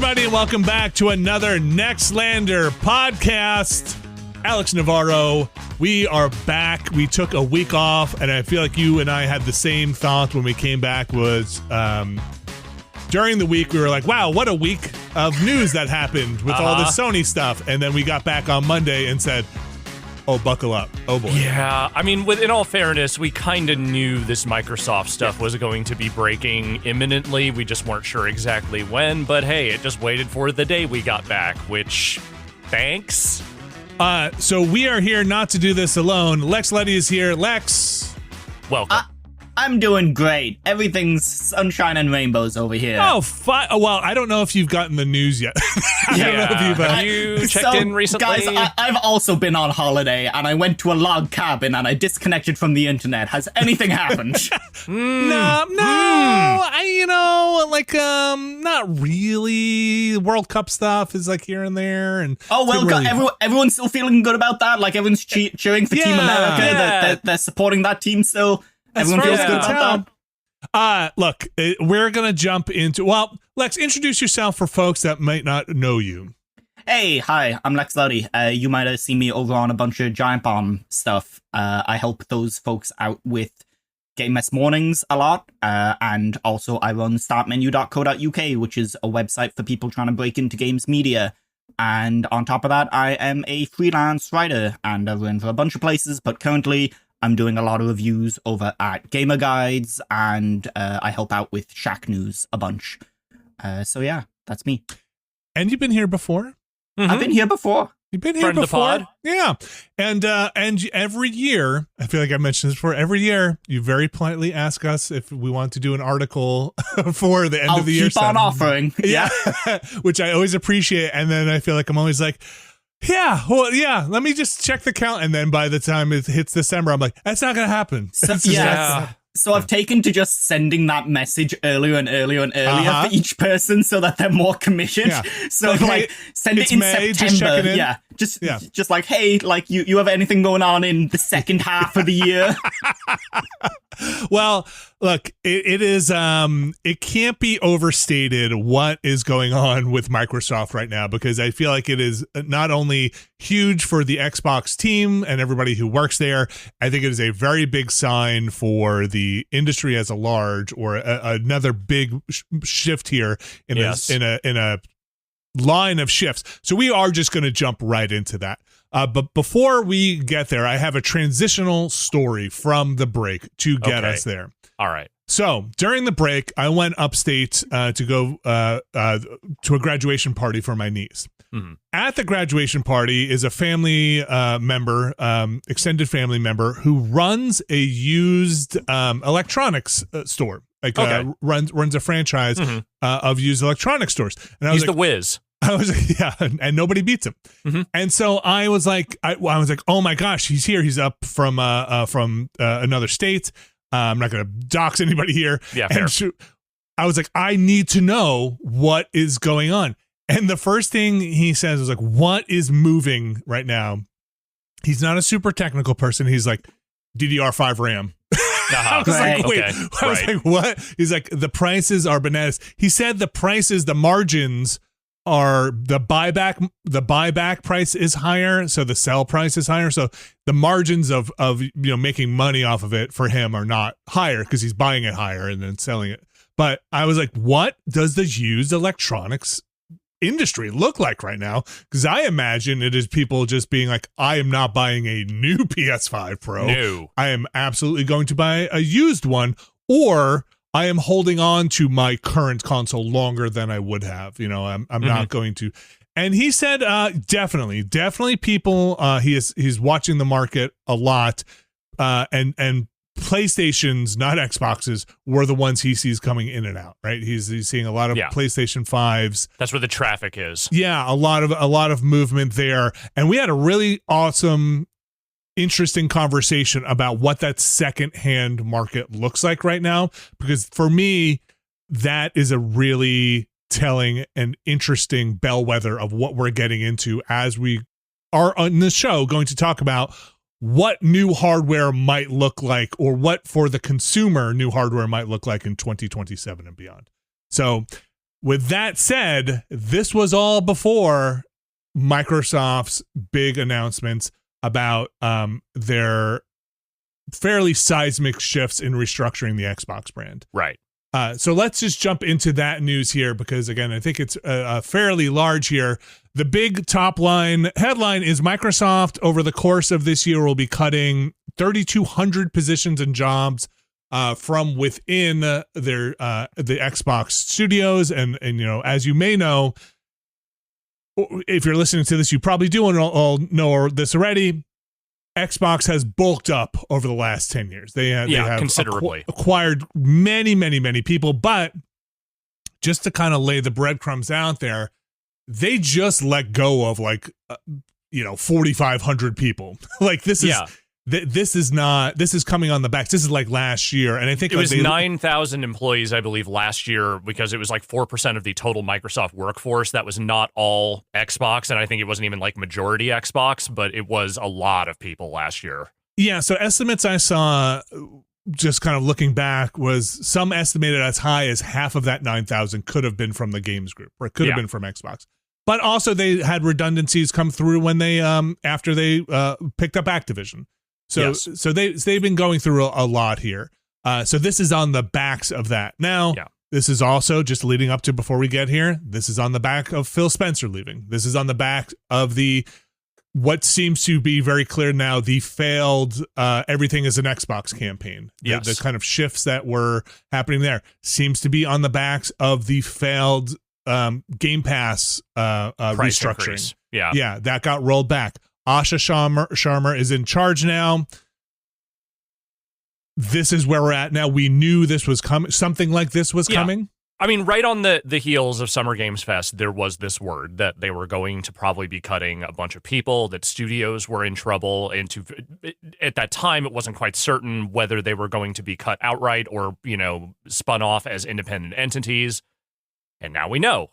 everybody, and welcome back to another Nextlander podcast. Alex Navarro, we are back. We took a week off, and I feel like you and I had the same thought when we came back. Was during the week we were like, wow, what a week of news that happened with all the Sony stuff. And then we got back on Monday and said, oh, buckle up. Oh, boy. Yeah, I mean, in all fairness, we kind of knew this Microsoft stuff was going to be breaking imminently. We just weren't sure exactly when, but hey, it just waited for the day we got back, which, thanks. So we are here not to do this alone. Lex Luddy is here. Lex, welcome. I'm doing great. Everything's sunshine and rainbows over here. Oh, well, I don't know if you've gotten the news yet. I don't know if have you checked in recently? Guys, I've also been on holiday, and I went to a log cabin, and I disconnected from the internet. Has anything happened? No. Not really. World Cup stuff is like here and there. And oh, well, really everyone's still feeling good about that? Like, everyone's cheering for Team America? Yeah. They're supporting that team still? Everyone feels good about that? Look, we're going to jump into... Well, Lex, introduce yourself for folks that might not know you. Hey, hi, I'm Lex Luddy. You might have seen me over on a bunch of Giant Bomb stuff. I help those folks out with Game Mess Mornings a lot. And also I run startmenu.co.uk, which is a website for people trying to break into games media. And on top of that, I am a freelance writer, and I've written for a bunch of places, but currently... I'm doing a lot of reviews over at Gamer Guides, and I help out with Shack News a bunch. So yeah, that's me. And you've been here before? Mm-hmm. I've been here before. You've been here before? The pod? Yeah. And every year, I feel like I mentioned this before, every year you very politely ask us if we want to do an article for the end of the year. I'll keep on offering. Yeah. Which I always appreciate. And then I feel like I'm always like, yeah, well, yeah, let me just check the count. And then by the time it hits December, I'm like, that's not going to happen. So I've taken to just sending that message earlier and earlier and earlier for each person so that they're more committed. Yeah. So like send it in May, September. Just like, hey, like you have anything going on in the second half of the year? Well, look, it is it can't be overstated what is going on with Microsoft right now, because I feel like it is not only huge for the Xbox team and everybody who works there. I think it is a very big sign for the industry as a large, or another big shift here in a line of shifts. So we are just going to jump right into that. But before we get there, I have a transitional story from the break to get us there. All right. So during the break, I went upstate to go to a graduation party for my niece. Mm-hmm. At the graduation party is a family member, extended family member, who runs a used electronics store. Like runs a franchise of used electronics stores. And I was He's the whiz. I was and nobody beats him. Mm-hmm. And so I was like, oh my gosh, he's here. He's up from another state. I'm not going to dox anybody here. Yeah, fair. And I was like, I need to know what is going on. And the first thing he says was like, what is moving right now? He's not a super technical person. He's like, DDR5 RAM. I was like, wait, I was like, what? He's like, the prices are bananas. He said the margins are the buyback price is higher, so the sell price is higher. So the margins of making money off of it for him are not higher because he's buying it higher and then selling it. But I was like, what does the used electronics industry look like right now? Because I imagine it is people just being like, I am not buying a new PS5 Pro. No. I am absolutely going to buy a used one, or I am holding on to my current console longer than I would have. I'm not going to. And he said, definitely people. He's watching the market a lot, and PlayStations, not Xboxes, were the ones he sees coming in and out. Right, he's seeing a lot of PlayStation 5s. That's where the traffic is. Yeah, a lot of movement there, and we had a really awesome, interesting conversation about what that secondhand market looks like right now, because for me, that is a really telling and interesting bellwether of what we're getting into as we are on this show going to talk about what new hardware might look like, or what for the consumer new hardware might look like in 2027 and beyond. So with that said, this was all before Microsoft's big announcements about their fairly seismic shifts in restructuring the Xbox brand. Right. So let's just jump into that news here because, again, I think it's fairly large here. The big top line headline is Microsoft over the course of this year will be cutting 3,200 positions and jobs from within the Xbox studios. And as you may know, if you're listening to this, you probably do all know this already. Xbox has bulked up over the last 10 years. They have considerably acquired many people, but just to kind of lay the breadcrumbs out there, they just let go of 4,500 people. Like this is this is coming on the back. This is like last year, and I think it was 9,000 employees, I believe, last year because it was like 4% of the total Microsoft workforce. That was not all Xbox, and I think it wasn't even like majority Xbox, but it was a lot of people last year. Yeah, so estimates I saw, just kind of looking back, was some estimated as high as half of that 9,000 could have been from the games group, or it could have been from Xbox. But also they had redundancies come through when they after they picked up Activision. So they've been going through a lot here. So this is on the backs of that. Now, this is also just leading up to before we get here. This is on the back of Phil Spencer leaving. This is on the back of what seems to be very clear now, the failed everything is an Xbox campaign. The kind of shifts that were happening there seems to be on the backs of the failed Game Pass restructuring. Increase. Yeah, that got rolled back. Asha Sharma is in charge now. This is where we're at now. We knew this was coming. Something like this was coming. I mean, right on the heels of Summer Games Fest, there was this word that they were going to probably be cutting a bunch of people, that studios were in trouble, and at that time, it wasn't quite certain whether they were going to be cut outright or, spun off as independent entities. And now we know.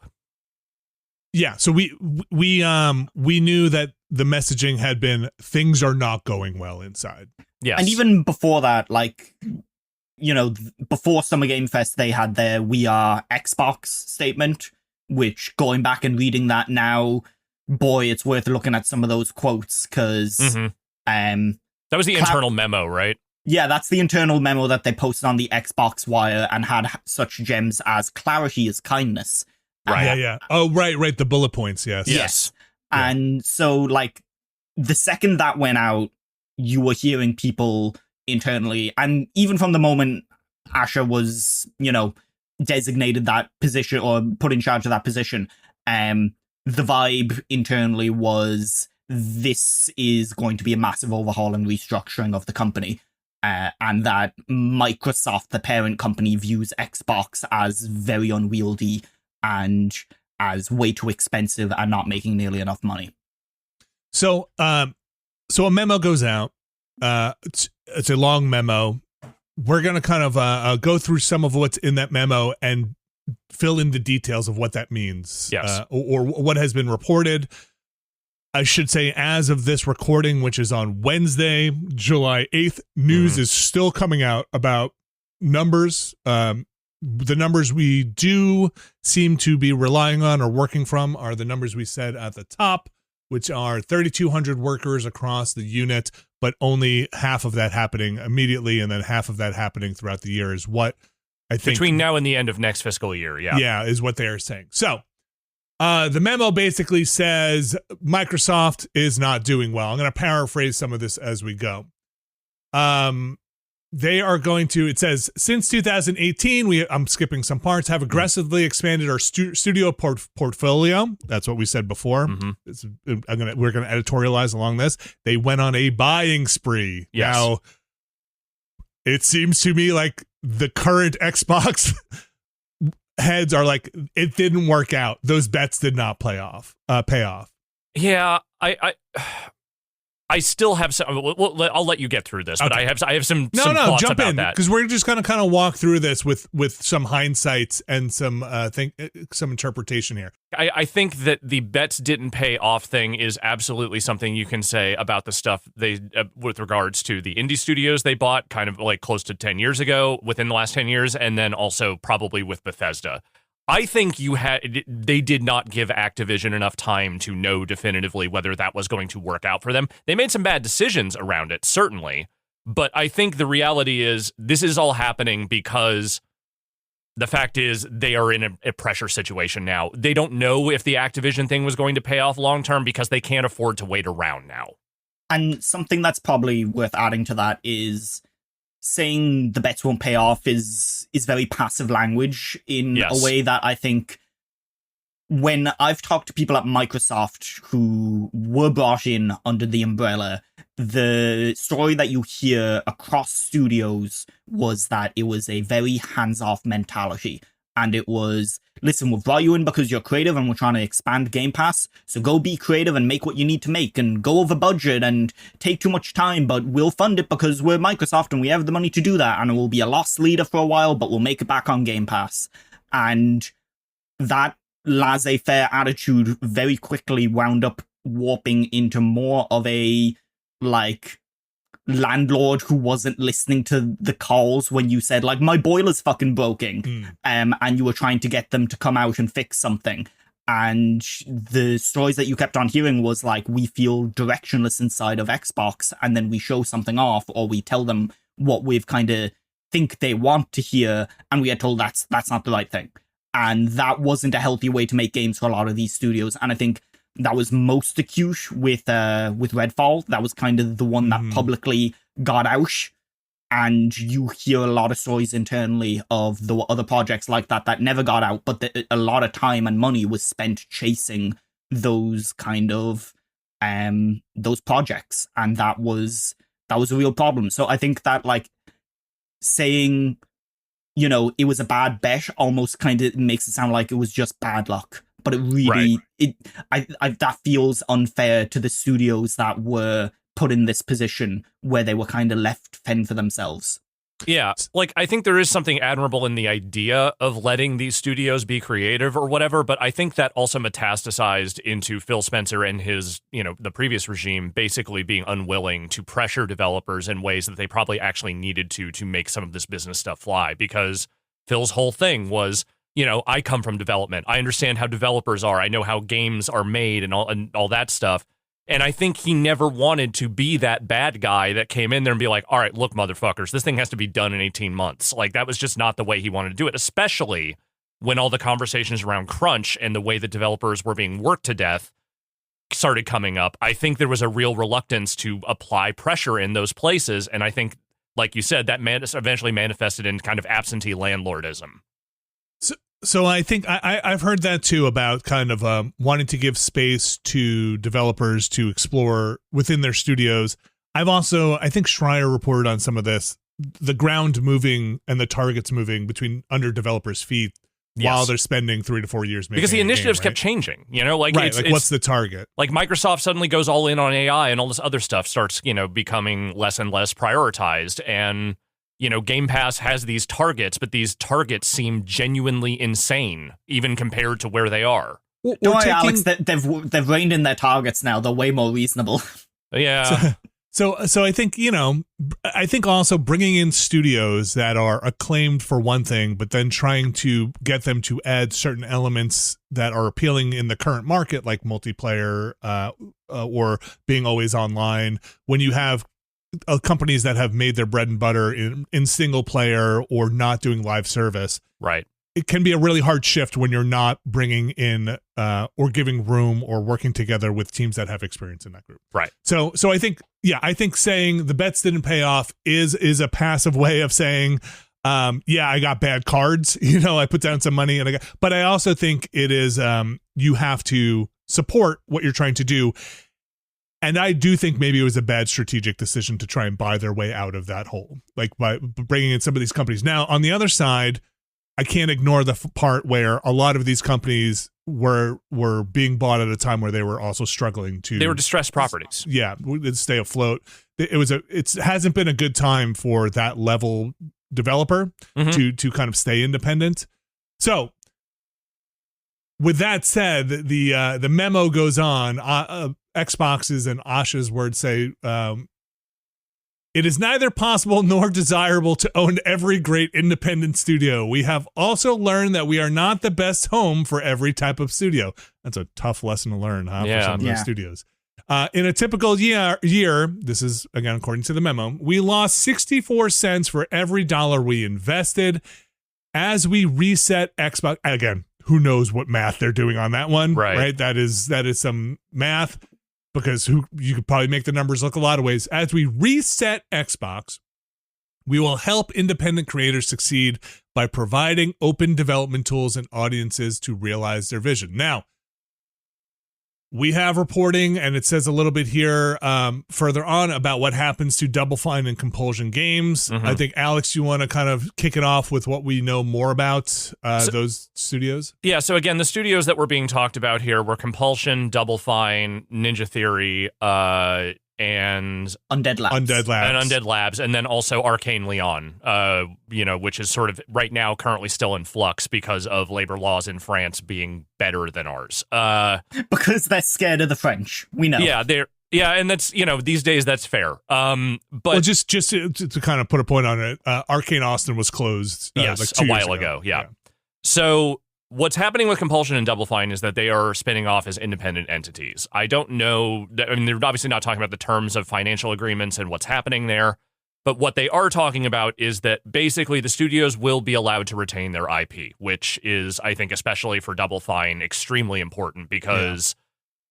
Yeah, so we knew that the messaging had been things are not going well inside. Yes. And even before that, before Summer Game Fest, they had their "We Are Xbox" statement, which, going back and reading that now, boy, it's worth looking at some of those quotes because that was the internal memo, right? Yeah, that's the internal memo that they posted on the Xbox Wire and had such gems as "Clarity is kindness." Right. Yeah. Oh, right. The bullet points. Yes. Yeah. And so, the second that went out, you were hearing people internally, and even from the moment Asha was, designated that position or put in charge of that position, the vibe internally was this is going to be a massive overhaul and restructuring of the company. And that Microsoft, the parent company, views Xbox as very unwieldy and as way too expensive and not making nearly enough money. So a memo goes out. It's a long memo. We're going to kind of go through some of what's in that memo and fill in the details of what that means. Yes. Or what has been reported. I should say, as of this recording, which is on Wednesday, July 8th, news is still coming out about numbers. The numbers we do seem to be relying on or working from are the numbers we said at the top, which are 3,200 workers across the unit, but only half of that happening immediately, and then half of that happening throughout the year is what I think. Between now and the end of next fiscal year, Yeah, is what they are saying. So the memo basically says Microsoft is not doing well. I'm going to paraphrase some of this as we go. They are going to, it says, since 2018, I'm skipping some parts, have aggressively expanded our studio portfolio. That's what we said before. We're going to editorialize along this. They went on a buying spree. Yes. Now, it seems to me like the current Xbox heads are like, it didn't work out. Those bets did not pay off. Yeah, I still have some. I'll let you get through this, but I have some thoughts jump about in, that because we're just going to kind of walk through this with some hindsights and some interpretation here. I think that the bets didn't pay off thing is absolutely something you can say about the stuff they with regards to the indie studios they bought kind of like close to 10 years ago, within the last 10 years, and then also probably with Bethesda. I think they did not give Activision enough time to know definitively whether that was going to work out for them. They made some bad decisions around it, certainly. But I think the reality is this is all happening because the fact is they are in a pressure situation now. They don't know if the Activision thing was going to pay off long term because they can't afford to wait around now. And something that's probably worth adding to that is saying the bets won't pay off is very passive language in a way that I think when I've talked to people at Microsoft who were brought in under the umbrella, the story that you hear across studios was that it was a very hands-off mentality. And it was, listen, we've brought you in because you're creative and we're trying to expand Game Pass. So go be creative and make what you need to make and go over budget and take too much time. But we'll fund it because we're Microsoft and we have the money to do that. And it will be a loss leader for a while, but we'll make it back on Game Pass. And that laissez-faire attitude very quickly wound up warping into more of a, like, landlord who wasn't listening to the calls when you said, like, my boiler's fucking broken, and you were trying to get them to come out and fix something. And the stories that you kept on hearing was like, we feel directionless inside of Xbox, and then we show something off, or we tell them what we've kind of think they want to hear, and we are told that's not the right thing. And that wasn't a healthy way to make games for a lot of these studios. And I think that was most acute with Redfall. That was kind of the one that publicly got out. And you hear a lot of stories internally of the other projects like that never got out, but a lot of time and money was spent chasing those kind of those projects, and that was a real problem. So I think that, like, saying, you know, it was a bad bet almost kind of makes it sound like it was just bad luck. But it really, that feels unfair to the studios that were put in this position where they were kind of left fend for themselves. Yeah, like, I think there is something admirable in the idea of letting these studios be creative or whatever, but I think that also metastasized into Phil Spencer and his, you know, the previous regime basically being unwilling to pressure developers in ways that they probably actually needed to make some of this business stuff fly, because Phil's whole thing was, you know, I come from development. I understand how developers are. I know how games are made and all that stuff. And I think he never wanted to be that bad guy that came in there and be like, all right, look, motherfuckers, this thing has to be done in 18 months. Like, that was just not the way he wanted to do it, especially when all the conversations around crunch and the way that developers were being worked to death started coming up. I think there was a real reluctance to apply pressure in those places. And I think, like you said, that eventually manifested in kind of absentee landlordism. So I think I've heard that too, about kind of wanting to give space to developers to explore within their studios. I think Schreier reported on some of this, the ground moving and the targets moving between under developers' feet while they're spending 3 to 4 years making, because the initiatives kept changing, you know, like, it's what's the target? Like, Microsoft suddenly goes all in on AI and all this other stuff starts, you know, becoming less and less prioritized. And, you know, Game Pass has these targets, but these targets seem genuinely insane, even compared to where they are. Don't worry, Alex, they've reined in their targets now. They're way more reasonable. Yeah. So I think, you know, I think also bringing in studios that are acclaimed for one thing, but then trying to get them to add certain elements that are appealing in the current market, like multiplayer or being always online, when you have companies that have made their bread and butter in single player or not doing live service. Right. It can be a really hard shift when you're not bringing in or giving room or working together with teams that have experience in that group. Right. So I think saying the bets didn't pay off is a passive way of saying, I got bad cards. You know, I put down some money but I also think it is you have to support what you're trying to do. And I do think maybe it was a bad strategic decision to try and buy their way out of that hole, like by bringing in some of these companies. Now, on the other side, I can't ignore the part where a lot of these companies were being bought at a time where they were also struggling to. They were distressed properties. Yeah, stay afloat. It hasn't been a good time for that level developer to kind of stay independent. So, with that said, the memo goes on. Xbox's and Asha's words say, It is neither possible nor desirable to own every great independent studio. We have also learned that we are not the best home for every type of studio. That's a tough lesson to learn, huh, for some of those studios. In a typical year, this is, again, according to the memo, we lost 64 cents for every dollar we invested. As we reset Xbox, again, who knows what math they're doing on that one, right? That is some math, because you could probably make the numbers look a lot of ways. As we reset Xbox, we will help independent creators succeed by providing open development tools and audiences to realize their vision. Now, we have reporting, and it says a little bit here further on about what happens to Double Fine and Compulsion Games. I think, Alex, you want to kind of kick it off with what we know more about those studios? Yeah, so again, the studios that were being talked about here were Compulsion, Double Fine, Ninja Theory, and Undead Labs, and then also Arcane Leon, which is sort of right now currently still in flux because of labor laws in France being better than ours. Because they're scared of the French. We know. Yeah, and that's, these days that's fair. But just to kind of put a point on it, Arcane Austin was closed yes, like 2 a years while ago. Yeah. So what's happening with Compulsion and Double Fine is that they are spinning off as independent entities. I don't know. I mean, they're obviously not talking about the terms of financial agreements and what's happening there. But what they are talking about is that basically the studios will be allowed to retain their IP, which is, I think, especially for Double Fine, extremely important because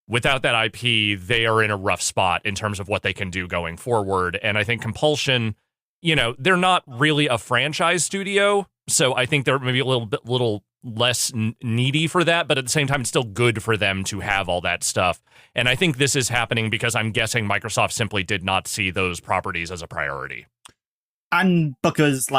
without that IP, they are in a rough spot in terms of what they can do going forward. And I think Compulsion, they're not really a franchise studio. So I think they're maybe a little less needy for that, but at the same time, it's still good for them to have all that stuff. And I think this is happening because I'm guessing Microsoft simply did not see those properties as a priority. And because,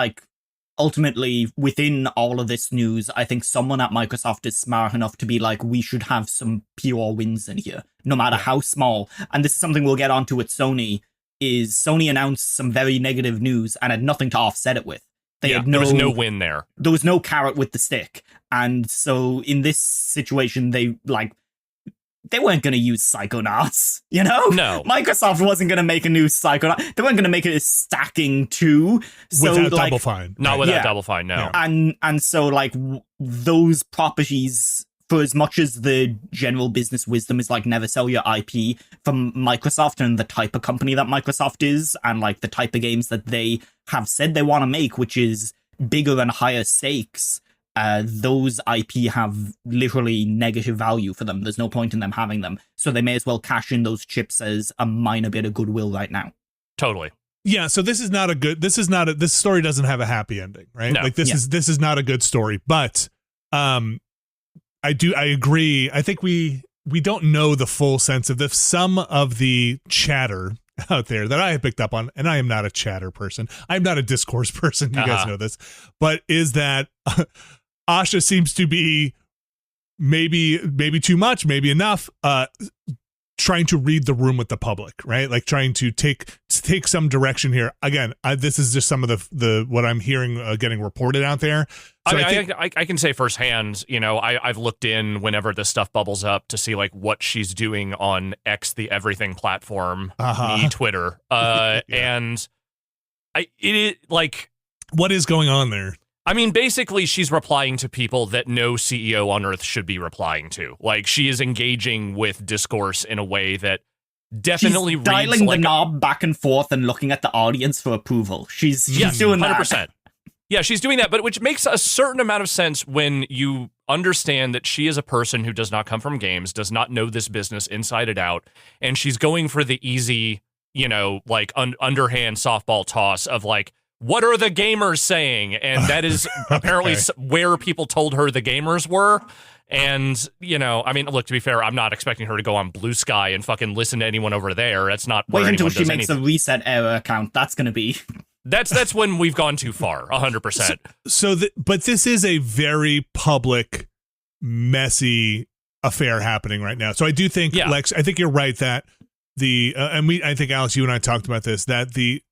ultimately, within all of this news, I think someone at Microsoft is smart enough to be like, we should have some pure wins in here, no matter how small. And this is something we'll get onto with Sony, is Sony announced some very negative news and had nothing to offset it with. There was no win there. There was no carrot with the stick. And so in this situation, they weren't going to use Psychonauts, No. Microsoft wasn't going to make a new Psychonauts. They weren't going to make it a stacking 2. So, without Double Fine. Not without Double Fine, no. Yeah. And so, those properties, for as much as the general business wisdom is, never sell your IP, from Microsoft and the type of company that Microsoft is, and, the type of games that they have said they want to make, which is bigger and higher stakes, those IP have literally negative value for them. There's no point in them having them. So they may as well cash in those chips as a minor bit of goodwill right now. Totally. Yeah, so this story doesn't have a happy ending, right? No. This is not a good story, but I agree. I think we don't know the full sense of this. Some of the chatter out there that I have picked up on, and I am not a chatter person. I'm not a discourse person. You guys know this, but is that Asha seems to be maybe too much, maybe enough, trying to read the room with the public, right? Trying to take some direction here. Again, this is just some of the what I'm hearing getting reported out there. So I can say firsthand, I've looked in whenever this stuff bubbles up to see what she's doing on X, the everything platform, Twitter, and what is going on there? I mean, basically, she's replying to people that no CEO on Earth should be replying to. She is engaging with discourse in a way that definitely she's dialing the knob back and forth and looking at the audience for approval. She's doing 100%. That. Yeah, she's doing that, but which makes a certain amount of sense when you understand that she is a person who does not come from games, does not know this business inside and out, and she's going for the easy, underhand softball toss of what are the gamers saying? And that is apparently where people told her the gamers were. And, look, to be fair, I'm not expecting her to go on Blue Sky and fucking listen to anyone over there. That's not where Wait until she makes anything. a reset error account. That's going to be... That's when we've gone too far, 100%. But this is a very public, messy affair happening right now. So I do think, Lex, I think you're right that I think, Alex, you and I talked about this, that the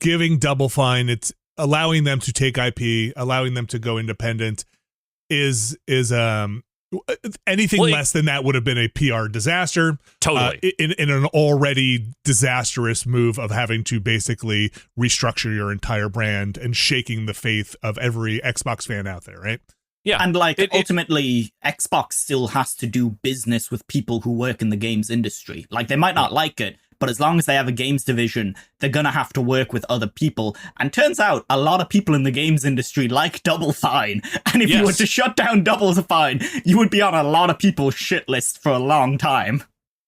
giving Double Fine, it's allowing them to take IP, allowing them to go independent is Anything less than that would have been a PR disaster. Totally. In an already disastrous move of having to basically restructure your entire brand and shaking the faith of every Xbox fan out there, right? Yeah. And ultimately, Xbox still has to do business with people who work in the games industry. Like, they might not like it, but as long as they have a games division, they're going to have to work with other people. And turns out a lot of people in the games industry like Double Fine. And if you were to shut down Double Fine, you would be on a lot of people's shit list for a long time.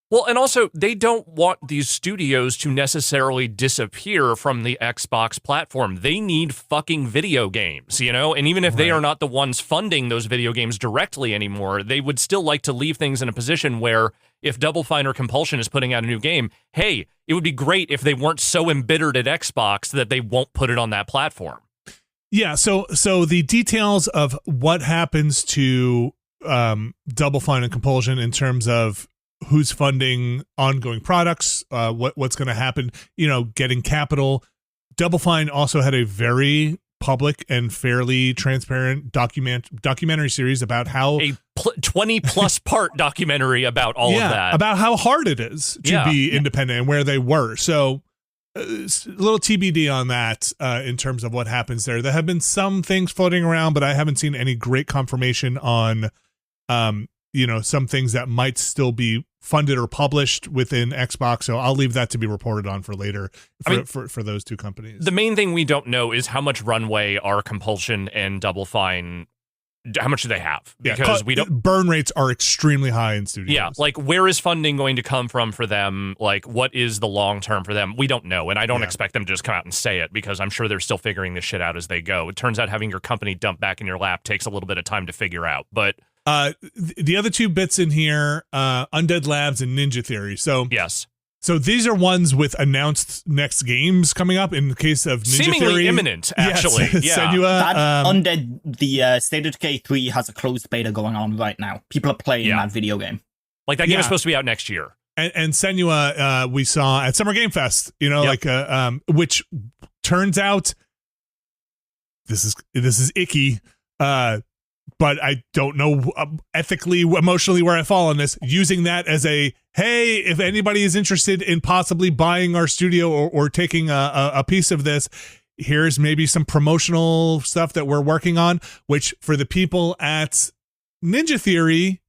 Well, and also, they don't want these studios to necessarily disappear from the Xbox platform. They need fucking video games, you know? And even if they are not the ones funding those video games directly anymore, they would still like to leave things in a position where if Double Fine or Compulsion is putting out a new game, hey, it would be great if they weren't so embittered at Xbox that they won't put it on that platform. Yeah, so the details of what happens to Double Fine and Compulsion in terms of who's funding ongoing products, what's going to happen, you know, getting capital. Double Fine also had a very public and fairly transparent documentary series about how a 20+ part documentary about all of that, about how hard it is to be independent and where they were. So a little TBD on that in terms of what happens there. There have been some things floating around, but I haven't seen any great confirmation on you know, some things that might still be funded or published within Xbox. So I'll leave that to be reported on for later for those two companies. The main thing we don't know is how much runway are Compulsion and Double Fine, how much do they have? Because we don't. Burn rates are extremely high in studios. Yeah, like where is funding going to come from for them? Like what is the long term for them? We don't know, and I don't expect them to just come out and say it because I'm sure they're still figuring this shit out as they go. It turns out having your company dump back in your lap takes a little bit of time to figure out, but. The other two bits in here, Undead Labs and Ninja Theory. So yes. So these are ones with announced next games coming up. In the case of Ninja seemingly Theory, imminent, actually. Yes, yeah. Senua, Undead, the State of Decay 3 has a closed beta going on right now. People are playing that video game. Like that game is supposed to be out next year. And Senua, we saw at Summer Game Fest. You know, which turns out this is icky. But I don't know ethically, emotionally where I fall on this, using that as a, hey, if anybody is interested in possibly buying our studio or taking a piece of this, here's maybe some promotional stuff that we're working on, which for the people at Ninja Theory,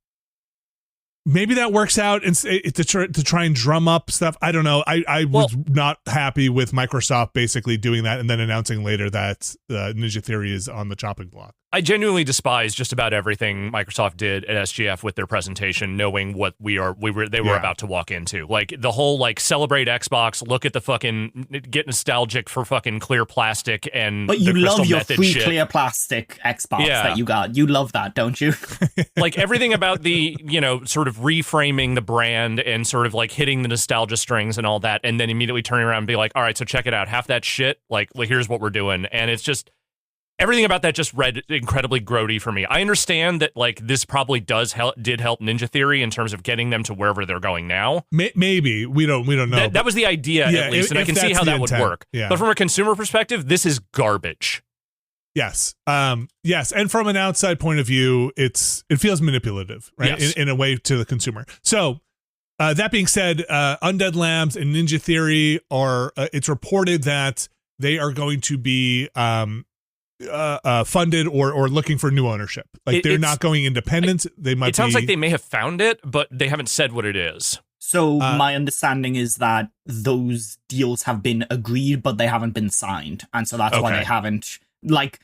maybe that works out and to try and drum up stuff. I don't know. I was not happy with Microsoft basically doing that and then announcing later that Ninja Theory is on the chopping block. I genuinely despise just about everything Microsoft did at SGF with their presentation, knowing what they were about to walk into. Like the whole celebrate Xbox, look at the fucking get nostalgic for fucking clear plastic and but you the love your method free shit. Clear plastic Xbox that you got. You love that, don't you? Like everything about the sort of reframing the brand and sort of like hitting the nostalgia strings and all that, and then immediately turning around and be like, all right, so check it out, half that shit, like here's what we're doing, and it's just. Everything about that just read incredibly grody for me. I understand that this probably did help Ninja Theory in terms of getting them to wherever they're going now. Maybe we don't know. That was the idea at least, and I can see how that would work. Yeah. But from a consumer perspective, this is garbage. Yes. Yes. And from an outside point of view, it feels manipulative, right? Yes. In a way to the consumer. So that being said, Undead Labs and Ninja Theory are. It's reported that they are going to be. Funded or looking for new ownership. Like they're not going independent. They might. It sounds like they may have found it, but they haven't said what it is. So my understanding is that those deals have been agreed, but they haven't been signed, and so that's why they haven't. Like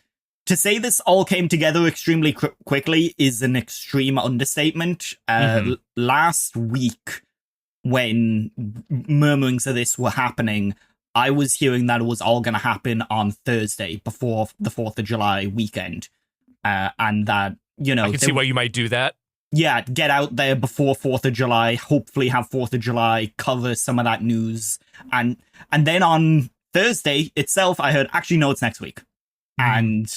to say this all came together extremely quickly is an extreme understatement. Last week, when murmurings of this were happening, I was hearing that it was all going to happen on Thursday before the 4th of July weekend. And that, I can see why you might do that. Yeah, get out there before 4th of July, hopefully have 4th of July, cover some of that news. And then on Thursday itself, I heard, actually, no, it's next week. And,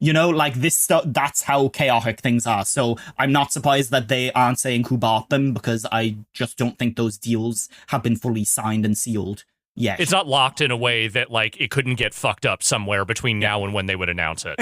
this stuff, that's how chaotic things are. So I'm not surprised that they aren't saying who bought them, because I just don't think those deals have been fully signed and sealed. Yeah, it's not locked in a way that it couldn't get fucked up somewhere between now and when they would announce it.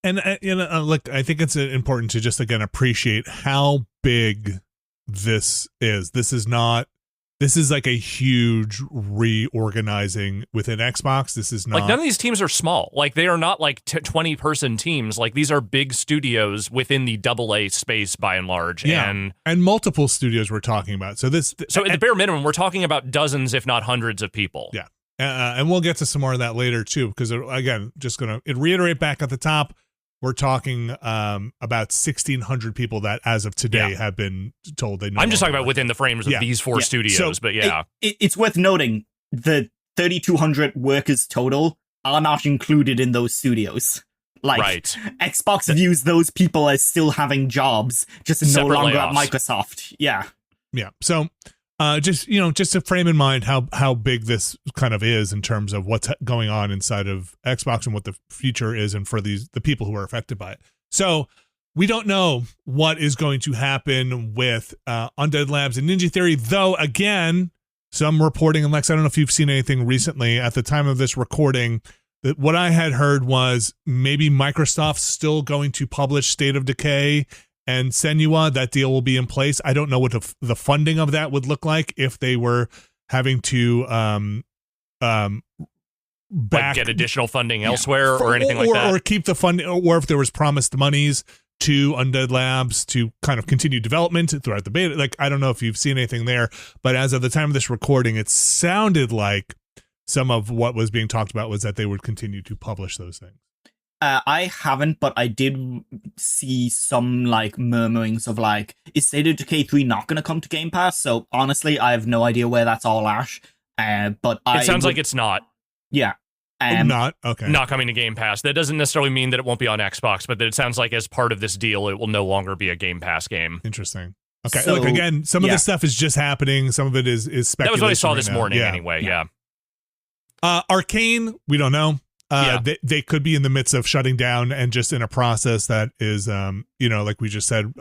And look, I think it's important to just again appreciate how big this is. This is like a huge reorganizing within Xbox. This is not like none of these teams are small. Like they are not like 20-person teams. Like these are big studios within the AA space by and large. Yeah, and multiple studios we're talking about. So so at the bare minimum, we're talking about dozens, if not hundreds, of people. Yeah, and we'll get to some more of that later too, because again, just gonna reiterate back at the top. We're talking about 1,600 people that, as of today, have been told they know. I'm just talking about within the frames of these four studios, so but yeah. It's worth noting the 3,200 workers total are not included in those studios. Like, Xbox views those people as still having jobs, just no longer at Microsoft. Yeah. Yeah. So just to frame in mind how big this kind of is in terms of what's going on inside of Xbox and what the future is, and for the people who are affected by it. So we don't know what is going to happen with Undead Labs and Ninja Theory, though. Again, some reporting, and Lex, I don't know if you've seen anything recently at the time of this recording, that what I had heard was maybe Microsoft's still going to publish State of Decay and Senua. That deal will be in place. I don't know what the funding of that would look like if they were having to get additional funding elsewhere or anything like that, or keep the funding, or if there was promised monies to Undead Labs to kind of continue development throughout the beta. Like, I don't know if you've seen anything there, but as of the time of this recording, it sounded like some of what was being talked about was that they would continue to publish those things. I haven't, but I did see some like murmurings of like, is State of Decay 3 not going to come to Game Pass? So honestly, I have no idea where that's all at. But it sounds like it's not. Yeah. Not coming to Game Pass. That doesn't necessarily mean that it won't be on Xbox, but that it sounds like as part of this deal, it will no longer be a Game Pass game. Interesting. Okay. So, look, again, some of this stuff is just happening. Some of it is speculation. That was what I saw this morning anyway. Yeah. Arcane, we don't know. They could be in the midst of shutting down and just in a process that is, like we just said,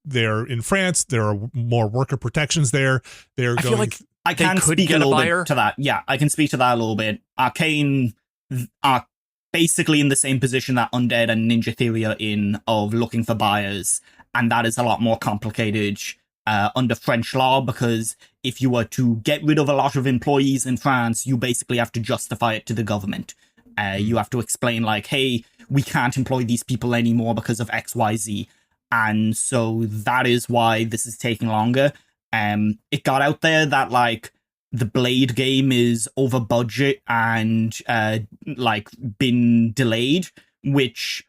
they're in France. There are more worker protections there. They're going. Feel like I can speak a little bit to that. Yeah, I can speak to that a little bit. Arcane are basically in the same position that Undead and Ninja Theory are in, of looking for buyers, and that is a lot more complicated under French law, because if you were to get rid of a lot of employees in France, you basically have to justify it to the government. You have to explain like, hey, we can't employ these people anymore because of XYZ. And so that is why this is taking longer. It got out there that like the Blade game is over budget and like been delayed, which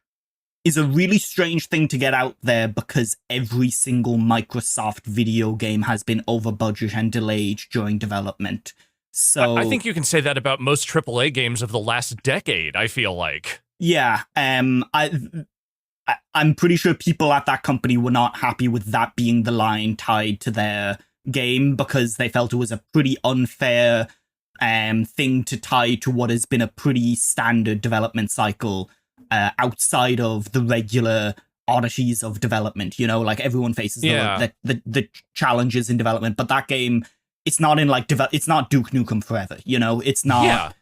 is a really strange thing to get out there, because every single Microsoft video game has been over budget and delayed during development. So I think you can say that about most AAA games of the last decade, I feel like. Yeah. I'm pretty sure people at that company were not happy with that being the line tied to their game, because they felt it was a pretty unfair thing to tie to what has been a pretty standard development cycle outside of the regular oddities of development. Like everyone faces the challenges in development, but that game, it's not in like it's not Duke Nukem Forever, it's not. Yeah.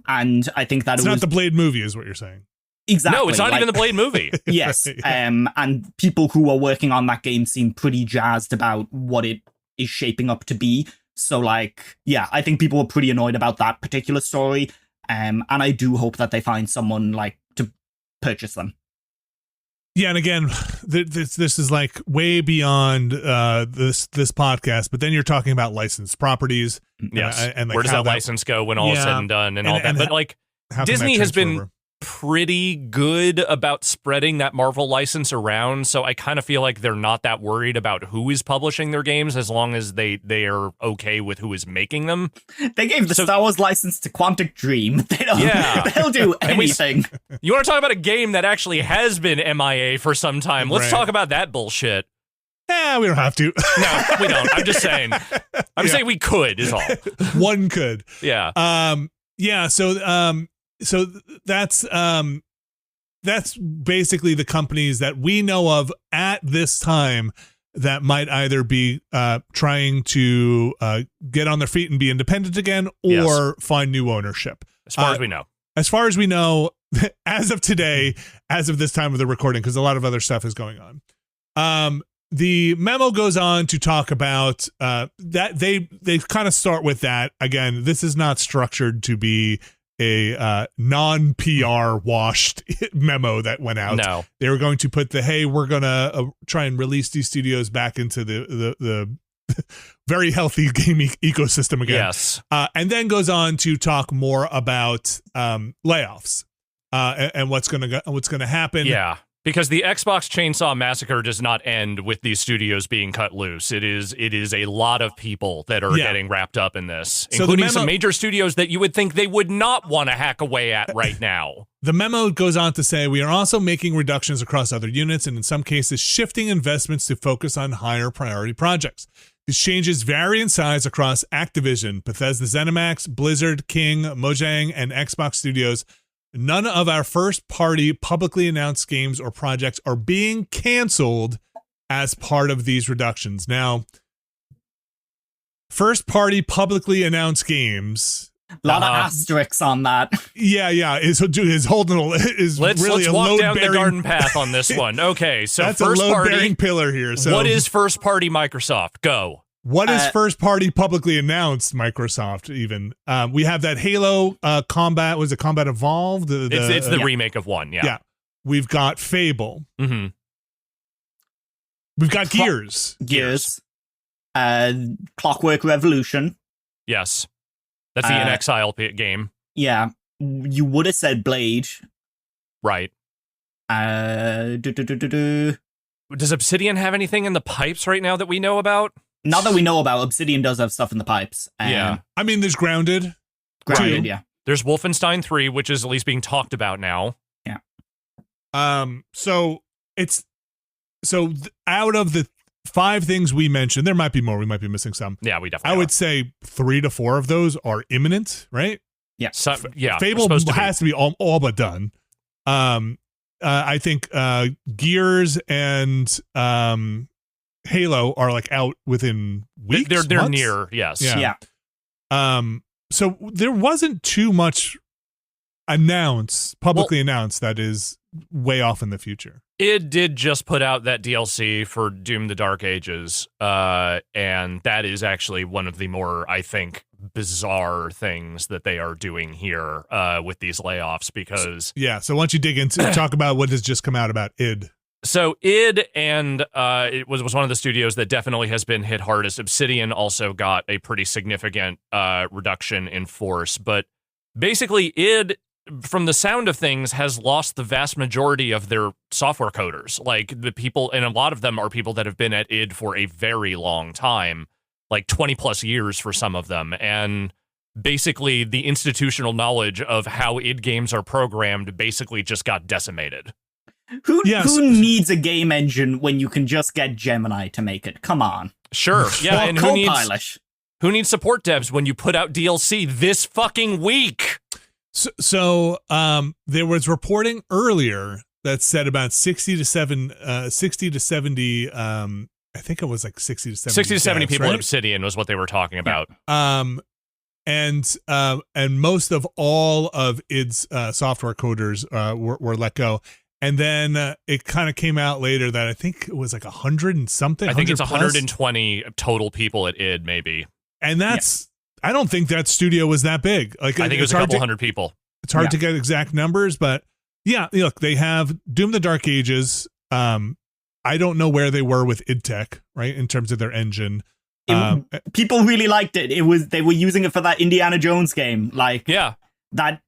And I think that it's not the Blade movie, is what you're saying. Exactly. No, it's not even the Blade movie. Yes. And people who are working on that game seem pretty jazzed about what it is shaping up to be. So like, yeah, I think people were pretty annoyed about that particular story. And I do hope that they find someone like to purchase them. Yeah, and again, this is like way beyond this podcast. But then you're talking about licensed properties. Yes, and like where does that license go when all is said and done, and all that? But like, Disney has been pretty good about spreading that Marvel license around, so I kind of feel like they're not that worried about who is publishing their games, as long as they are okay with who is making them. They gave the Star Wars license to Quantic Dream. They'll do anything. You want to talk about a game that actually has been MIA for some time? Let's talk about that bullshit. We don't have to. No, we don't. I'm just saying. I'm saying we could, is all. One could. Yeah. So that's basically the companies that we know of at this time that might either be trying to get on their feet and be independent again, or find new ownership. As far as we know. As far as we know, as of today, as of this time of the recording, because a lot of other stuff is going on. The memo goes on to talk about that they kind of start with that. Again, this is not structured to be a non-PR washed memo that went out. No. They were going to put hey, we're going to try and release these studios back into the very healthy gaming ecosystem again. Yes. And then goes on to talk more about layoffs and what's going to happen. Yeah. Because the Xbox Chainsaw Massacre does not end with these studios being cut loose. It is a lot of people that are getting wrapped up in this, so including some major studios that you would think they would not want to hack away at right now. The memo goes on to say, we are also making reductions across other units and in some cases shifting investments to focus on higher priority projects. These changes vary in size across Activision, Bethesda ZeniMax, Blizzard, King, Mojang, and Xbox Studios. None of our first-party publicly announced games or projects are being canceled as part of these reductions. Now, first-party publicly announced games. A lot of asterisks on that. Yeah, is holding is let's really a walk down load-bearing the garden path on this one. Okay, so that's a load-bearing pillar here. So what is first-party Microsoft? Go. What is first-party publicly announced Microsoft even? We have that Halo Combat. Was it Combat Evolved? It's the remake of one, yeah. Yeah. We've got Fable. Mm-hmm. We've got Gears. Clockwork Revolution. Yes. That's the In Exile game. Yeah. You would have said Blade. Right. Does Obsidian have anything in the pipes right now that we know about? Not that we know about. Obsidian does have stuff in the pipes. Yeah. I mean, there's Grounded. Yeah. There's Wolfenstein 3, which is at least being talked about now. Yeah. So out of the 5 things we mentioned, there might be more. We might be missing some. Yeah, we definitely I would say 3 to 4 of those are imminent, right? Yeah. Fable has to be all but done. I think Gears and Halo are like out within weeks. They're months? near, yes. Yeah. So there wasn't too much publicly announced that is way off in the future. It did just put out that DLC for Doom: The Dark Ages, and that is actually one of the more, I think, bizarre things that they are doing here with these layoffs because... So once you dig into talk about what has just come out about id. So id and it was one of the studios that definitely has been hit hardest. Obsidian also got a pretty significant reduction in force, but basically id, from the sound of things, has lost the vast majority of their software coders. Like the people, and a lot of them are people that have been at id for a very long time, like 20 plus years for some of them. And basically the institutional knowledge of how id games are programmed basically just got decimated. Who needs a game engine when you can just get Gemini to make it? Come on. Sure. Yeah. And who needs support devs when you put out DLC this fucking week? So there was reporting earlier that said about 60 to 70, I think it was like 60 to 70. 60 to 70 people right? at Obsidian was what they were talking about. And most of all of its software coders were let go. And then it kind of came out later that I think it was like 100 and something. I think it's 120 total people at id, maybe. And that's, I don't think that studio was that big. Like I think it was a couple hundred people. It's hard to get exact numbers, but yeah, look, they have Doom: The Dark Ages. I don't know where they were with id Tech, right, in terms of their engine. People really liked it. They were using it for that Indiana Jones game. That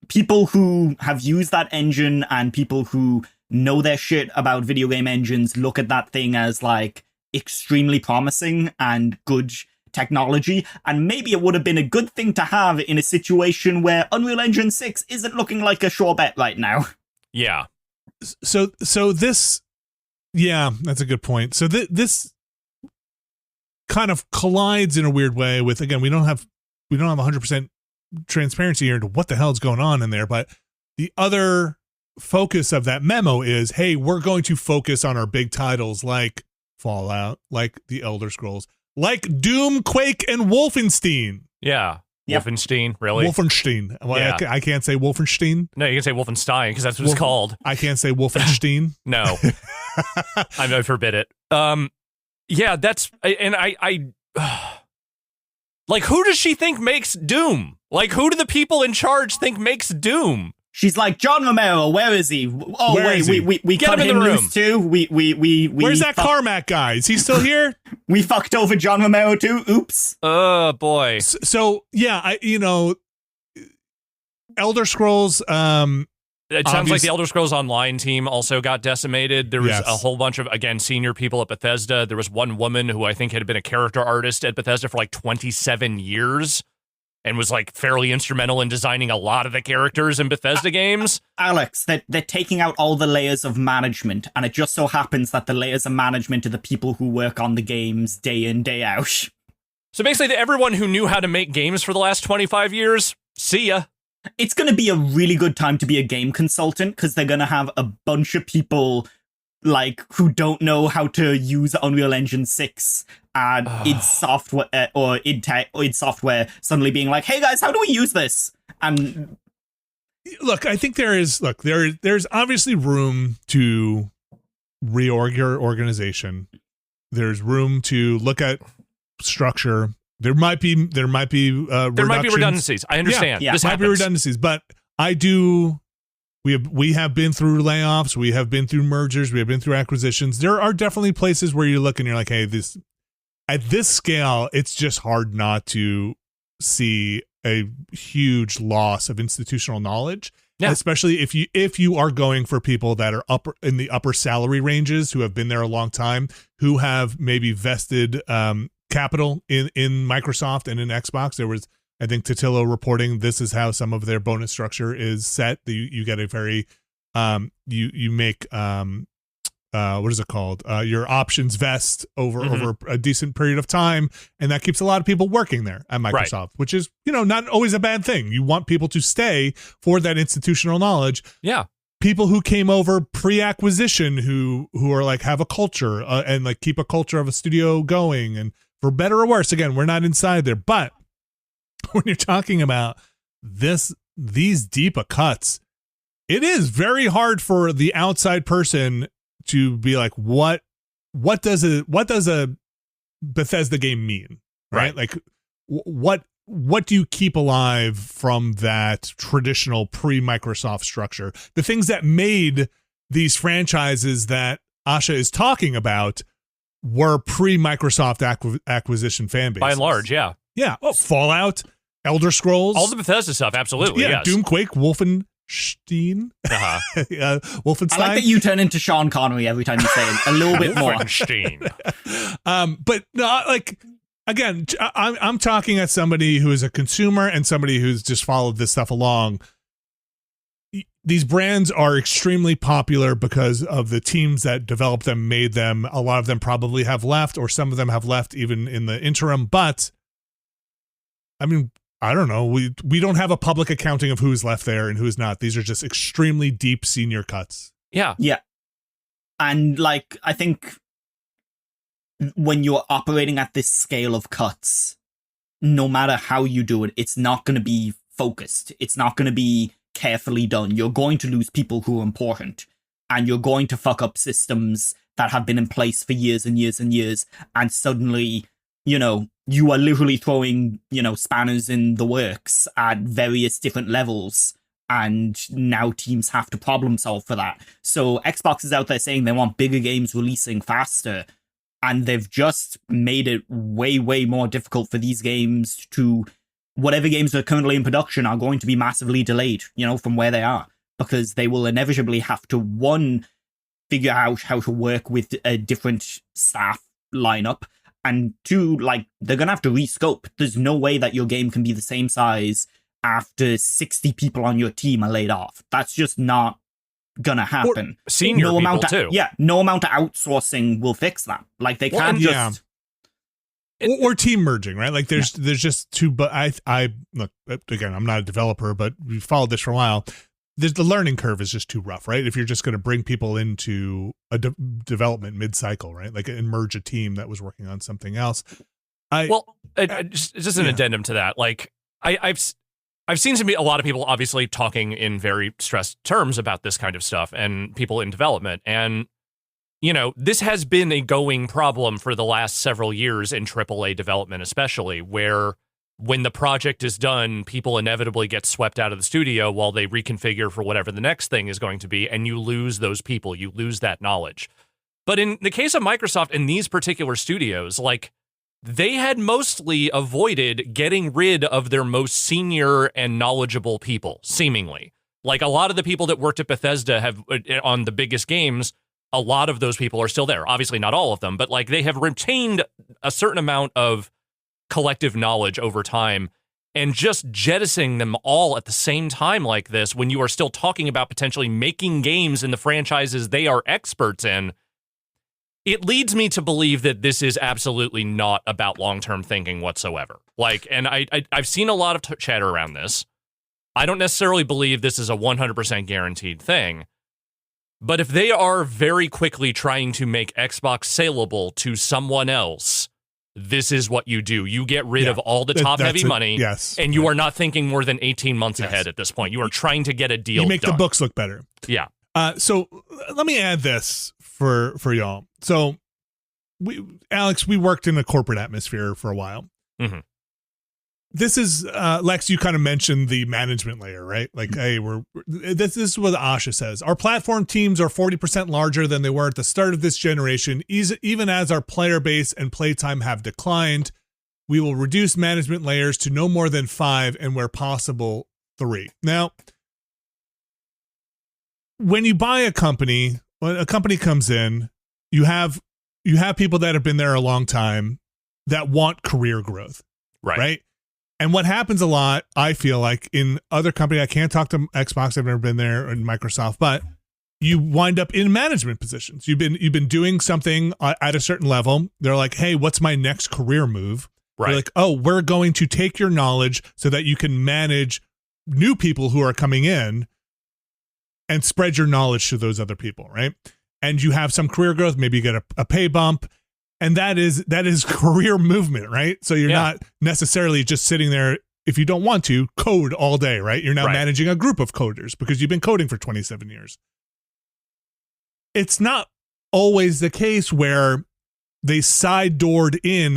people who have used that engine and people who know their shit about video game engines look at that thing as like extremely promising and good technology, and maybe it would have been a good thing to have in a situation where Unreal Engine 6 isn't looking like a sure bet right now. Yeah. So this, yeah, that's a good point. So this kind of collides in a weird way with, again, we don't have 100% transparency here into what the hell is going on in there, but the other focus of that memo is, hey, we're going to focus on our big titles like Fallout, like The Elder Scrolls, like Doom, Quake, and Wolfenstein. Yeah. Yep. Wolfenstein, really? Wolfenstein. Well, Yeah. I can't say Wolfenstein. No, you can say Wolfenstein because that's what it's called. I can't say Wolfenstein. No, I forbid it. Yeah, that's and I like, who does she think makes Doom? Like, who do the people in charge think makes Doom? She's like, John Romero, where is he? Oh, Where wait, is he? we Get cut him in him the room. loose too. We Where's that Carmack guy? Is he still here? We fucked over John Romero too. Oops. Oh boy. So yeah, Elder Scrolls. It sounds like the Elder Scrolls Online team also got decimated. There was Yes. a whole bunch of, again, senior people at Bethesda. There was one woman who I think had been a character artist at Bethesda for like 27 years and was like fairly instrumental in designing a lot of the characters in Bethesda games. Alex, they're taking out all the layers of management, and it just so happens that the layers of management are the people who work on the games day in, day out. So basically, everyone who knew how to make games for the last 25 years, see ya. It's going to be a really good time to be a game consultant, because they're going to have a bunch of people like who don't know how to use Unreal Engine 6 and id Software or id Software suddenly being like, hey guys, how do we use this? And look, I think there's obviously room to reorg your organization. There's room to look at structure. There might be redundancies. I understand. Yeah. This might be happens. redundancies, but we have been through layoffs, we have been through mergers, we have been through acquisitions. There are definitely places where you look and you're like, hey, this at this scale, it's just hard not to see a huge loss of institutional knowledge. Yeah. Especially if you are going for people that are in the upper salary ranges, who have been there a long time, who have maybe vested capital in Microsoft and in Xbox. There was, I think, Totillo reporting this is how some of their bonus structure is set. You get a very you make what is it called? Your options vest over a decent period of time, and that keeps a lot of people working there at Microsoft, Right. which is not always a bad thing. You want people to stay for that institutional knowledge. Yeah. People who came over pre-acquisition who are like have a culture and like keep a culture of a studio going, and for better or worse, again, we're not inside there, but when you're talking about these deep cuts, it is very hard for the outside person to be like, what does a Bethesda game mean, right? Like what do you keep alive from that traditional pre-Microsoft structure? The things that made these franchises that Asha is talking about were pre-Microsoft acquisition fan bases. By and large, yeah. Yeah. Oh, Fallout, Elder Scrolls. All the Bethesda stuff, absolutely, Yeah, yes. Doom, Quake, Wolfenstein. Uh-huh. Wolfenstein. I like that you turn into Sean Connery every time you say it a little bit more. Wolfenstein. But no, like, again, I'm talking as somebody who is a consumer and somebody who's just followed this stuff along. These brands are extremely popular because of the teams that developed them, made them. A lot of them probably have left, or some of them have left even in the interim. But I mean, I don't know. We don't have a public accounting of who's left there and who's not. These are just extremely deep senior cuts. Yeah. Yeah. And like, I think when you're operating at this scale of cuts, no matter how you do it, it's not going to be focused. It's not going to be carefully done. You're going to lose people who are important, and you're going to fuck up systems that have been in place for years and years and years. And suddenly, you are literally throwing, spanners in the works at various different levels. And now teams have to problem solve for that. So Xbox is out there saying they want bigger games releasing faster. And they've just made it way, way more difficult for these games to... Whatever games are currently in production are going to be massively delayed, from where they are. Because they will inevitably have to, one, figure out how to work with a different staff lineup. And two, they're going to have to rescope. There's no way that your game can be the same size after 60 people on your team are laid off. That's just not gonna happen. Or senior people too. Yeah, no amount of outsourcing will fix that. They can't just... Or team merging, right? Like there's just two, but I look, again, I'm not a developer, but we followed this for a while. The learning curve is just too rough, right? If you're just going to bring people into a development mid-cycle, right? Like and merge a team that was working on something else. Just an addendum to that. Like I've seen a lot of people obviously talking in very stressed terms about this kind of stuff and people in development. And, this has been a going problem for the last several years in AAA development, especially, where when the project is done, people inevitably get swept out of the studio while they reconfigure for whatever the next thing is going to be, and you lose those people, you lose that knowledge. But in the case of Microsoft and these particular studios, like, they had mostly avoided getting rid of their most senior and knowledgeable people, seemingly. Like, a lot of the people that worked at Bethesda have on the biggest games, a lot of those people are still there. Obviously not all of them, but like they have retained a certain amount of collective knowledge over time, and just jettisoning them all at the same time like this when you are still talking about potentially making games in the franchises they are experts in, it leads me to believe that this is absolutely not about long-term thinking whatsoever. Like, and I've seen a lot of chatter around this. I don't necessarily believe this is a 100% guaranteed thing, but if they are very quickly trying to make Xbox saleable to someone else, this is what you do. You get rid of all the top-heavy money, and you are not thinking more than 18 months ahead at this point. You are trying to get a deal done. You make the books look better. Yeah. So let me add this for y'all. So, Alex, we worked in a corporate atmosphere for a while. Mm-hmm. This is, Lex, you kind of mentioned the management layer, right? Like, hey, this is what Asha says. Our platform teams are 40% larger than they were at the start of this generation. Even as our player base and playtime have declined, we will reduce management layers to no more than 5 and where possible 3. Now, when you buy a company, when a company comes in, you have people that have been there a long time that want career growth, right? And what happens a lot, I feel like, in other companies, I can't talk to Xbox, I've never been there, and Microsoft, but you wind up in management positions. You've been doing something at a certain level. They're like, hey, what's my next career move? Right. They're like, oh, we're going to take your knowledge so that you can manage new people who are coming in and spread your knowledge to those other people, right? And you have some career growth, maybe you get a pay bump. And that is career movement, right? So you're not necessarily just sitting there, if you don't want to, code all day, right? You're now managing a group of coders because you've been coding for 27 years. It's not always the case where they side-doored in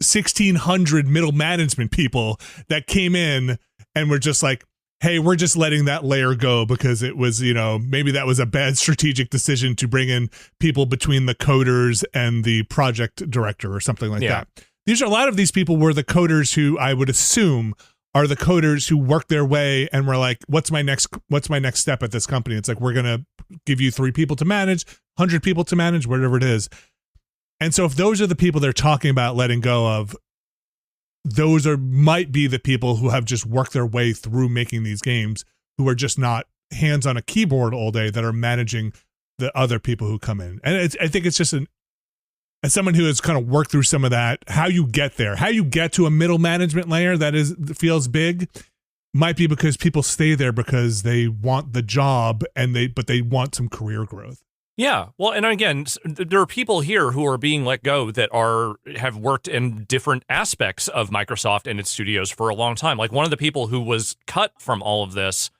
1,600 middle management people that came in and were just like, hey, we're just letting that layer go because it was, maybe that was a bad strategic decision to bring in people between the coders and the project director or something like that. A lot of these people were the coders who I would assume are the coders who worked their way and were like, what's my next step at this company? It's like, we're going to give you 3 people to manage, 100 people to manage, whatever it is. And so if those are the people they're talking about letting go of, those might be the people who have just worked their way through making these games, who are just not hands on a keyboard all day, that are managing the other people who come in. And I think it's just as someone who has kind of worked through some of that, how you get there, how you get to a middle management layer that feels big, might be because people stay there because they want the job but they want some career growth. Yeah, well, and again, there are people here who are being let go that have worked in different aspects of Microsoft and its studios for a long time. Like, one of the people who was cut from all of this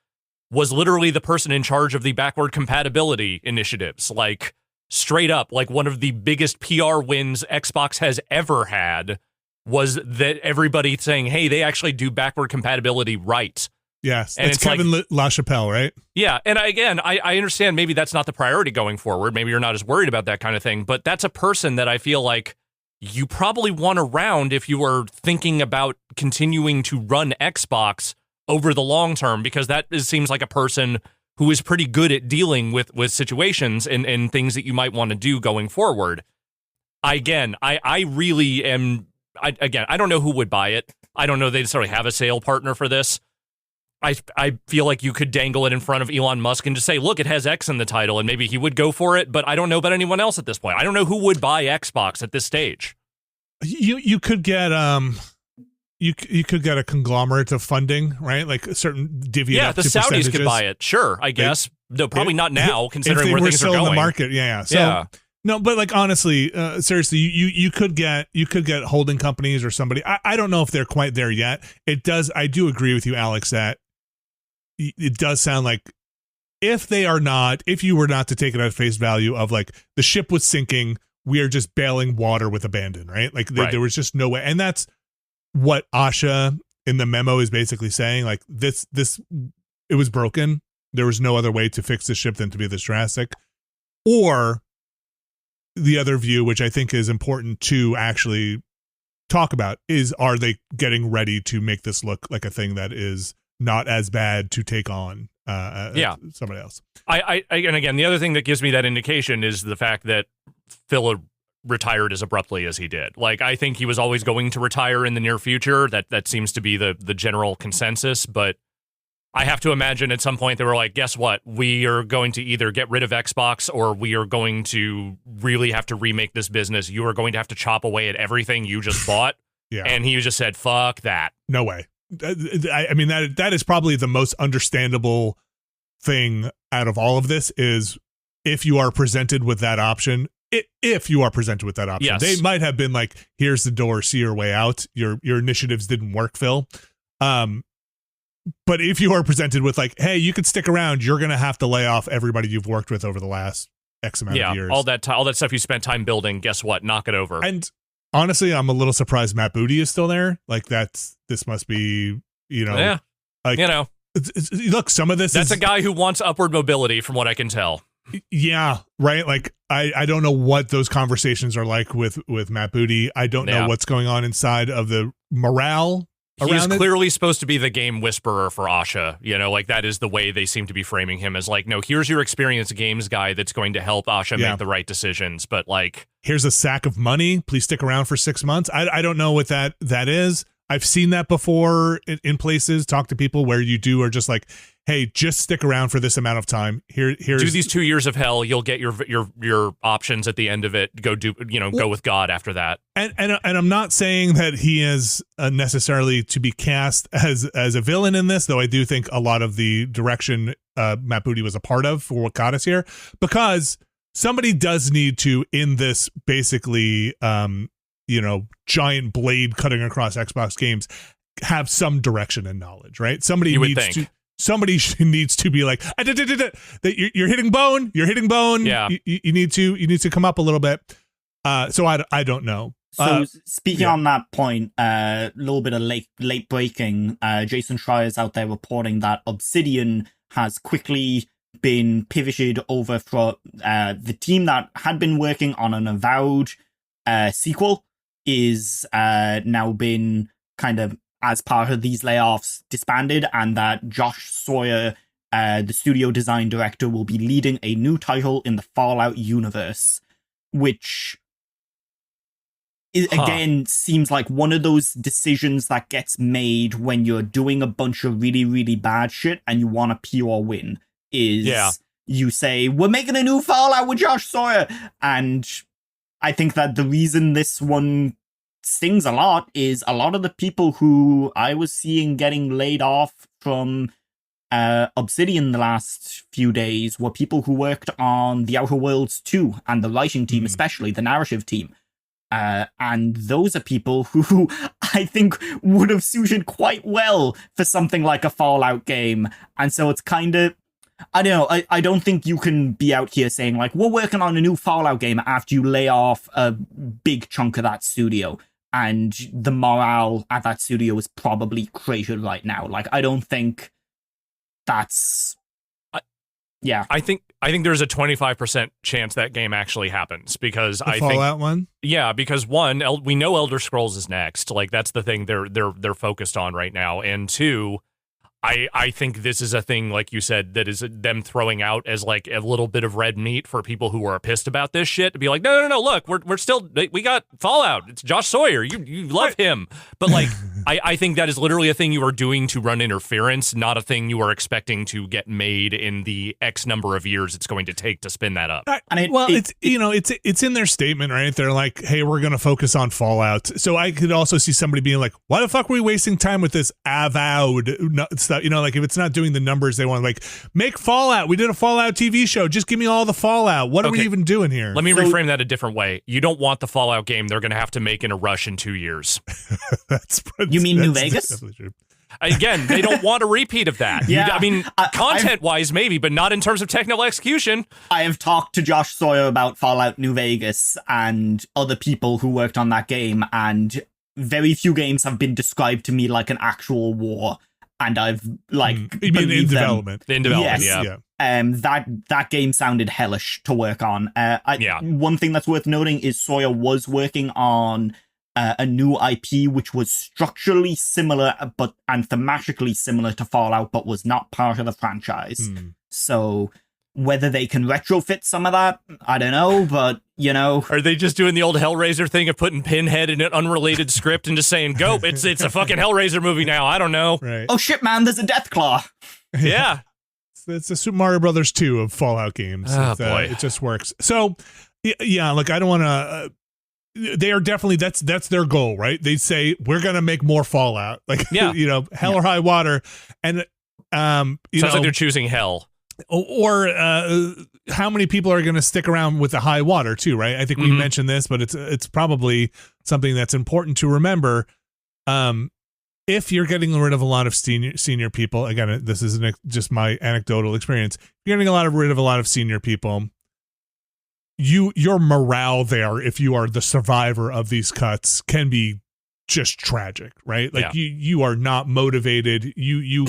was literally the person in charge of the backward compatibility initiatives. Like, straight up, like, one of the biggest PR wins Xbox has ever had was that everybody saying, hey, they actually do backward compatibility right. Yes, and it's Kevin LaChapelle, right? Yeah, and I understand maybe that's not the priority going forward. Maybe you're not as worried about that kind of thing, but that's a person that I feel like you probably want around if you are thinking about continuing to run Xbox over the long term, because that seems like a person who is pretty good at dealing with situations and things that you might want to do going forward. I really am, I don't know who would buy it. I don't know they necessarily have a sale partner for this. I feel like you could dangle it in front of Elon Musk and just say, look, it has X in the title, and maybe he would go for it, but I don't know about anyone else at this point. I don't know who would buy Xbox at this stage. You could get you could get a conglomerate of funding, right? Like a certain divvy up to percentages. Yeah, the Saudis could buy it. Sure, I guess. No, probably not now, considering where things are going. If they were still in the market, yeah. So No, but like honestly, seriously, you could get holding companies or somebody. I don't know if they're quite there yet. I do agree with you, Alex, that it does sound like if you were not to take it at face value of like the ship was sinking, we are just bailing water with abandon, right? Like there was just no way. And that's what Asha in the memo is basically saying. Like this, it was broken. There was no other way to fix the ship than to be this drastic. Or the other view, which I think is important to actually talk about, is are they getting ready to make this look like a thing that is not as bad to take on somebody else. I and again, the other thing that gives me that indication is the fact that Phil retired as abruptly as he did. Like, I think he was always going to retire in the near future. That seems to be the general consensus, but I have to imagine at some point they were like, guess what? We are going to either get rid of Xbox or we are going to really have to remake this business. You are going to have to chop away at everything you just bought. Yeah. And he just said, fuck that. No way. I mean, that is probably the most understandable thing out of all of this is if you are presented with that option. If you are presented with that option, yes. They might have been like, here's the door, see your way out. Your initiatives didn't work, Phil. But if you are presented with like, hey, you could stick around, you're going to have to lay off everybody you've worked with over the last X amount of years. all that stuff you spent time building, guess what? Knock it over. And honestly, I'm a little surprised Matt Booty is still there. Like this must be, like, look, some of this that's a guy who wants upward mobility from what I can tell. Yeah, right. Like I don't know what those conversations are like with Matt Booty. I don't know what's going on inside of the morale. He's clearly supposed to be the game whisperer for Asha. Like that is the way they seem to be framing him as like, no, here's your experienced games guy that's going to help Asha make the right decisions. But like, here's a sack of money. Please stick around for 6 months. I don't know what that is. I've seen that before in places, talk to people where you are just like, hey, just stick around for this amount of time. Here's do these 2 years of hell. You'll get your options at the end of it. Go with God after that. And I'm not saying that he is necessarily to be cast as a villain in this, though I do think a lot of the direction Matt Booty was a part of for what got us here, because somebody does need to, in this basically, giant blade cutting across Xbox games, have some direction and knowledge, right? Somebody needs to be like, that you're hitting bone. Yeah. You need to come up a little bit. So I don't know. So speaking on that point, a little bit of late breaking. Jason Schreier's out there reporting that Obsidian has quickly been pivoted over from the team that had been working on an Avowed sequel is now been kind of, as part of these layoffs, disbanded, and that Josh Sawyer, the studio design director, will be leading a new title in the Fallout universe, which again seems like one of those decisions that gets made when you're doing a bunch of really, really bad shit and you want a pure win. You say, we're making a new Fallout with Josh Sawyer, and I think that the reason this one stings a lot is a lot of the people who I was seeing getting laid off from Obsidian the last few days were people who worked on The Outer Worlds 2 and the writing team, especially the narrative team. And those are people who I think would have suited quite well for something like a Fallout game. And so it's kind of, I don't know, I don't think you can be out here saying like, we're working on a new Fallout game after you lay off a big chunk of that studio. And the morale at that studio is probably cratered right now. Like, I don't think that's... I think there's a 25% chance that game actually happens, because I think Fallout one. Yeah, because one, we know Elder Scrolls is next. Like, that's the thing they're focused on right now. And two, I think this is a thing, like you said, that is them throwing out as like a little bit of red meat for people who are pissed about this shit to be like, no, look, we got Fallout. It's Josh Sawyer. You love him, but like I think that is literally a thing you are doing to run interference, not a thing you are expecting to get made in the X number of years it's going to take to spin that up. It's in their statement, right? They're like, hey, we're going to focus on Fallout. So I could also see somebody being like, why the fuck are we wasting time with this avowed stuff? Like if it's not doing the numbers they want, like make Fallout. We did a Fallout TV show. Just give me all the Fallout. What are we even doing here? Let me reframe that a different way. You don't want the Fallout game they're going to have to make in a rush in 2 years. You mean New Vegas? Again, they don't want a repeat of that. Yeah, I mean, content-wise, maybe, but not in terms of technical execution. I have talked to Josh Sawyer about Fallout New Vegas and other people who worked on that game, and very few games have been described to me like an actual war. And I've you mean in development? In development, yes. yeah. That game sounded hellish to work on. One thing that's worth noting is Sawyer was working on a new IP which was structurally similar and thematically similar to Fallout, but was not part of the franchise. So whether they can retrofit some of that, I don't know, but are they just doing the old Hellraiser thing of putting Pinhead in an unrelated script and just saying, go, it's a fucking Hellraiser movie now? I don't know. Right. Oh shit, man, there's a Deathclaw. Yeah. It's a Super Mario Brothers 2 of Fallout games. Oh, boy. It just works. So, yeah, like I don't want to... they are definitely, that's their goal, right? They say, we're going to make more Fallout. Like, hell or high water. And, sounds like they're choosing hell. Or how many people are going to stick around with the high water too, right? I think we mentioned this, but it's probably something that's important to remember. If you're getting rid of a lot of senior people, again, this isn't just my anecdotal experience. You're getting rid of a lot of senior people. Your morale there, if you are the survivor of these cuts, can be just tragic, right? Like you are not motivated. You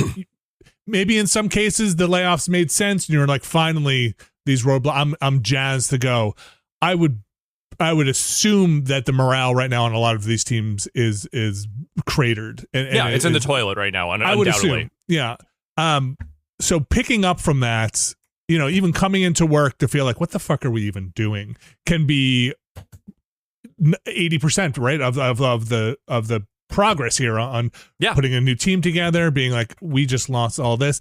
maybe in some cases the layoffs made sense, and you're like, finally these roadblocks. I'm jazzed to go. I would assume that the morale right now on a lot of these teams is cratered. And it's in the toilet right now. I would assume, yeah. So picking up from that, even coming into work to feel like, what the fuck are we even doing, can be 80%, right, of the progress here on putting a new team together, being like, we just lost all this.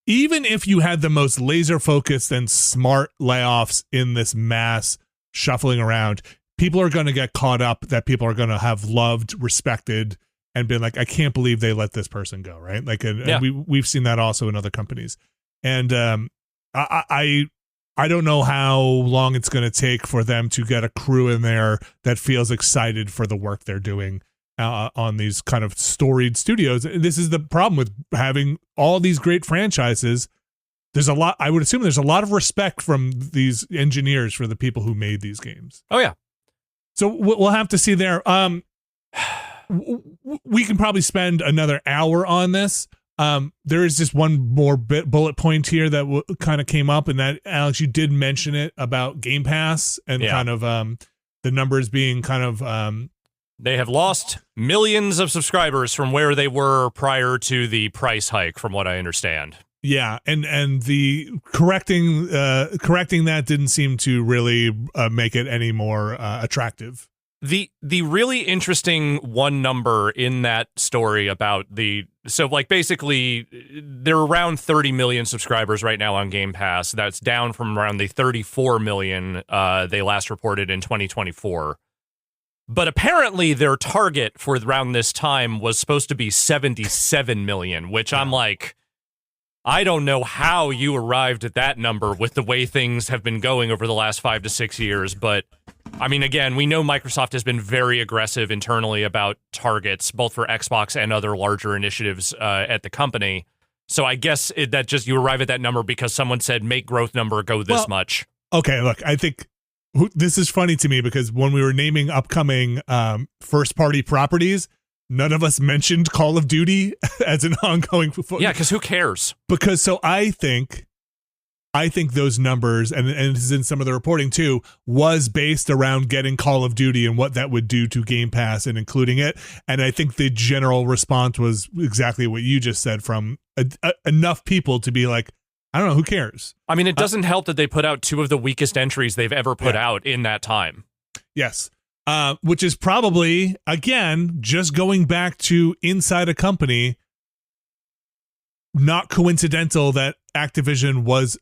Even if you had the most laser focused and smart layoffs in this mass shuffling around, people are going to get caught up that people are going to have loved, respected, and been like, I can't believe they let this person go, right? Like, and we've seen that also in other companies. And I don't know how long it's going to take for them to get a crew in there that feels excited for the work they're doing on these kind of storied studios. This is the problem with having all these great franchises. I would assume there's a lot of respect from these engineers for the people who made these games. Oh yeah. So we'll have to see there. We can probably spend another hour on this. There is just one more bullet point here that kind of came up, and that, Alex, you did mention it about Game Pass and kind of the numbers being kind of they have lost millions of subscribers from where they were prior to the price hike, from what I understand. Yeah, and the correcting that didn't seem to really make it any more attractive. The really interesting one number in that story about basically they're around 30 million subscribers right now on Game Pass. That's down from around the 34 million they last reported in 2024. But apparently their target for around this time was supposed to be 77 million, which I'm like, I don't know how you arrived at that number with the way things have been going over the last 5 to 6 years. But I mean, again, we know Microsoft has been very aggressive internally about targets, both for Xbox and other larger initiatives at the company. So I guess that just you arrive at that number because someone said, make growth number go this much. Okay, look, I think this is funny to me because when we were naming upcoming first-party properties, none of us mentioned Call of Duty as an ongoing. Yeah, because who cares? Because so I think those numbers, and this is in some of the reporting too, was based around getting Call of Duty and what that would do to Game Pass and including it. And I think the general response was exactly what you just said from enough people to be like, I don't know, who cares? I mean, it doesn't help that they put out 2 of the weakest entries they've ever put out in that time. Yes. which is probably, again, just going back to inside a company, not coincidental that Activision was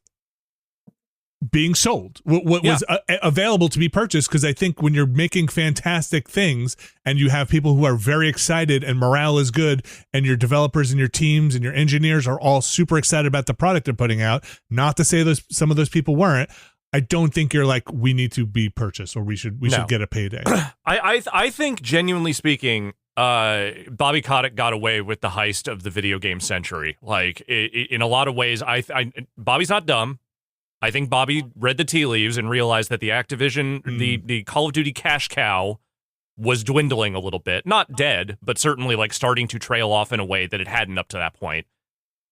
being sold, what was available to be purchased, because I think when you're making fantastic things and you have people who are very excited and morale is good and your developers and your teams and your engineers are all super excited about the product they're putting out, not to say some of those people weren't, I don't think you're like, we need to be purchased or we should get a payday. I think, genuinely speaking, Bobby Kotick got away with the heist of the video game century. Like, in a lot of ways, Bobby's not dumb. I think Bobby read the tea leaves and realized that the Activision, the Call of Duty cash cow was dwindling a little bit. Not dead, but certainly like starting to trail off in a way that it hadn't up to that point.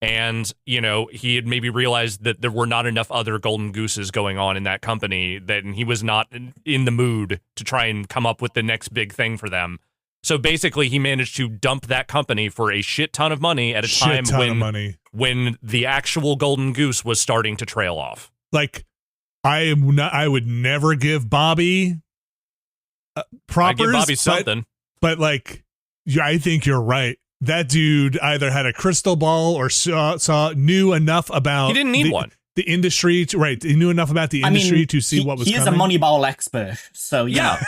And, you know, he had maybe realized that there were not enough other golden gooses going on in that company, that he was not in the mood to try and come up with the next big thing for them. So basically, he managed to dump that company for a shit ton of money at a time when the actual golden goose was starting to trail off. Like, I would never give Bobby propers. I give Bobby something, but like, I think you're right. That dude either had a crystal ball or knew enough about. He didn't need one. The industry, right? He knew enough about the industry to see what was coming. He is a Moneyball expert, so yeah.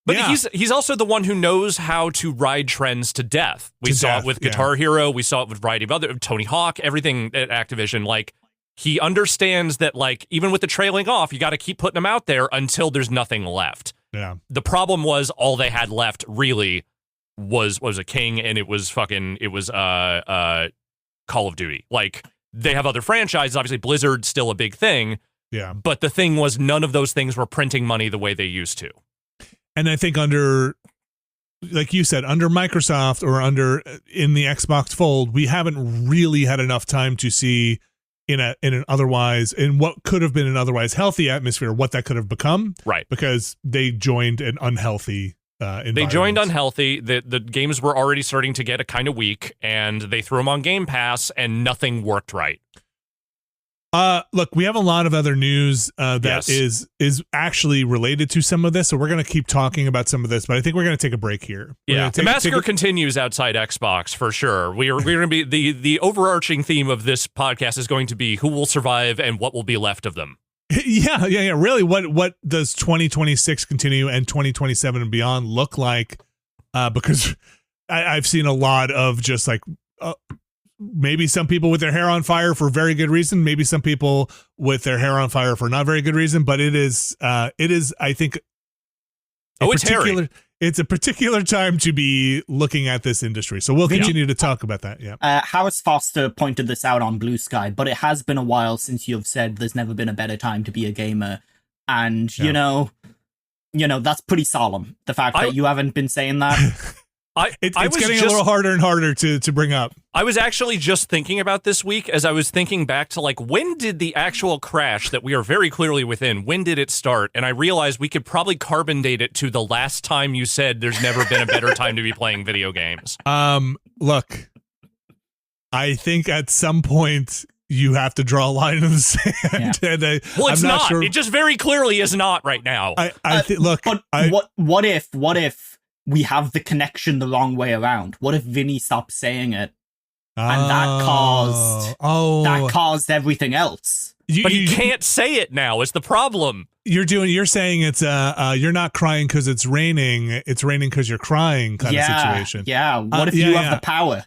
But he's also the one who knows how to ride trends to death. We saw it with Guitar Hero. We saw it with a variety of other Tony Hawk. Everything at Activision, like. He understands that, like, even with the trailing off, you got to keep putting them out there until there's nothing left. Yeah. The problem was all they had left really was a King, and it was Call of Duty. Like, they have other franchises. Obviously, Blizzard's still a big thing. Yeah. But the thing was, none of those things were printing money the way they used to. And I think under, like you said, under Microsoft or in the Xbox fold, we haven't really had enough time to see in what could have been an otherwise healthy atmosphere, what that could have become. Right. Because they joined an unhealthy environment. They joined unhealthy. The games were already starting to get a kind of weak, and they threw them on Game Pass, and nothing worked right. Look, we have a lot of other news that is actually related to some of this, so we're going to keep talking about some of this, but I think we're going to take a break here. The massacre continues outside Xbox, for sure. We're going to be, the overarching theme of this podcast is going to be who will survive and what will be left of them. Yeah. Really, what does 2026 continue and 2027 and beyond look like? Because I've seen a lot of just like... maybe some people with their hair on fire for very good reason. Maybe some people with their hair on fire for not very good reason. But it is, I think, it's a particular time to be looking at this industry. So we'll continue to talk about that. Yeah. Harris Foster pointed this out on Blue Sky, but it has been a while since you've said there's never been a better time to be a gamer. And, you know, that's pretty solemn. The fact that you haven't been saying that. It's getting a little harder and harder to bring up. I was actually just thinking about this week as I was thinking back to, like, when did the actual crash that we are very clearly within, when did it start? And I realized we could probably carbon date it to the last time you said there's never been a better time to be playing video games. Look, I think at some point you have to draw a line in the sand. Yeah. And it's not. Sure. It just very clearly is not right now. What if we have the connection the wrong way around? What if Vinny stopped saying it? And that caused everything else. But he can't say it now is the problem. You're saying it's you're not crying because it's raining because you're crying kind of situation. Yeah. What if you have the power?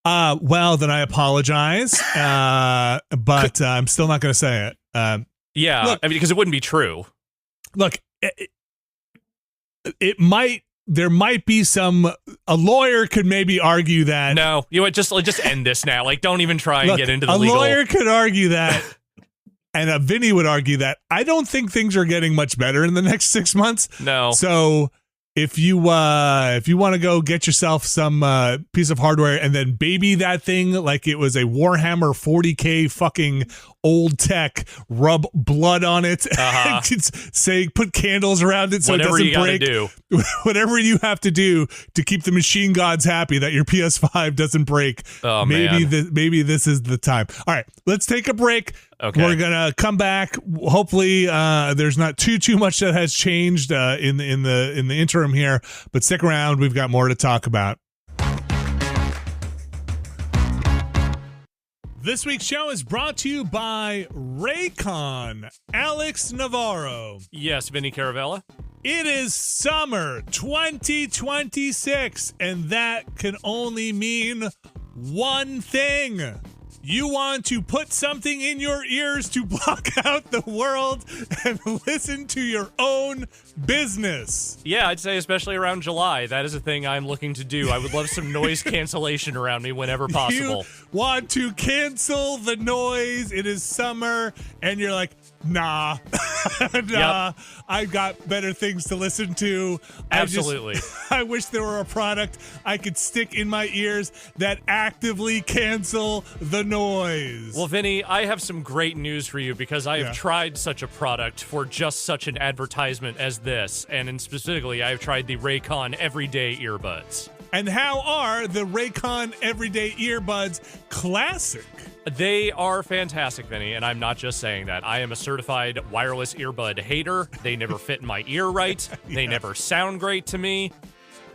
Well, then I apologize. But I'm still not going to say it. Look, I mean, because it wouldn't be true. Look, it might. There might be a lawyer could maybe argue that. No, you know what? Just end this now. Like, don't even try and get into the legal. A lawyer could argue that, and a Vinny would argue that. I don't think things are getting much better in the next 6 months. No. So if you want to go get yourself some piece of hardware and then baby that thing like it was a Warhammer 40K fucking old tech, rub blood on it, say put candles around it so whatever it doesn't break. Do. Whatever you have to do to keep the machine gods happy that your PS5 doesn't break. Oh, maybe this is the time. All right, let's take a break. Okay. We're gonna come back. Hopefully, there's not too much that has changed in the interim here. But stick around. We've got more to talk about. This week's show is brought to you by Raycon. Alex Navarro. Yes, Vinny Caravella. It is summer 2026, and that can only mean one thing. You want to put something in your ears to block out the world and listen to your own business. Yeah, I'd say especially around July. That is a thing I'm looking to do. I would love some noise cancellation around me whenever possible. You want to cancel the noise. It is summer, and you're like, nah. Yep. I've got better things to listen to. Absolutely. I wish there were a product I could stick in my ears that actively cancel the noise. Well, Vinny, I have some great news for you because I have tried such a product for just such an advertisement as this, and specifically, I have tried the Raycon Everyday Earbuds. And how are the Raycon Everyday Earbuds Classic? They are fantastic, Vinny, and I'm not just saying that. I am a certified wireless earbud hater. They never fit in my ear right. They never sound great to me.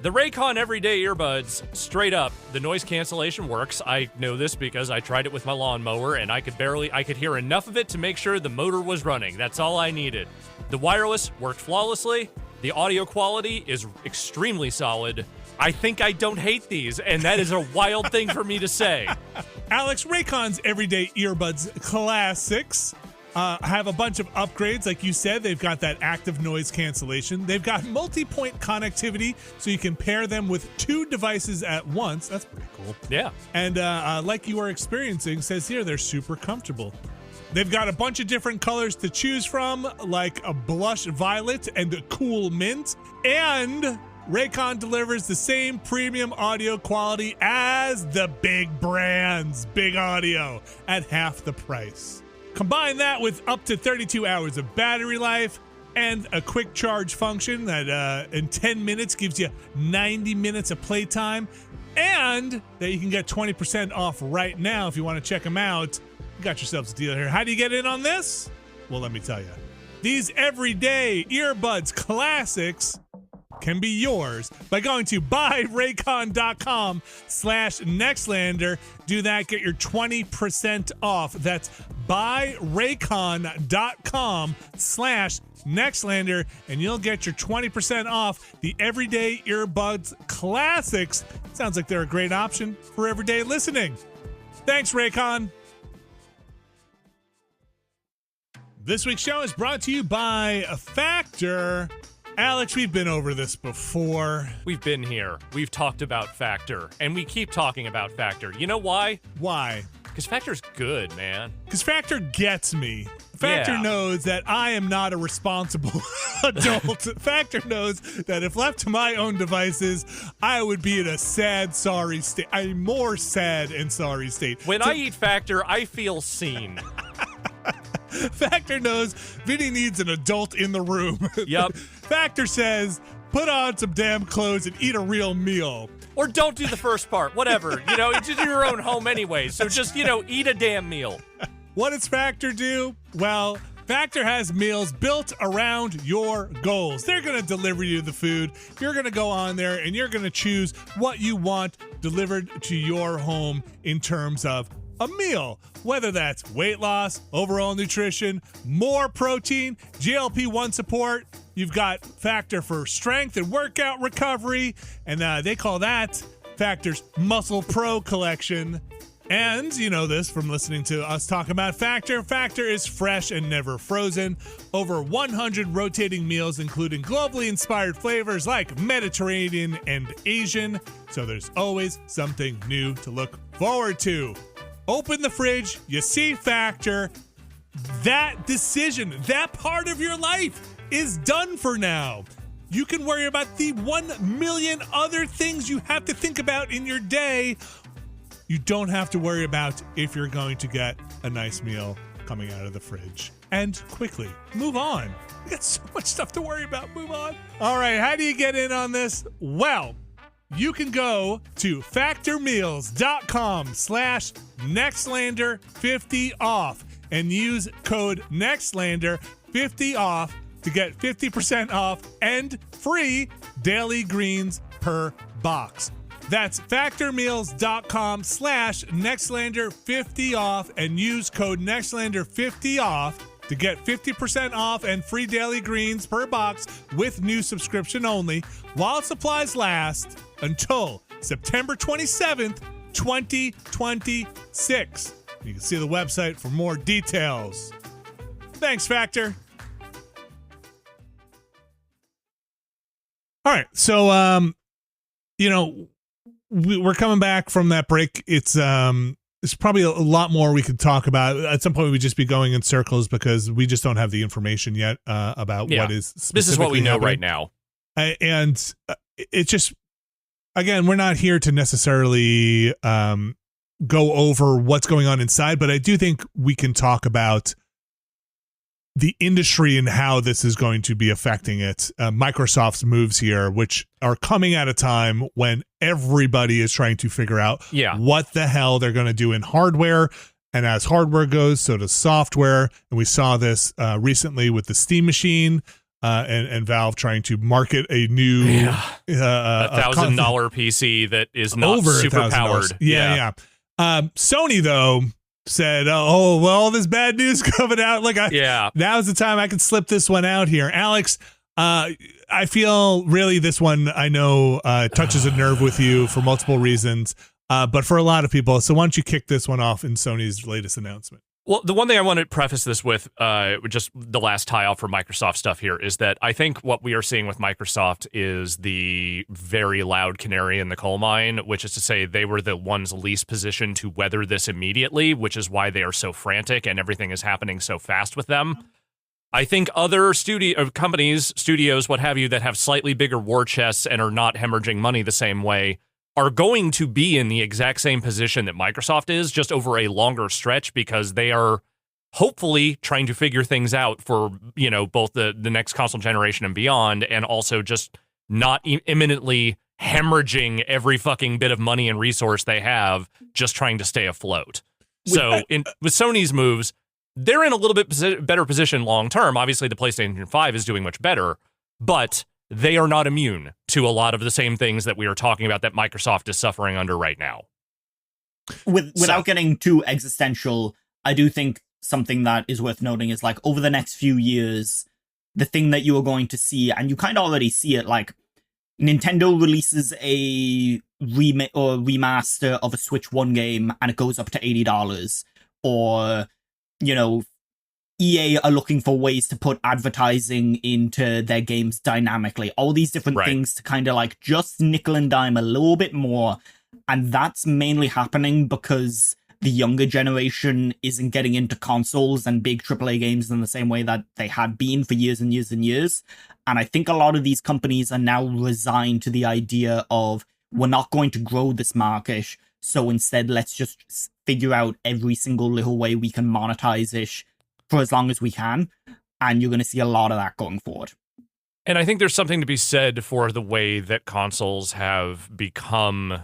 The Raycon Everyday Earbuds, straight up, the noise cancellation works. I know this because I tried it with my lawnmower, and I could hear enough of it to make sure the motor was running. That's all I needed. The wireless worked flawlessly. The audio quality is extremely solid. I think I don't hate these, and that is a wild thing for me to say. Alex, Raycon's Everyday Earbuds Classics have a bunch of upgrades. Like you said, they've got that active noise cancellation. They've got multi-point connectivity, so you can pair them with two devices at once. That's pretty cool. Yeah. And like you are experiencing, says here, they're super comfortable. They've got a bunch of different colors to choose from, like a blush violet and a cool mint. And Raycon delivers the same premium audio quality as the big brands, big audio, at half the price. Combine that with up to 32 hours of battery life and a quick charge function that in 10 minutes gives you 90 minutes of playtime, and that you can get 20% off right now if you want to check them out. You got yourselves a deal here. How do you get in on this? Well, let me tell you. These Everyday Earbuds Classics can be yours by going to buyraycon.com/Nextlander. Do that, get your 20% off. That's buyraycon.com/Nextlander, and you'll get your 20% off the Everyday Earbuds Classics. Sounds like they're a great option for everyday listening. Thanks, Raycon. This week's show is brought to you by Factor. Alex, we've been over this before. We've been here. We've talked about Factor, and we keep talking about Factor. You know why? Why? Because Factor's good, man. Because Factor gets me. Factor knows that I am not a responsible adult. Factor knows that if left to my own devices, I would be in a sad, sorry state. A more sad and sorry state. When I eat Factor, I feel seen. Factor knows Vinny needs an adult in the room. Yep. Factor says, put on some damn clothes and eat a real meal. Or don't do the first part. Whatever. It's in your own home anyway. So just, eat a damn meal. What does Factor do? Well, Factor has meals built around your goals. They're going to deliver you the food. You're going to go on there and you're going to choose what you want delivered to your home in terms of a meal, whether that's weight loss, overall nutrition, more protein, GLP-1 support. You've got Factor for strength and workout recovery, and they call that Factor's Muscle Pro collection. And you know this from listening to us talk about Factor. Factor is fresh and never frozen. Over 100 rotating meals, including globally inspired flavors like Mediterranean and Asian. So there's always something new to look forward to. Open the fridge, you see Factor. That decision, that part of your life is done for now. You can worry about the 1 million other things you have to think about in your day. You don't have to worry about if you're going to get a nice meal coming out of the fridge. And quickly, move on. You got so much stuff to worry about. Move on. All right, how do you get in on this? Well, you can go to factormeals.com/Nextlander50 off. and use code Nextlander 50 off to get 50% off and free daily greens per box. That's factormeals.com/Nextlander 50 off and use code Nextlander 50 off to get 50% off and free daily greens per box with new subscription only while supplies last until September 27th, 2026. You can see the website for more details. Thanks, Factor. All right, so we're coming back from that break. It's probably a lot more we could talk about. At some point, we'd just be going in circles because we just don't have the information yet about what is specifically this is what we know happening right now. And it's just, again, we're not here to necessarily go over what's going on inside, but I do think we can talk about the industry and how this is going to be affecting it. Microsoft's moves here, which are coming at a time when everybody is trying to figure out what the hell they're going to do in hardware. And as hardware goes, so does software. And we saw this recently with the Steam Machine and Valve trying to market a new $1,000 PC that is not over super powered. Yeah. Sony, though, said, oh, well, all this bad news coming out. Now's the time I can slip this one out here. Alex, I feel really this one, I know, touches a nerve with you for multiple reasons, but for a lot of people. So why don't you kick this one off in Sony's latest announcement? Well, the one thing I want to preface this with, just the last tie-off for Microsoft stuff here, is that I think what we are seeing with Microsoft is the very loud canary in the coal mine, which is to say they were the ones least positioned to weather this immediately, which is why they are so frantic and everything is happening so fast with them. I think other companies, studios, what have you, that have slightly bigger war chests and are not hemorrhaging money the same way are going to be in the exact same position that Microsoft is, just over a longer stretch, because they are hopefully trying to figure things out for, both the next console generation and beyond, and also just not imminently hemorrhaging every fucking bit of money and resource they have, just trying to stay afloat. So with Sony's moves, they're in a little bit better position long term. Obviously, the PlayStation 5 is doing much better, but they are not immune to a lot of the same things that we are talking about that Microsoft is suffering under right now. Without getting too existential, I do think something that is worth noting is, over the next few years, the thing that you are going to see, and you kind of already see it, Nintendo releases a remaster of a Switch 1 game and it goes up to $80. Or, EA are looking for ways to put advertising into their games dynamically. All these different things to kind of just nickel and dime a little bit more. And that's mainly happening because the younger generation isn't getting into consoles and big AAA games in the same way that they had been for years and years and years. And I think a lot of these companies are now resigned to the idea of, we're not going to grow this market, so instead let's just figure out every single little way we can monetize it for as long as we can, and you're going to see a lot of that going forward. And I think there's something to be said for the way that consoles have become.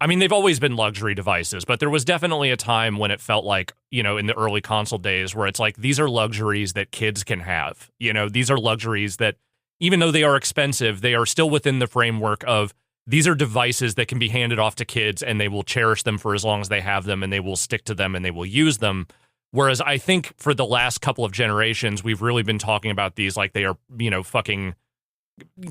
I mean, they've always been luxury devices, but there was definitely a time when it felt like, in the early console days where it's like, these are luxuries that kids can have. These are luxuries that, even though they are expensive, they are still within the framework of, these are devices that can be handed off to kids and they will cherish them for as long as they have them and they will stick to them and they will use them. Whereas I think for the last couple of generations, we've really been talking about these like they are, fucking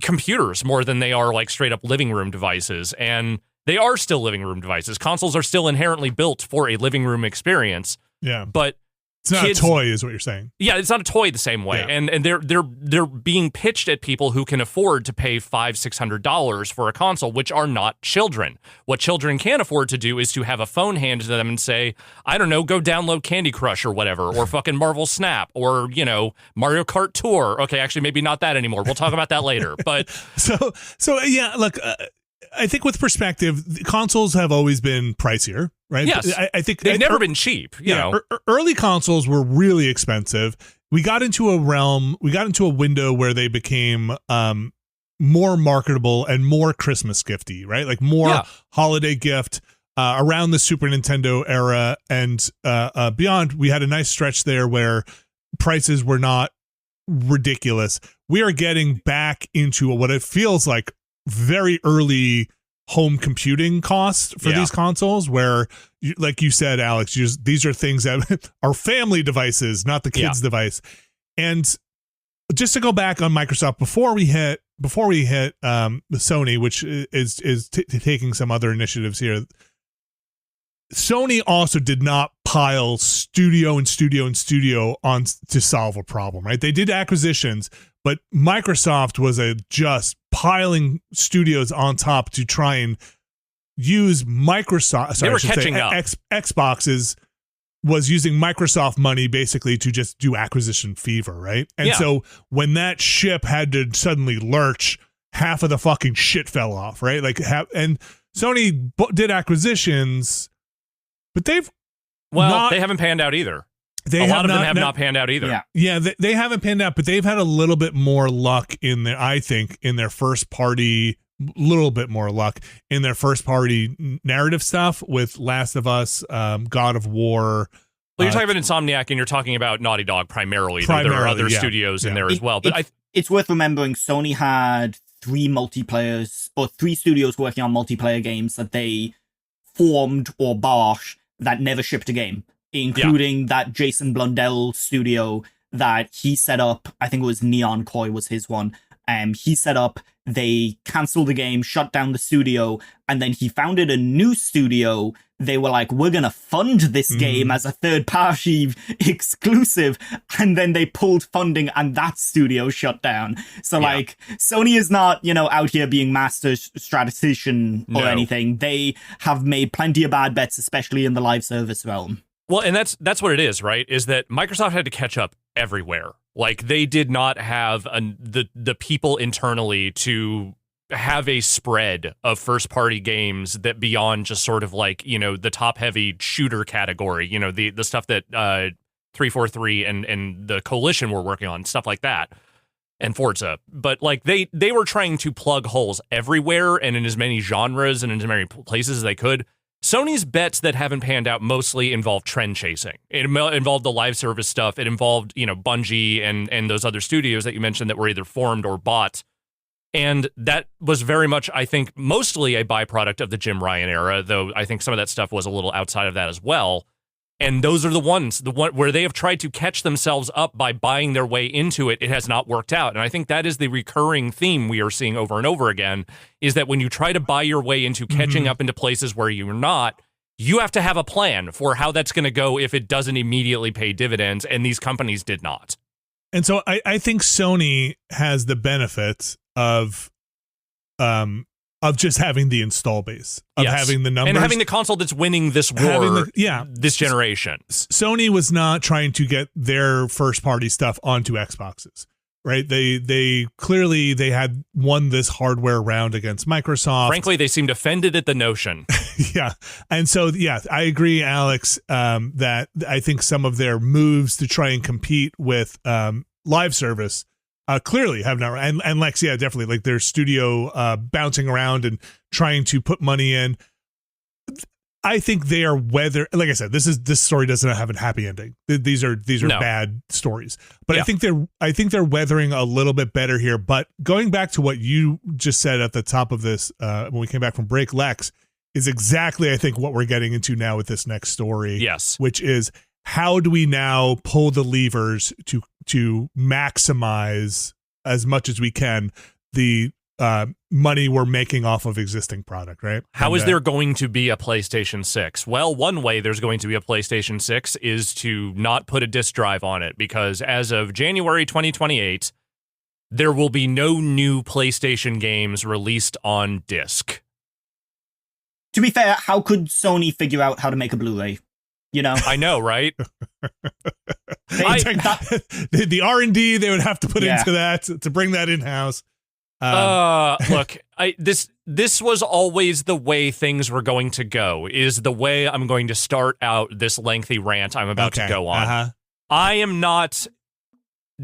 computers more than they are like straight up living room devices. And they are still living room devices. Consoles are still inherently built for a living room experience. Yeah. But it's not a toy, is what you're saying. Yeah, it's not a toy the same way. Yeah. And they're being pitched at people who can afford to pay $500-$600 for a console, which are not children. What children can afford to do is to have a phone handed to them and say, I don't know, go download Candy Crush or whatever, or fucking Marvel Snap, or, Mario Kart Tour. Okay, actually, maybe not that anymore. We'll talk about that later. But so yeah, look, I think with perspective, consoles have always been pricier, right? Yes. I think they've never been cheap. You know, early consoles were really expensive. We got into a window where they became more marketable and more Christmas gifty, right? Like more holiday gift. around the Super Nintendo era and beyond, we had a nice stretch there where prices were not ridiculous. We are getting back into what it feels like very early home computing costs for these consoles, where, like you said, Alex, these are things that are family devices, not the kids' device. And just to go back on Microsoft before we hit Sony, which is taking some other initiatives here. Sony also did not pile studio on to solve a problem, right? They did acquisitions, but Microsoft was just piling studios on top to try and use Microsoft. Sorry, they were catching up. Xboxes was using Microsoft money basically to just do acquisition fever, right? And so when that ship had to suddenly lurch, half of the fucking shit fell off, right? And Sony did acquisitions, but they haven't panned out either. A lot of them have not panned out either. Yeah, they haven't panned out, but they've had a little bit more luck in their first party, narrative stuff with Last of Us, God of War. Well, you're talking about Insomniac, and you're talking about Naughty Dog primarily. There are other studios in there as well. But it's worth remembering Sony had three studios working on multiplayer games that they formed or bosh that never shipped a game, including that Jason Blundell studio that he set up. I think it was Neon Koi was his one. He set up, they canceled the game, shut down the studio, and then he founded a new studio. They were like, we're going to fund this game as a third-party exclusive, and then they pulled funding and that studio shut down. So, Sony is not, out here being master statistician or anything. They have made plenty of bad bets, especially in the live service realm. Well, and that's what it is, right? Is that Microsoft had to catch up everywhere. Like, they did not have the people internally to have a spread of first-party games that beyond just sort of like, the top-heavy shooter category, the stuff that 343 and the Coalition were working on, stuff like that, and Forza. But, like, they were trying to plug holes everywhere and in as many genres and in as many places as they could. Sony's bets that haven't panned out mostly involved trend chasing. It involved the live service stuff. It involved, Bungie and those other studios that you mentioned that were either formed or bought. And that was very much, I think, mostly a byproduct of the Jim Ryan era, though I think some of that stuff was a little outside of that as well. And those are the ones where they have tried to catch themselves up by buying their way into it. It has not worked out. And I think that is the recurring theme we are seeing over and over again, is that when you try to buy your way into catching up into places where you're not, you have to have a plan for how that's going to go if it doesn't immediately pay dividends. And these companies did not. And so I think Sony has the benefit of just having the install base, of having the numbers, and having the console that's winning this war, this generation. Sony was not trying to get their first party stuff onto Xboxes, right? They clearly had won this hardware round against Microsoft. Frankly, they seemed offended at the notion. And so I agree, Alex, that I think some of their moves to try and compete with live service clearly have not, and Lex, definitely, like their studio bouncing around and trying to put money in. I think they are like I said, this story doesn't have a happy ending. These are bad stories, but I think they're weathering a little bit better here. But going back to what you just said at the top of this, when we came back from break, Lex, is exactly, I think, what we're getting into now with this next story. Yes, which is, how do we now pull the levers to maximize as much as we can the money we're making off of existing product, right? How is there going to be a PlayStation 6? Well, one way there's going to be a PlayStation 6 is to not put a disk drive on it, because as of January 2028, there will be no new PlayStation games released on disc. To be fair, how could Sony figure out how to make a Blu-ray? I know, right? The R&D they would have to put into that to bring that in-house. Look, this was always the way things were going to go, is the way I'm going to start out this lengthy rant I'm about to go on. I am not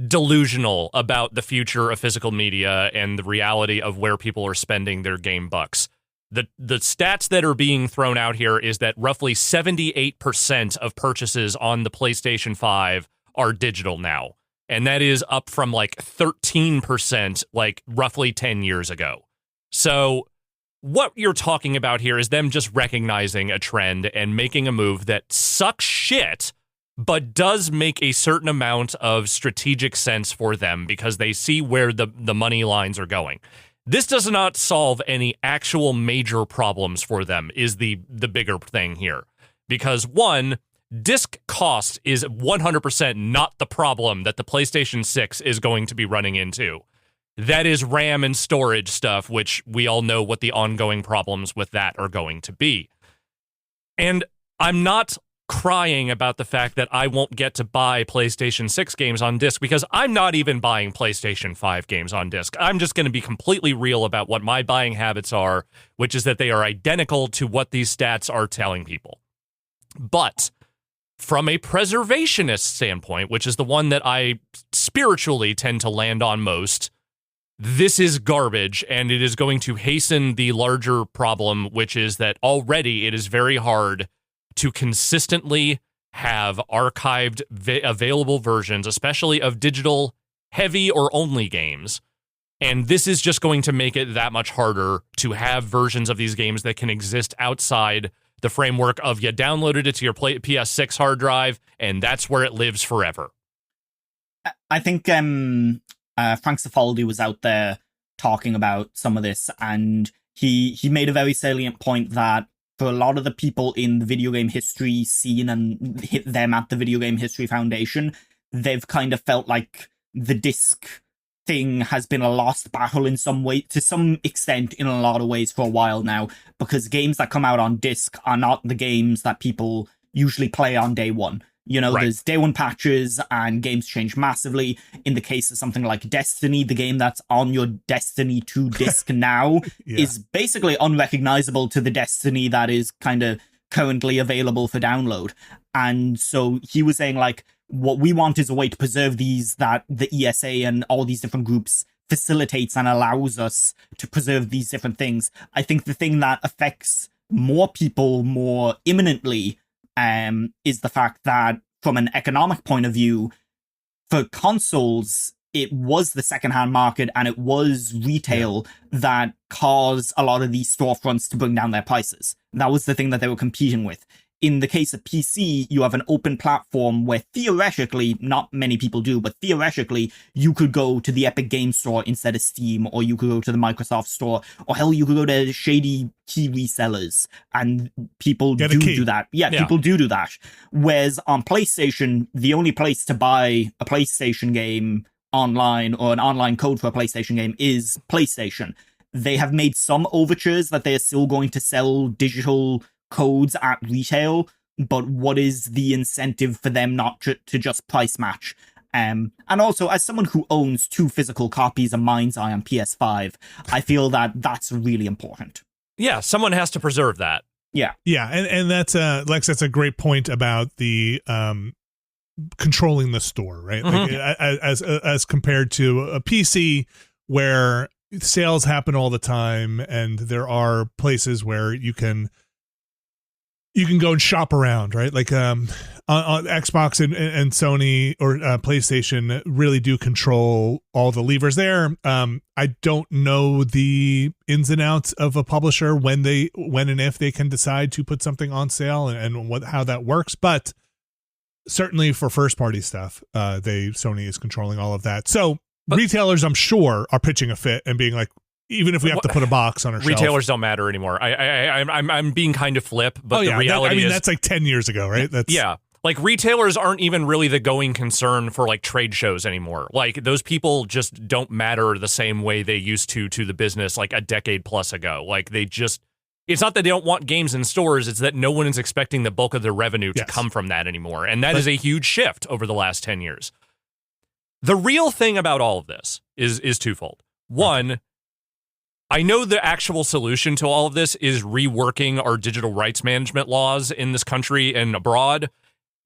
delusional about the future of physical media and the reality of where people are spending their game bucks. The stats that are being thrown out here is that roughly 78% of purchases on the PlayStation 5 are digital now. And that is up from like 13% like roughly 10 years ago. So what you're talking about here is them just recognizing a trend and making a move that sucks shit, but does make a certain amount of strategic sense for them because they see where the money lines are going. This does not solve any actual major problems for them is the bigger thing here. Because one, disk cost is 100% not the problem that the PlayStation 6 is going to be running into. That is RAM and storage stuff, which we all know what the ongoing problems with that are going to be. And I'm not crying about the fact that I won't get to buy PlayStation 6 games on disc because I'm not even buying PlayStation 5 games on disc. I'm just going to be completely real about what my buying habits are, which is that they are identical to what these stats are telling people. But from a preservationist standpoint, which is the one that I spiritually tend to land on most, this is garbage, and it is going to hasten the larger problem, which is that already it is very hard to consistently have archived available versions, especially of digital heavy or only games. And this is just going to make it that much harder to have versions of these games that can exist outside the framework of you downloaded it to your PS6 hard drive, and that's where it lives forever. I think Frank Cifaldi was out there talking about some of this, and he made a very salient point that for a lot of the people in the video game history scene and hit them at the Video Game History Foundation, they've kind of felt like the disc thing has been a lost battle in some way, to some extent, in a lot of ways for a while now, because games that come out on disc are not the games that people usually play on day one. You know, There's day one patches and games change massively. In the case of something like Destiny, the game that's on your Destiny 2 disc now is basically unrecognizable to the Destiny that is kind of currently available for download. And so he was saying, like, what we want is a way to preserve these that the ESA and all these different groups facilitates and allows us to preserve these different things. I think the thing that affects more people more imminently is the fact that from an economic point of view, for consoles, it was the secondhand market and it was retail that caused a lot of these storefronts to bring down their prices. That was the thing that they were competing with. In the case of PC, you have an open platform where theoretically, not many people do, but theoretically, you could go to the Epic Games Store instead of Steam, or you could go to the Microsoft Store, or hell, you could go to shady key resellers, and people do that. Yeah, people do that. Whereas on PlayStation, the only place to buy a PlayStation game online or an online code for a PlayStation game is PlayStation. They have made some overtures that they are still going to sell digital codes at retail, but what is the incentive for them not to just price match? And also, as someone who owns 2 physical copies of Mind's Eye on PS5, I feel that that's really important. Yeah, someone has to preserve that. Yeah, and that's Lex. That's a great point about the controlling the store, right? Like, as compared to a PC where sales happen all the time, and there are places where you can go and shop around, right? Like on Xbox and Sony or PlayStation really do control all the levers there. I don't know the ins and outs of a publisher when and if they can decide to put something on sale and how that works, but certainly for first party stuff, Sony is controlling all of that. So retailers, I'm sure, are pitching a fit and being like, even if we have to put a box on our shelf. Retailers don't matter anymore. I'm being kind of flip, but the reality is, that's like 10 years ago, right? Like retailers aren't even really the going concern for like trade shows anymore. Like those people just don't matter the same way they used to the business like a decade plus ago. Like it's not that they don't want games in stores, it's that no one is expecting the bulk of their revenue to come from that anymore. And that is a huge shift over the last 10 years. The real thing about all of this is twofold. One, I know the actual solution to all of this is reworking our digital rights management laws in this country and abroad.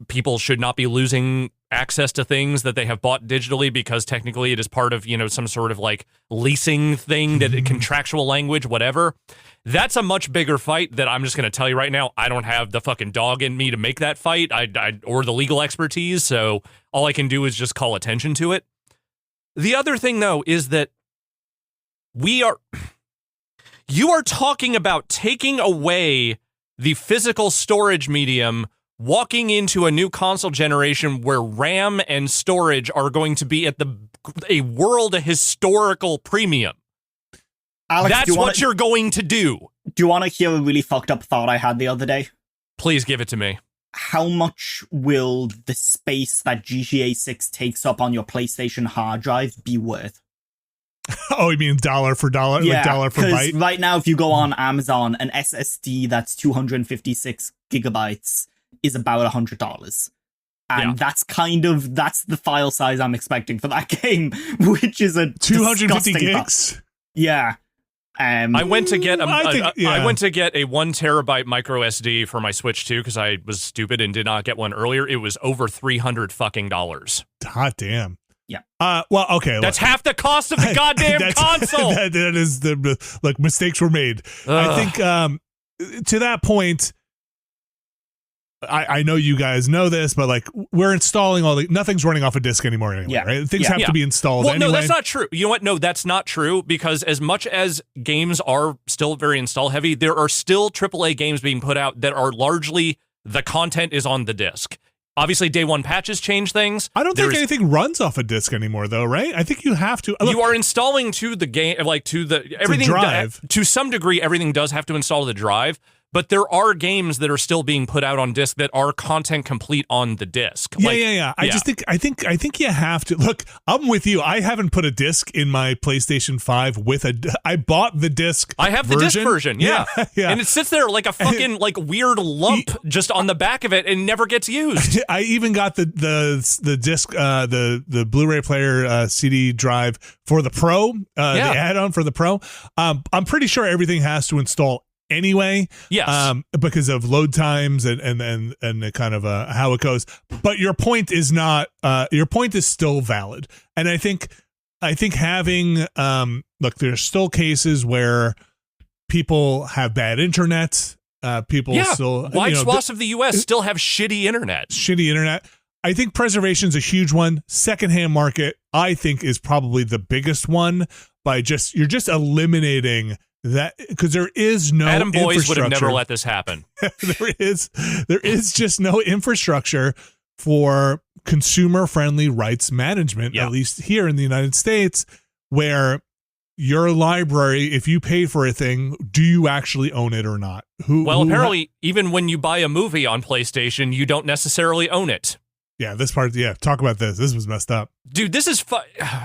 People should not be losing access to things that they have bought digitally because technically it is part of, some sort of like leasing thing, that contractual language, whatever. That's a much bigger fight that I'm just going to tell you right now. I don't have the fucking dog in me to make that fight or the legal expertise, so all I can do is just call attention to it. The other thing, though, is that you are talking about taking away the physical storage medium, walking into a new console generation where RAM and storage are going to be at a world historical premium. Alex, that's what you're going to do. Do you want to hear a really fucked up thought I had the other day? Please give it to me. How much will the space that GTA 6 takes up on your PlayStation hard drive be worth? Oh, you mean dollar for dollar? Yeah, like dollar for byte? Right now, if you go on Amazon, an SSD that's 256 gigabytes is about $100. And that's the file size I'm expecting for that game, which is a 250 gigs? Yeah. I went to get I went to get a 1 terabyte micro SD for my Switch 2 because I was stupid and did not get one earlier. It was over $300 fucking dollars. Hot damn. Yeah. Well, okay. That's half the cost of the goddamn console. That is look, mistakes were made. I think to that point, I know you guys know this, but like we're installing nothing's running off a disk anymore anyway, right? Things have to be installed anyway. No, that's not true. You know what? No, that's not true, because as much as games are still very install heavy, there are still AAA games being put out that are largely the content is on the disk. Obviously, day one patches change things. I don't think anything runs off a disk anymore, though, right? I think you have to. You are installing to the game, like to the everything drive. To some degree, everything does have to install to the drive. But there are games that are still being put out on disc that are content complete on the disc. Yeah. I think you have to. Look, I'm with you. I haven't put a disc in my PlayStation 5 I bought the disc. I have the disc version, yeah. And it sits there like a fucking like weird lump just on the back of it and never gets used. I even got the disc, the Blu-ray player CD drive for the Pro, the add-on for the Pro. I'm pretty sure everything has to install anyway, yes, because of load times and the kind of how it goes. But your point is not. Your point is still valid, and I think having look, there's still cases where people have bad internet. People still wide swaths of the U.S. still have shitty internet. I think preservation's a huge one. Secondhand market, I think, is probably the biggest one. You're just eliminating that, because there is no Adam Boyes would have never let this happen. there is just no infrastructure for consumer-friendly rights management, at least here in the United States, where your library, if you pay for a thing, do you actually own it or not? Apparently, even when you buy a movie on PlayStation, you don't necessarily own it. Yeah, this part, talk about this. This was messed up. Dude, this is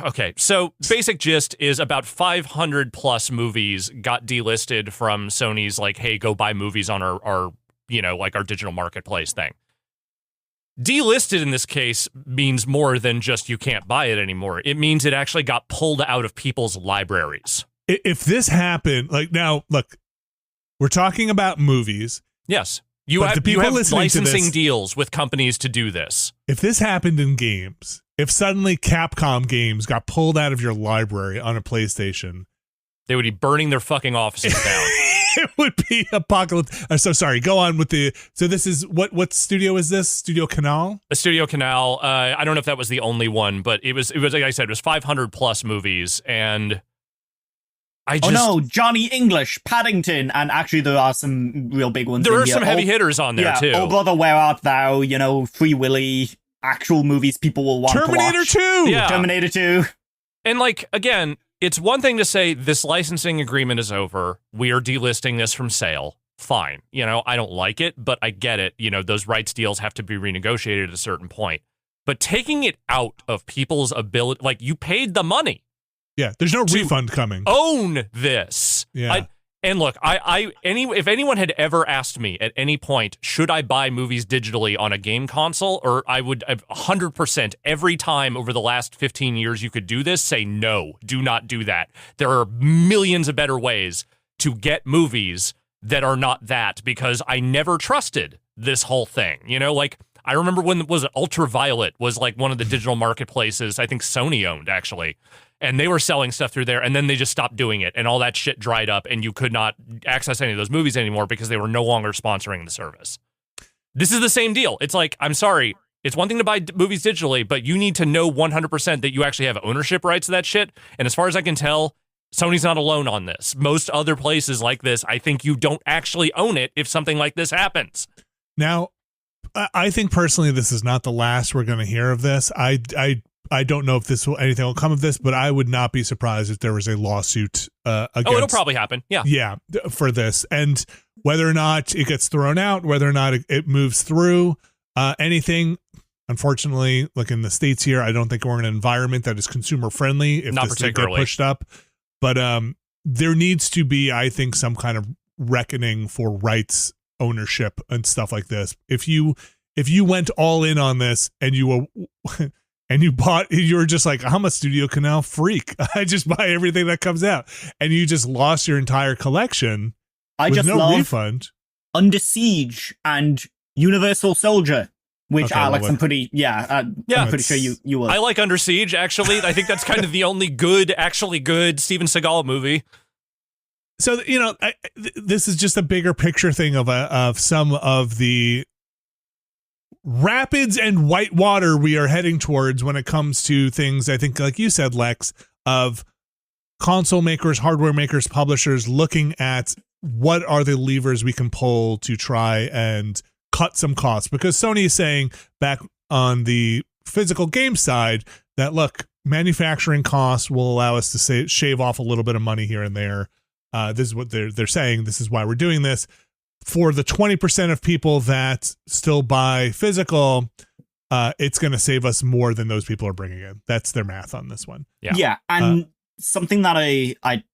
okay, so basic gist is about 500 plus movies got delisted from Sony's like, hey, go buy movies on our like our digital marketplace thing. Delisted in this case means more than just you can't buy it anymore. It means it actually got pulled out of people's libraries. If this happened, like now, look, we're talking about movies. Yes. You have licensing deals with companies to do this. If this happened in games, if suddenly Capcom games got pulled out of your library on a PlayStation, they would be burning their fucking offices down. It would be apocalypse. I'm so sorry. Go on with so this is, what studio is this? Studio Canal? A Studio Canal. I don't know if that was the only one, but it was like I said, it was 500 plus movies, and Johnny English, Paddington, and actually there are some real big ones. There are some heavy hitters on there too. Oh Brother, Where Art Thou? Free Willy, actual movies people will want to watch. Terminator 2! Yeah. Terminator 2. And again, it's one thing to say this licensing agreement is over. We are delisting this from sale. Fine. I don't like it, but I get it. Those rights deals have to be renegotiated at a certain point. But taking it out of people's ability, you paid the money. Yeah, there's no refund coming. Own this. Yeah. And look, if anyone had ever asked me at any point, should I buy movies digitally on a game console, or I would 100% every time over the last 15 years you could do this, say no, do not do that. There are millions of better ways to get movies that are not that, because I never trusted this whole thing. I remember when was it Ultraviolet was like one of the digital marketplaces I think Sony owned actually. And they were selling stuff through there, and then they just stopped doing it, and all that shit dried up, and you could not access any of those movies anymore because they were no longer sponsoring the service. This is the same deal. It's like, I'm sorry, it's one thing to buy movies digitally, but you need to know 100% that you actually have ownership rights to that shit. And as far as I can tell, Sony's not alone on this. Most other places like this, I think you don't actually own it if something like this happens. Now, I think personally this is not the last we're going to hear of this. I don't know if anything will come of this, but I would not be surprised if there was a lawsuit against. Oh, it'll probably happen. Yeah. Yeah, for this. And whether or not it gets thrown out, whether or not it moves through anything, unfortunately, like in the States here, I don't think we're in an environment that is consumer friendly if not this thing particularly get pushed up. But there needs to be, I think, some kind of reckoning for rights ownership and stuff like this. If you went all in on this and you were just like, I'm a Studio Canal freak. I just buy everything that comes out. And you just lost your entire collection with no refund. Under Siege and Universal Soldier, which okay, Alex, I'm pretty sure you will. I like Under Siege, actually. I think that's kind of the only actually good Steven Seagal movie. So, this is just a bigger picture thing of some of the rapids and white water we are heading towards when it comes to things, I think, like you said, Lex, of console makers, hardware makers, publishers looking at what are the levers we can pull to try and cut some costs. Because Sony is saying back on the physical game side that, look, manufacturing costs will allow us to shave off a little bit of money here and there. This is what they're saying. This is why we're doing this. For the 20% of people that still buy physical, it's going to save us more than those people are bringing in. That's their math on this one. Yeah, and something that I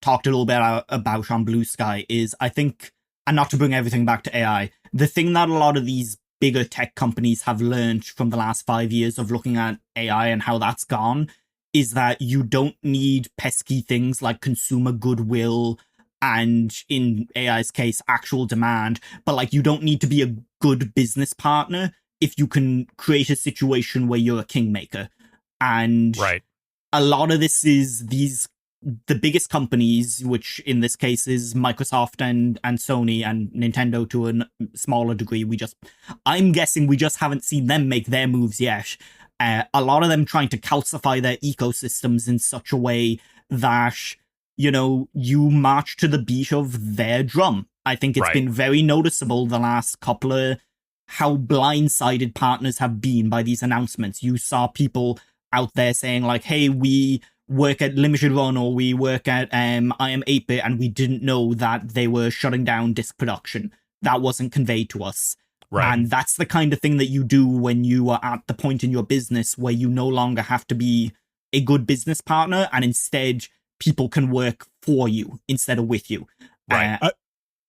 talked a little bit about on Blue Sky is, I think, and not to bring everything back to AI, the thing that a lot of these bigger tech companies have learned from the last 5 years of looking at AI and how that's gone is that you don't need pesky things like consumer goodwill and, in AI's case, actual demand, but like, you don't need to be a good business partner if you can create a situation where you're a kingmaker. And right. A lot of this is the biggest companies, which in this case is Microsoft and Sony and Nintendo to a smaller degree. I'm guessing we just haven't seen them make their moves yet. A lot of them trying to calcify their ecosystems in such a way that, you march to the beat of their drum. I think it's been very noticeable the last couple of how blindsided partners have been by these announcements. You saw people out there saying like, hey, we work at Limited Run or we work at I Am 8-Bit and we didn't know that they were shutting down disc production. That wasn't conveyed to us. Right. And that's the kind of thing that you do when you are at the point in your business where you no longer have to be a good business partner and instead people can work for you instead of with you. Right.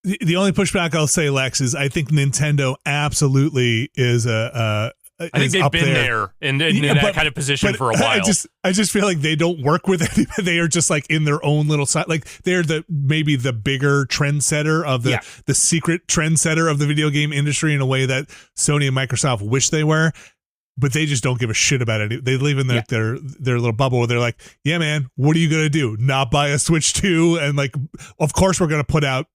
The only pushback I'll say, Lex, is I think Nintendo absolutely is I think they've been there in that kind of position for a while. I just feel like they don't work with anybody. They are just like in their own little side. Like they're maybe the bigger trendsetter of the secret trendsetter of the video game industry in a way that Sony and Microsoft wish they were. But they just don't give a shit about it. They live in their little bubble where they're like, yeah, man, what are you going to do? Not buy a Switch 2? And like, of course we're going to put out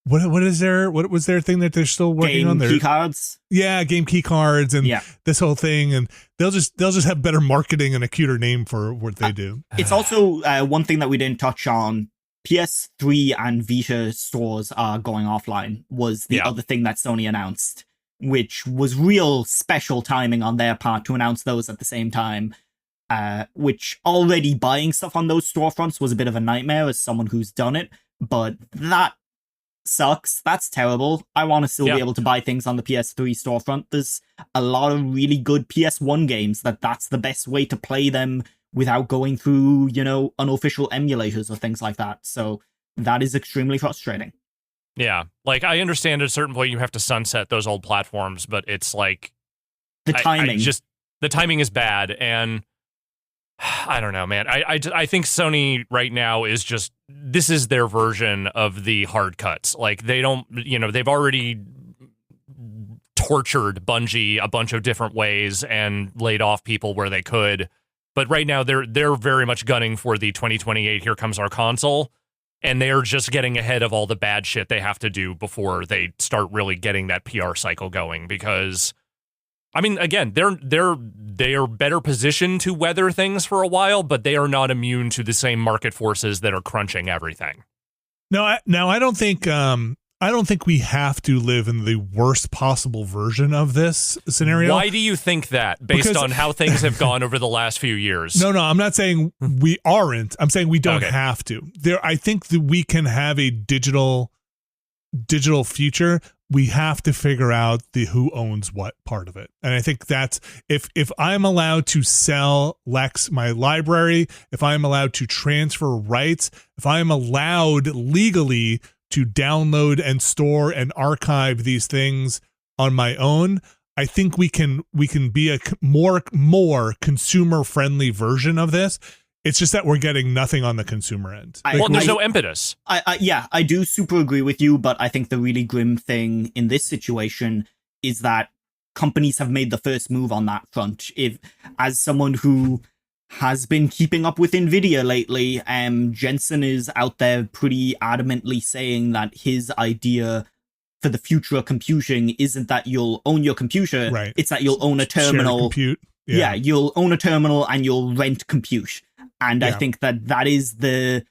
what was their thing that they're still working on? Their key cards. Yeah, game key cards and this whole thing, and they'll just have better marketing and a cuter name for what they do. It's also one thing that we didn't touch on. PS3 and Vita stores are going offline was the other thing that Sony announced, which was real special timing on their part to announce those at the same time. Which already buying stuff on those storefronts was a bit of a nightmare as someone who's done it, but that sucks. That's terrible. I want to still be able to buy things on the PS3 storefront. There's a lot of really good PS1 games that's the best way to play them without going through, unofficial emulators or things like that. So that is extremely frustrating. Yeah. Like, I understand at a certain point you have to sunset those old platforms, but it's like the timing. The timing is bad, and I don't know, man. I think Sony right now is just, this is their version of the hard cuts. Like, they don't, they've already tortured Bungie a bunch of different ways and laid off people where they could. But right now, they're very much gunning for the 2028 here comes our console, and they're just getting ahead of all the bad shit they have to do before they start really getting that PR cycle going. Because, I mean, again, they are better positioned to weather things for a while, but they are not immune to the same market forces that are crunching everything. No, I don't think we have to live in the worst possible version of this scenario. Why do you think that, based on how things have gone over the last few years? No, I'm not saying we aren't. I'm saying we don't have to. I think that we can have a digital future. We have to figure out the who owns what part of it. And I think that's if I'm allowed to sell Lex my library, if I'm allowed to transfer rights, if I'm allowed legally to download and store and archive these things on my own, I think we can be a more consumer friendly version of this. It's just that we're getting nothing on the consumer end. There's no impetus. I do super agree with you, but I think the really grim thing in this situation is that companies have made the first move on that front. If, as someone who has been keeping up with Nvidia lately, Jensen is out there pretty adamantly saying that his idea for the future of computing isn't that you'll own your computer, right? It's that you'll own a terminal. Compute. Yeah, you'll own a terminal and you'll rent compute. And I think that is the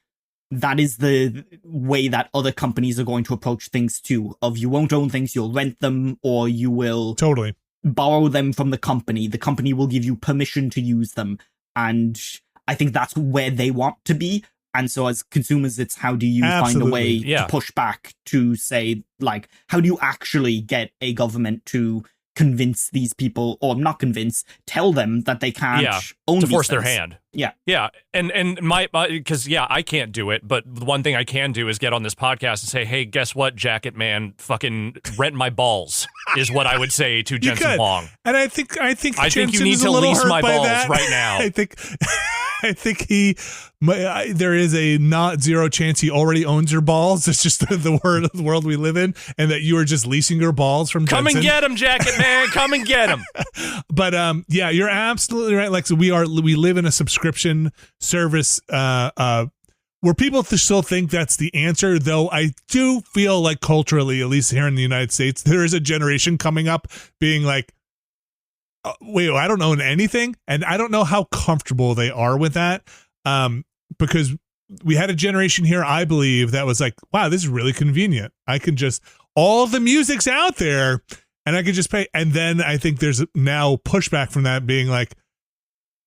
way that other companies are going to approach things too. Of you won't own things, you'll rent them, or you will totally borrow them from the company. The company will give you permission to use them. And I think that's where they want to be. And so as consumers, it's how do you find a way to push back to say, like, how do you actually get a government to convince these people, or not convince, tell them that they can't own to force things. their hand. Yeah. And my because I can't do it, but the one thing I can do is get on this podcast and say, hey, guess what, Jacket Man, fucking rent my balls is what I would say to Jensen Huang. And I think you need to lease my balls right now. I think there is a not zero chance he already owns your balls. It's just the world we live in, and that you are just leasing your balls from Jensen. Come and get him, Jacket Man. Come and get him. But you're absolutely right, Lex. We live in a subscription service where people still think that's the answer, though I do feel like culturally, at least here in the United States, there is a generation coming up being like, wait, I don't own anything, and I don't know how comfortable they are with that, because we had a generation here, I believe, that was like, wow, this is really convenient. I can just, all the music's out there, and I could just pay. And then I think there's now pushback from that being like,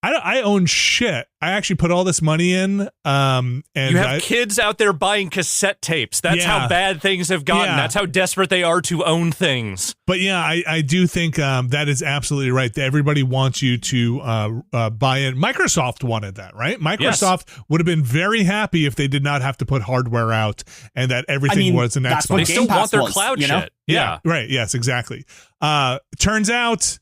I own shit. I actually put all this money in. And you have kids out there buying cassette tapes. That's how bad things have gotten. That's how desperate they are to own things. But I do think that is absolutely right. Everybody wants you to buy in. Microsoft wanted that, right? Microsoft would have been very happy if they did not have to put hardware out and that everything was an Xbox. They still want their cloud shit. Yeah. Right. Yes, exactly. Turns out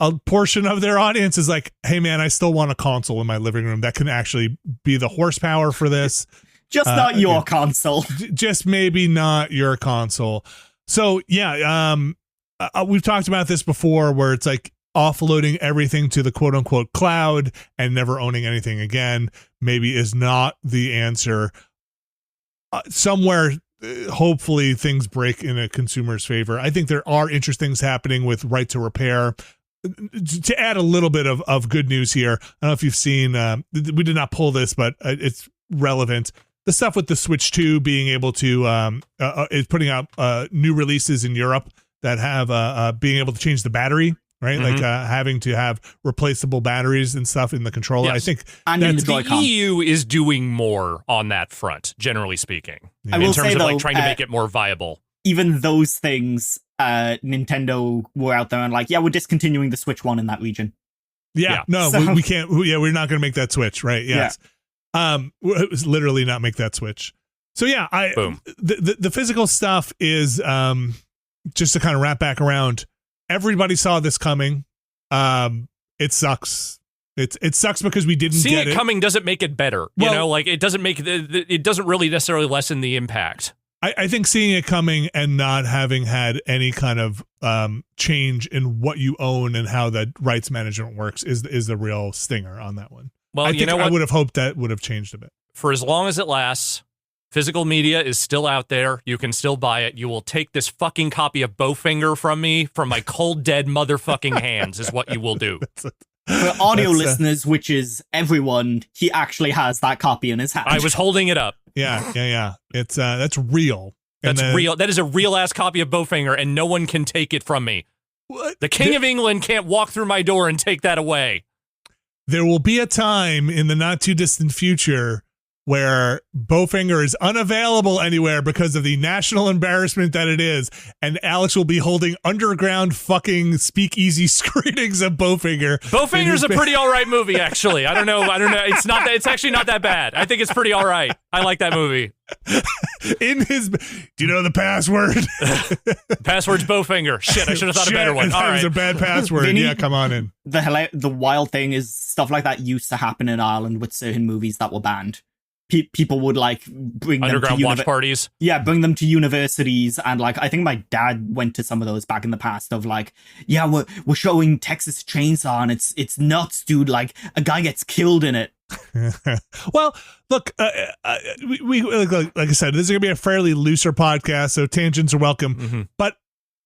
a portion of their audience is like, hey man, I still want a console in my living room that can actually be the horsepower for this. Just not your console. Just maybe not your console. So we've talked about this before, where it's like offloading everything to the quote unquote cloud and never owning anything again maybe is not the answer. Somewhere hopefully things break in a consumer's favor. I think there are interesting things happening with right to repair. To add a little bit of good news here, I don't know if you've seen, we did not pull this, but it's relevant. The stuff with the Switch 2 being able to, is putting out new releases in Europe that have being able to change the battery, right? Mm-hmm. Like having to have replaceable batteries and stuff in the controller. Yes. I think the EU is doing more on that front, generally speaking, in terms of like trying to make it more viable. Even those things, Nintendo were out there and like, we're discontinuing the Switch 1 in that region. We can't. We're not going to make that switch, right? Yes. It was literally not make that switch. So boom. The physical stuff is just to kind of wrap back around. Everybody saw this coming. It sucks. It sucks because we didn't seeing get it coming doesn't make it better. It doesn't make it doesn't really necessarily lessen the impact. I think seeing it coming and not having had any kind of change in what you own and how the rights management works is the real stinger on that one. Well, you know what? I would have hoped that would have changed a bit. For as long as it lasts, physical media is still out there. You can still buy it. You will take this fucking copy of Bowfinger from me, from my cold, dead motherfucking hands, is what you will do. For audio listeners, which is everyone, he actually has that copy in his hand. I was holding it up. Yeah. It's that's real. That's real. That is a real ass copy of Bowfinger, and no one can take it from me. What? The King of England can't walk through my door and take that away. There will be a time in the not too distant future where Bowfinger is unavailable anywhere because of the national embarrassment that it is, and Alex will be holding underground fucking speakeasy screenings of Bowfinger. Bowfinger's a pretty all right movie, actually. I don't know. It's not that. It's actually not that bad. I think it's pretty all right. I like that movie. Do you know the password? Password's Bowfinger. Shit, I should have thought a better one. All That was right. a bad password. Yeah, come on in. The wild thing is stuff like that used to happen in Ireland with certain movies that were banned. People would like bring Underground them to watch parties. Yeah, bring them to universities, and like I think my dad went to some of those back in the past. Of like, yeah, we're showing Texas Chainsaw, and it's nuts, dude. Like a guy gets killed in it. Well, look, we like I said, this is gonna be a fairly looser podcast, so tangents are welcome. Mm-hmm. But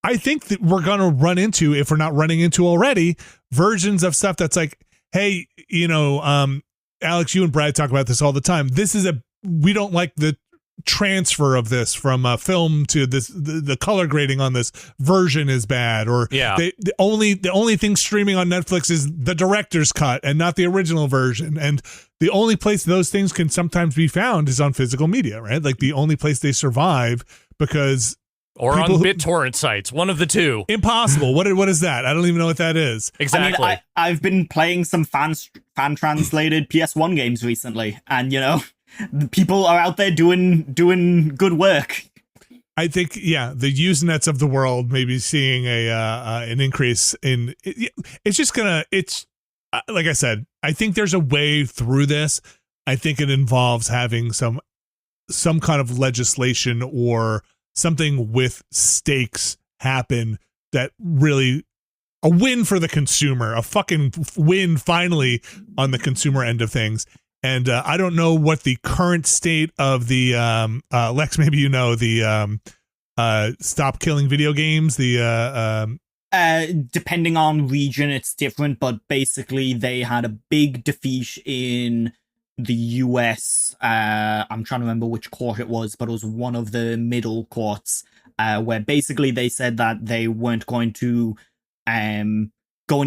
I think that we're gonna run into, if we're not running into already, versions of stuff that's like, hey, Alex, you and Brad talk about this all the time. We don't like the transfer of this from film to this. The color grading on this version is bad, or the only thing streaming on Netflix is the director's cut and not the original version. And the only place those things can sometimes be found is on physical media, right? Like the only place they survive because. Or on BitTorrent sites, one of the two. Impossible. What is that? I don't even know what that is. Exactly. I mean, I've been playing some fan translated PS1 games recently, and people are out there doing good work. I think, yeah, the Usenets of the world may be seeing an increase in. It's just gonna. It's like I said. I think there's a way through this. I think it involves having some kind of legislation or something with stakes happen that really a win for the consumer, a fucking win finally on the consumer end of things. And I don't know what the current state of the Lex, maybe the stop killing video games, depending on region it's different, but basically they had a big defeat in the US. I'm trying to remember which court it was, but it was one of the middle courts, where basically they said that they weren't going to go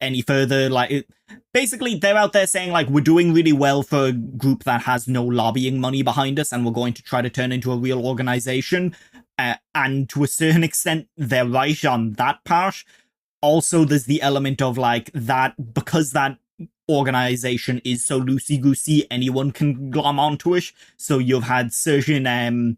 any further. Like, basically they're out there saying like, we're doing really well for a group that has no lobbying money behind us, and we're going to try to turn into a real organization. And to a certain extent, they're right on that part. Also, there's the element of like that, because that organization is so loosey-goosey, anyone can glom onto it. So you've had certain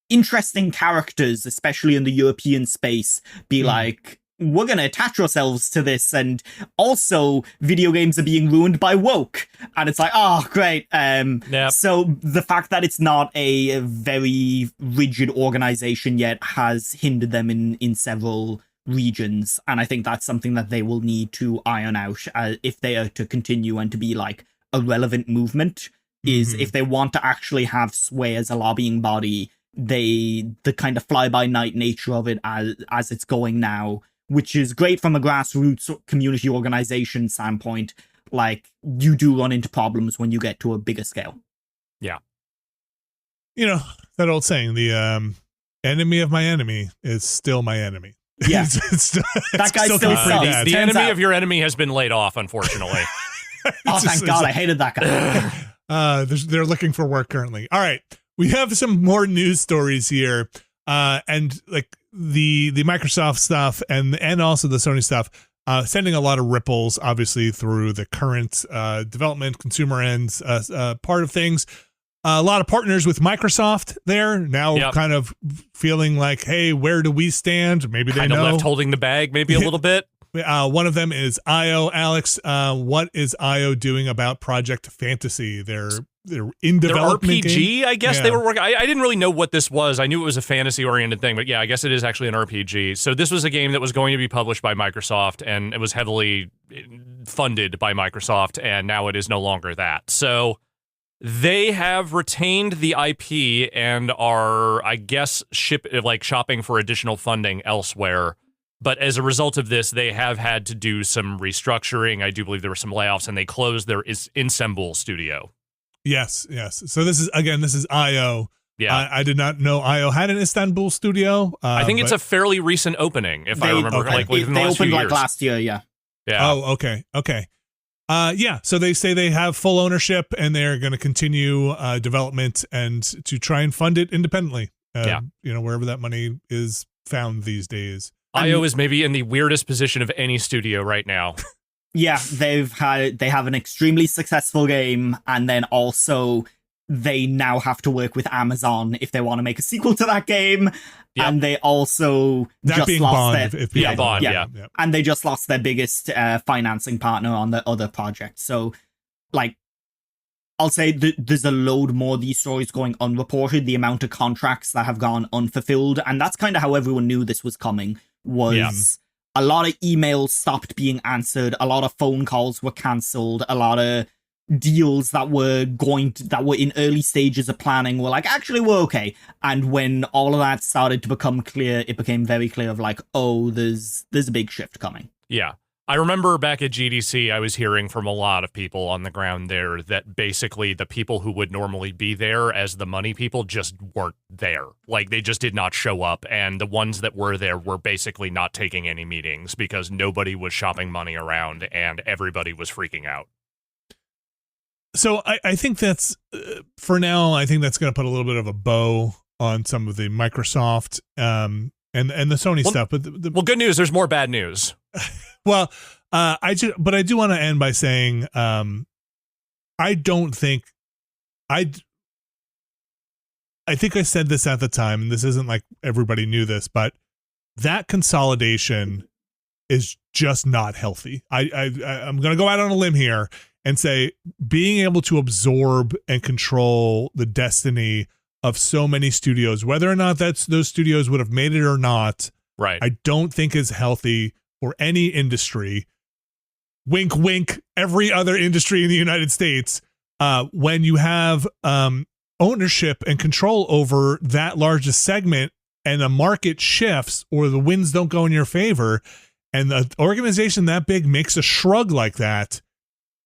interesting characters, especially in the European space, be like, we're going to attach ourselves to this, and also video games are being ruined by woke. And it's like, oh, great. So the fact that it's not a very rigid organization yet has hindered them in several regions, and I think that's something that they will need to iron out if they are to continue and to be like a relevant movement. Is if they want to actually have sway as a lobbying body, the kind of fly-by-night nature of it as it's going now, which is great from a grassroots community organization standpoint, like you do run into problems when you get to a bigger scale. Yeah. That old saying, the enemy of my enemy is still my enemy. Yeah, that guy still sucks. The enemy of your enemy has been laid off, unfortunately. Thank God, I hated that guy. They're looking for work currently. All right, we have some more news stories here, and like the Microsoft stuff and also the Sony stuff, sending a lot of ripples, obviously, through the current development, consumer ends part of things. A lot of partners with Microsoft there now, kind of feeling like, hey, where do we stand? Maybe they know. Left holding the bag, maybe a little bit. One of them is IO. Alex, what is IO doing about Project Fantasy? They're in development. Their RPG, game? I guess they were working. I didn't really know what this was. I knew it was a fantasy-oriented thing, but yeah, I guess it is actually an RPG. So this was a game that was going to be published by Microsoft, and it was heavily funded by Microsoft, and now it is no longer that. So they have retained the IP and are, I guess, shopping for additional funding elsewhere. But as a result of this, they have had to do some restructuring. I do believe there were some layoffs, and they closed their Istanbul studio. Yes. So this is IO. Yeah. I did not know IO had an Istanbul studio. I think it's a fairly recent opening, if I remember. Okay. Within the last few opened years. last year, yeah. Oh, okay. So they say they have full ownership, and they're going to continue development and to try and fund it independendly. Wherever that money is found these days. IO is maybe in the weirdest position of any studio right now. Yeah, they have an extremely successful game, and then also they now have to work with Amazon if they want to make a sequel to that game. Yep. And they also that just lost Bond. And they just lost their biggest financing partner on the other project. So, I'll say there's a load more of these stories going unreported. The amount of contracts that have gone unfulfilled, and that's kind of how everyone knew this was coming. A lot of emails stopped being answered. A lot of phone calls were cancelled. A lot of deals that were in early stages of planning were actually we're okay. And when all of that started to become clear, it became very clear of there's a big shift coming. Yeah. I remember back at GDC, I was hearing from a lot of people on the ground there that basically the people who would normally be there as the money people just weren't there. They just did not show up. And the ones that were there were basically not taking any meetings because nobody was shopping money around and everybody was freaking out. So I think that's, for now, I think that's going to put a little bit of a bow on some of the Microsoft and the Sony stuff. But good news. There's more bad news. Well, I do want to end by saying, I don't think I think I said this at the time, and this isn't like everybody knew this, but that consolidation is just not healthy. I'm going to go out on a limb here and say being able to absorb and control the destiny of so many studios, whether or not those studios would have made it or not, right? I don't think is healthy for any industry. Wink, wink. Every other industry in the United States, when you have ownership and control over that largest segment, and the market shifts or the winds don't go in your favor, and the organization that big makes a shrug like that,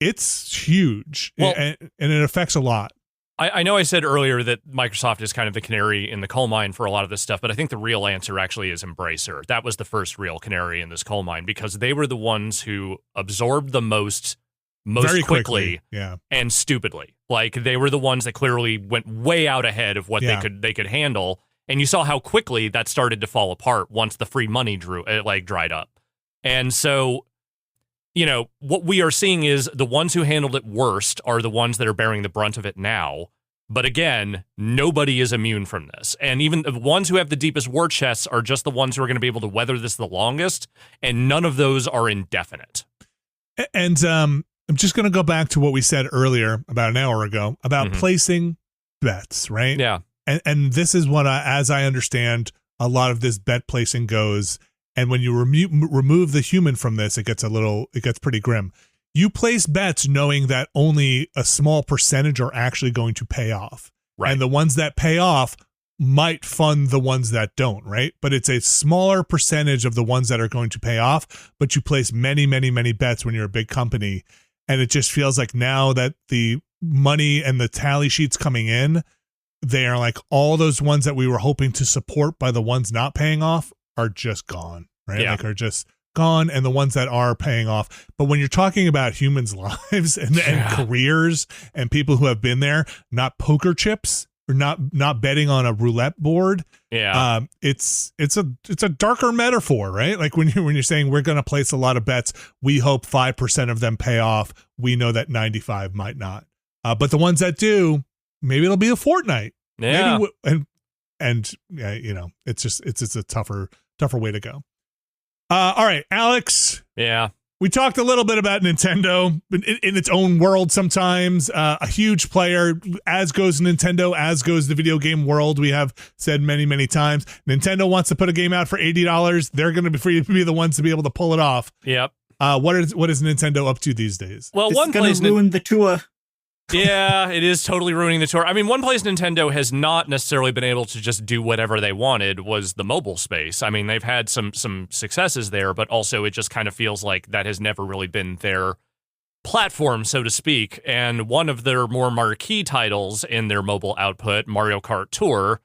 it's huge. Well, and it affects a lot. I know I said earlier that Microsoft is kind of the canary in the coal mine for a lot of this stuff, but I think the real answer actually is Embracer. That was the first real canary in this coal mine because they were the ones who absorbed the most very quickly and stupidly. They were the ones that clearly went way out ahead of what they could handle, and you saw how quickly that started to fall apart once the free money dried up. And so, what we are seeing is the ones who handled it worst are the ones that are bearing the brunt of it now. But again, nobody is immune from this. And even the ones who have the deepest war chests are just the ones who are going to be able to weather this the longest. And none of those are indefinite. And I'm just going to go back to what we said earlier about an hour ago about placing bets, right? Yeah. And this is what, as I understand, a lot of this bet placing goes. And when you remove the human from this, it gets pretty grim. You place bets knowing that only a small percentage are actually going to pay off. Right. And the ones that pay off might fund the ones that don't, right? But it's a smaller percentage of the ones that are going to pay off, but you place many, many, many bets when you're a big company. And it just feels like now that the money and the tally sheets coming in, they are like all those ones that we were hoping to support by the ones not paying off are just gone, right? Yeah. Are just gone, and the ones that are paying off. But when you're talking about humans' lives and careers and people who have been there, not poker chips or not betting on a roulette board, it's a darker metaphor, right? Like when you're saying we're going to place a lot of bets, we hope 5% of them pay off. We know that 95 might not, but the ones that do, maybe it'll be a fortnight. Yeah, maybe, and it's a tougher way to go. All right, Alex. Yeah. We talked a little bit about Nintendo in its own world sometimes. A huge player, as goes Nintendo, as goes the video game world. We have said many, many times. Nintendo wants to put a game out for $80. They're going to be the ones to be able to pull it off. Yep. What is Nintendo up to these days? Well, This one is going place to ruin the tour. Yeah, it is totally ruining the tour. I mean, one place Nintendo has not necessarily been able to just do whatever they wanted was the mobile space. I mean, they've had some successes there, but also it just kind of feels like that has never really been their platform, so to speak. And one of their more marquee titles in their mobile output, Mario Kart Tour,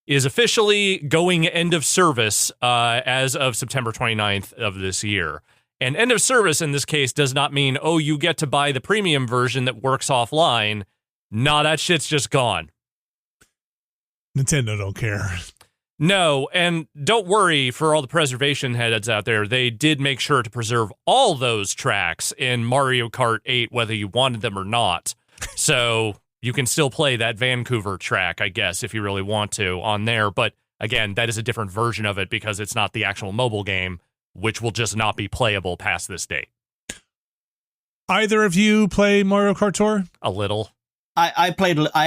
is officially going end of service as of September 29th of this year. And end of service in this case does not mean, oh, you get to buy the premium version that works offline. Nah, that shit's just gone. Nintendo don't care. No, and don't worry for all the preservation heads out there. They did make sure to preserve all those tracks in Mario Kart 8, whether you wanted them or not. So you can still play that Vancouver track, I guess, if you really want to, on there. But again, that is a different version of it because it's not the actual mobile game, which will just not be playable past this date. Either of you play Mario Kart Tour? A little. I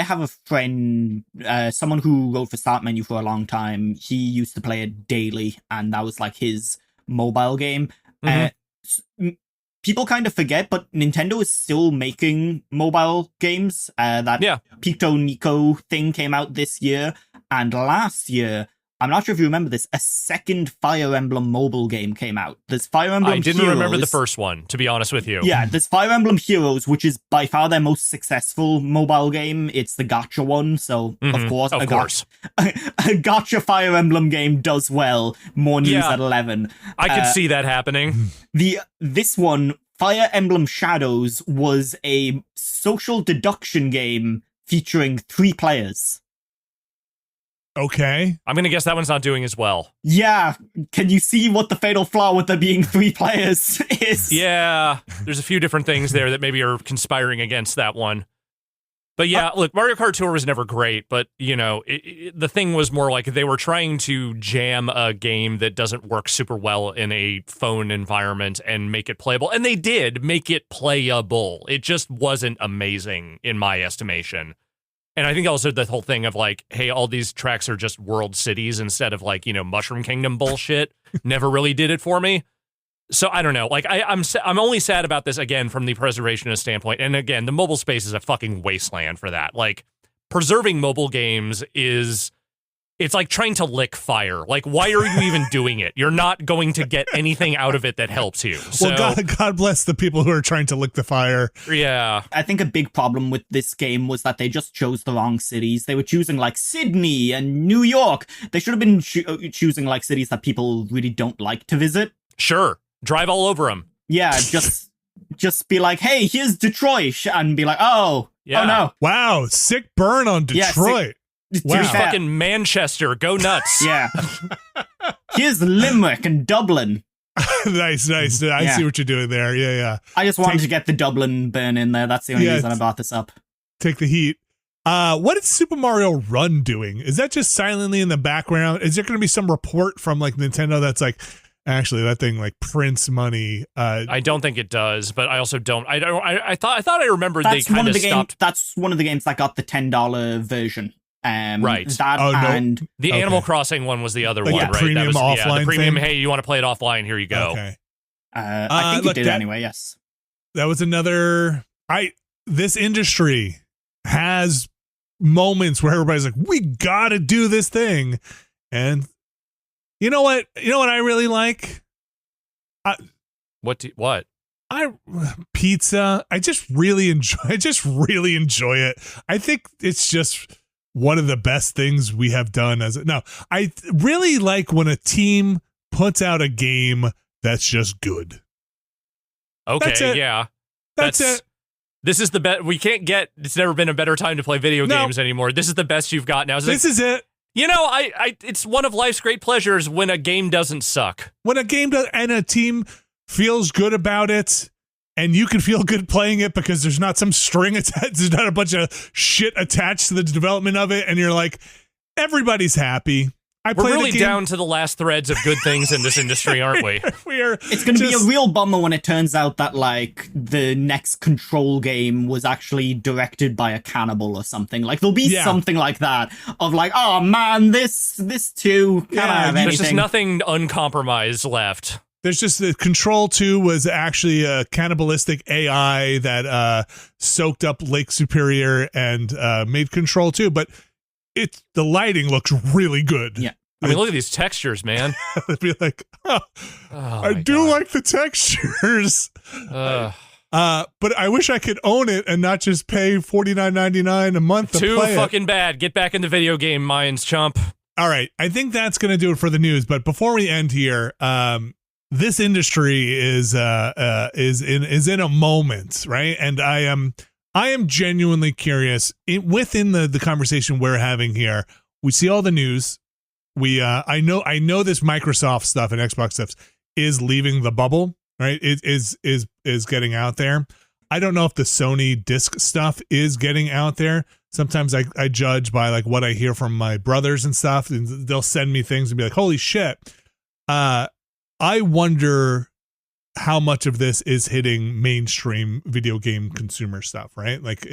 have a friend, someone who wrote for Start Menu for a long time. He used to play it daily, and that was like his mobile game. People kind of forget, but Nintendo is still making mobile games. That Picto Nico thing came out this year, and last year, I'm not sure if you remember this, a second Fire Emblem mobile game came out. There's Fire Emblem I didn't Heroes. remember the first one, to be honest with you. Yeah, there's Fire Emblem Heroes, which is by far their most successful mobile game. It's the gacha one, so of course. A gacha Fire Emblem game does well. More news at 11. I could see that happening. This one, Fire Emblem Shadows, was a social deduction game featuring 3 players. Okay. I'm going to guess that one's not doing as well. Yeah. Can you see what the fatal flaw with there being 3 players is? Yeah. There's a few different things there that maybe are conspiring against that one. But yeah, look, Mario Kart Tour was never great, but, you know, the thing was more like they were trying to jam a game that doesn't work super well in a phone environment and make it playable. And they did make it playable. It just wasn't amazing in my estimation. And I think also the whole thing of like, hey, all these tracks are just world cities instead of like, you know, Mushroom Kingdom bullshit never really did it for me. So I don't know. Like I'm only sad about this again from the preservationist standpoint. And again, the mobile space is a fucking wasteland for that. Like preserving mobile games it's like trying to lick fire. Like, why are you even doing it? You're not going to get anything out of it that helps you. So, well, God bless the people who are trying to lick the fire. Yeah. I think a big problem with this game was that they just chose the wrong cities. They were choosing like Sydney and New York. They should have been choosing like cities that people really don't like to visit. Sure. Drive all over them. Yeah, just be like, hey, here's Detroit, and be like, oh no. Wow, sick burn on Detroit. Here's fucking Manchester. Go nuts. Yeah. Here's Limerick and Dublin. Nice. I see what you're doing there. Yeah. I just wanted to get the Dublin burn in there. That's the only reason I brought this up. Take the heat. What is Super Mario Run doing? Is that just silently in the background? Is there going to be some report from like Nintendo that's like, actually, that thing like prints money? I don't think it does, but I also don't. I thought I remembered they kind of stopped. That's one of the games that got the $10 version. Right. And the Animal Crossing one was the other like one, right? Premium that was offline the premium. thing? Hey, you want to play it offline? Here you go. Okay. I think it did anyway. Yes. That was another. This industry has moments where everybody's like, we gotta do this thing, and you know what? I really like. What? Pizza. I just really enjoy it. I think it's just one of the best things we have done I really like when a team puts out a game that's just good. Okay, yeah. That's it. This is the best. It's never been a better time to play video games anymore. This is the best you've got now. This is it. You know, it's one of life's great pleasures when a game doesn't suck. When a game does, and a team feels good about it, and you can feel good playing it because there's not some string attached, there's not a bunch of shit attached to the development of it, and you're like, everybody's happy. I We're played really a game. down to the last threads of good things in this industry, aren't we? We are. It's going to be a real bummer when it turns out that, like, the next Control game was actually directed by a cannibal or something. Like, there'll be something like that of like, oh man, this too can't have anything. There's just nothing uncompromised left. There's just the Control 2 was actually a cannibalistic AI that soaked up Lake Superior and made Control 2, but the lighting looks really good. Yeah. I mean, look at these textures, man. I'd be like, I do like the textures. But I wish I could own it and not just pay $49.99 a month to play it. Too fucking bad. Get back in the video game minds, chump. All right. I think that's going to do it for the news. But before we end here, this industry is in a moment, right? And I am genuinely curious. Within the conversation we're having here, we see all the news. I know this Microsoft stuff and Xbox stuff is leaving the bubble, right? It is getting out there. I don't know if the Sony disc stuff is getting out there. Sometimes I judge by like what I hear from my brothers and stuff, and they'll send me things and be like, "Holy shit!" I wonder how much of this is hitting mainstream video game consumer stuff, right? Like,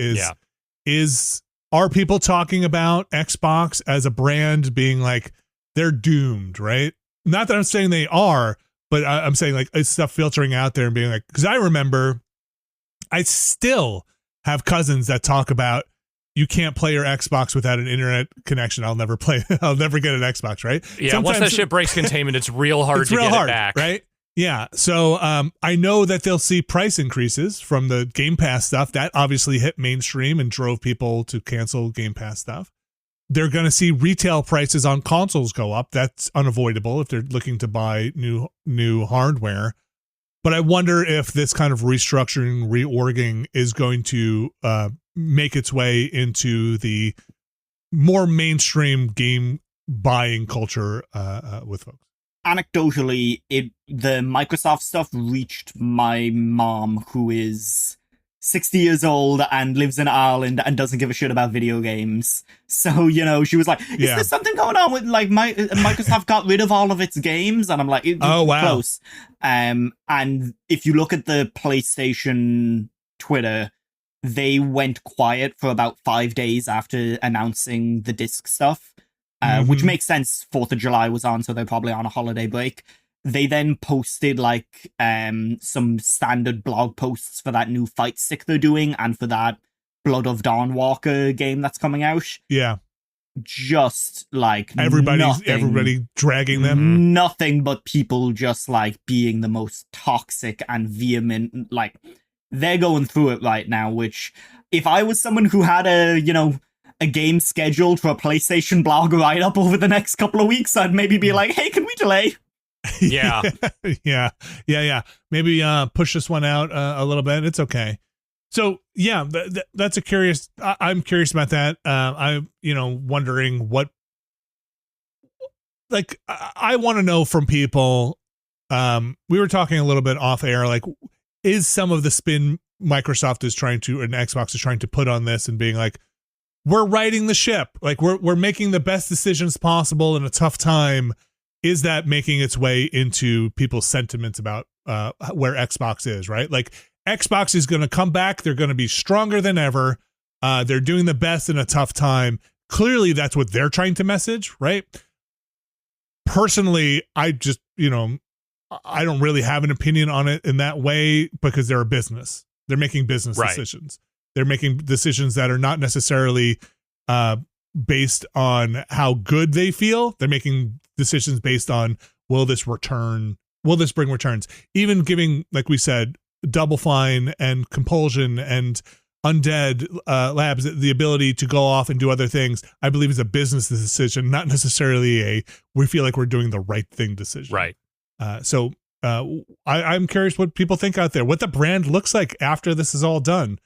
are people talking about Xbox as a brand being like they're doomed, right? Not that I'm saying they are, but I'm saying like it's stuff filtering out there and being like, because I remember I still have cousins that talk about you can't play your Xbox without an internet connection. I'll never get an Xbox, right? Yeah, Sometimes, once that shit breaks containment, it's real hard to get it back. Right? Yeah. So I know that they'll see price increases from the Game Pass stuff. That obviously hit mainstream and drove people to cancel Game Pass stuff. They're going to see retail prices on consoles go up. That's unavoidable if they're looking to buy new hardware. But I wonder if this kind of restructuring, reorging is going to make its way into the more mainstream game buying culture with folks. Anecdotally, the Microsoft stuff reached my mom, who is 60 years old and lives in Ireland and doesn't give a shit about video games. So, she was like, is there something going on with, like, Microsoft got rid of all of its games? And I'm like, oh, wow. Close. And if you look at the PlayStation Twitter, they went quiet for about 5 days after announcing the disc stuff, which makes sense. 4th of July was on, so they're probably on a holiday break. They then posted like some standard blog posts for that new fight stick they're doing and for that Blood of Dawnwalker game that's coming out. Yeah. Just like everybody dragging them. Nothing but people just like being the most toxic and vehement. Like, they're going through it right now, which if I was someone who had a game scheduled for a PlayStation blog write up over the next couple of weeks, I'd maybe be like, hey, can we delay? Yeah. Yeah. Maybe push this one out a little bit. It's okay. So yeah, that's a curious. I'm curious about that. I'm wondering what. Like, I want to know from people. We were talking a little bit off air. Like, is some of the spin Microsoft is trying to, and Xbox is trying to put on this, and being like, we're righting the ship. Like, we're making the best decisions possible in a tough time. Is that making its way into people's sentiments about where Xbox is, right? Like, Xbox is going to come back. They're going to be stronger than ever. They're doing the best in a tough time. Clearly, that's what they're trying to message, right? Personally, I just, I don't really have an opinion on it in that way because they're a business. They're making business decisions. They're making decisions that are not necessarily based on how good they feel. They're making decisions based on, will this bring returns? Even giving, like we said, Double Fine and Compulsion and Undead Labs the ability to go off and do other things, I believe is a business decision, not necessarily we feel like we're doing the right thing decision. Right. So I'm curious what people think out there, what the brand looks like after this is all done.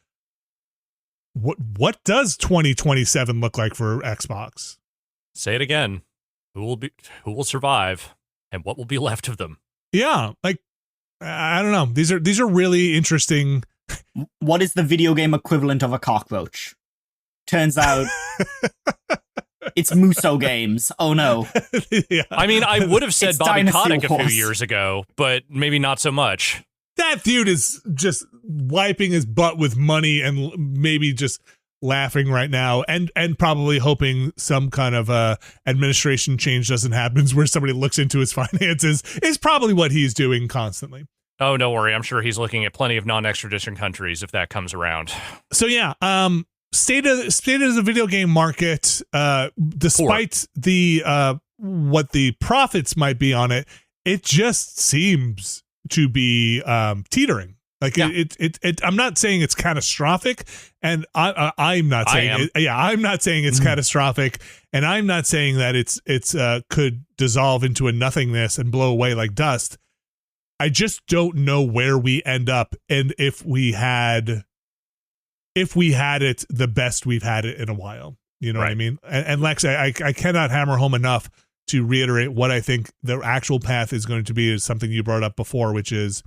What does 2027 look like for Xbox? Say it again. Who will survive, and what will be left of them? Yeah, like, I don't know. These are really interesting. What is the video game equivalent of a cockroach? Turns out It's Muso Games. Oh no. Yeah. I mean, I would have said It's Bobby Dynasty Kotick a few Wars. years ago, but maybe not so much. That dude is just wiping his butt with money and maybe just laughing right now and probably hoping some kind of administration change doesn't happen where somebody looks into his finances is probably what he's doing constantly. Oh, don't worry. I'm sure he's looking at plenty of non-extradition countries if that comes around. So yeah, state of the video game market, despite the what the profits might be on it, it just seems to be teetering. Like it I'm not saying it's catastrophic, and I'm not saying I'm not saying it's catastrophic, and I'm not saying that it's could dissolve into a nothingness and blow away like dust. I just don't know where we end up, and if we had it the best we've had it in a while. You know what I mean? And Lex, I cannot hammer home enough to reiterate what I think the actual path is going to be is something you brought up before, which is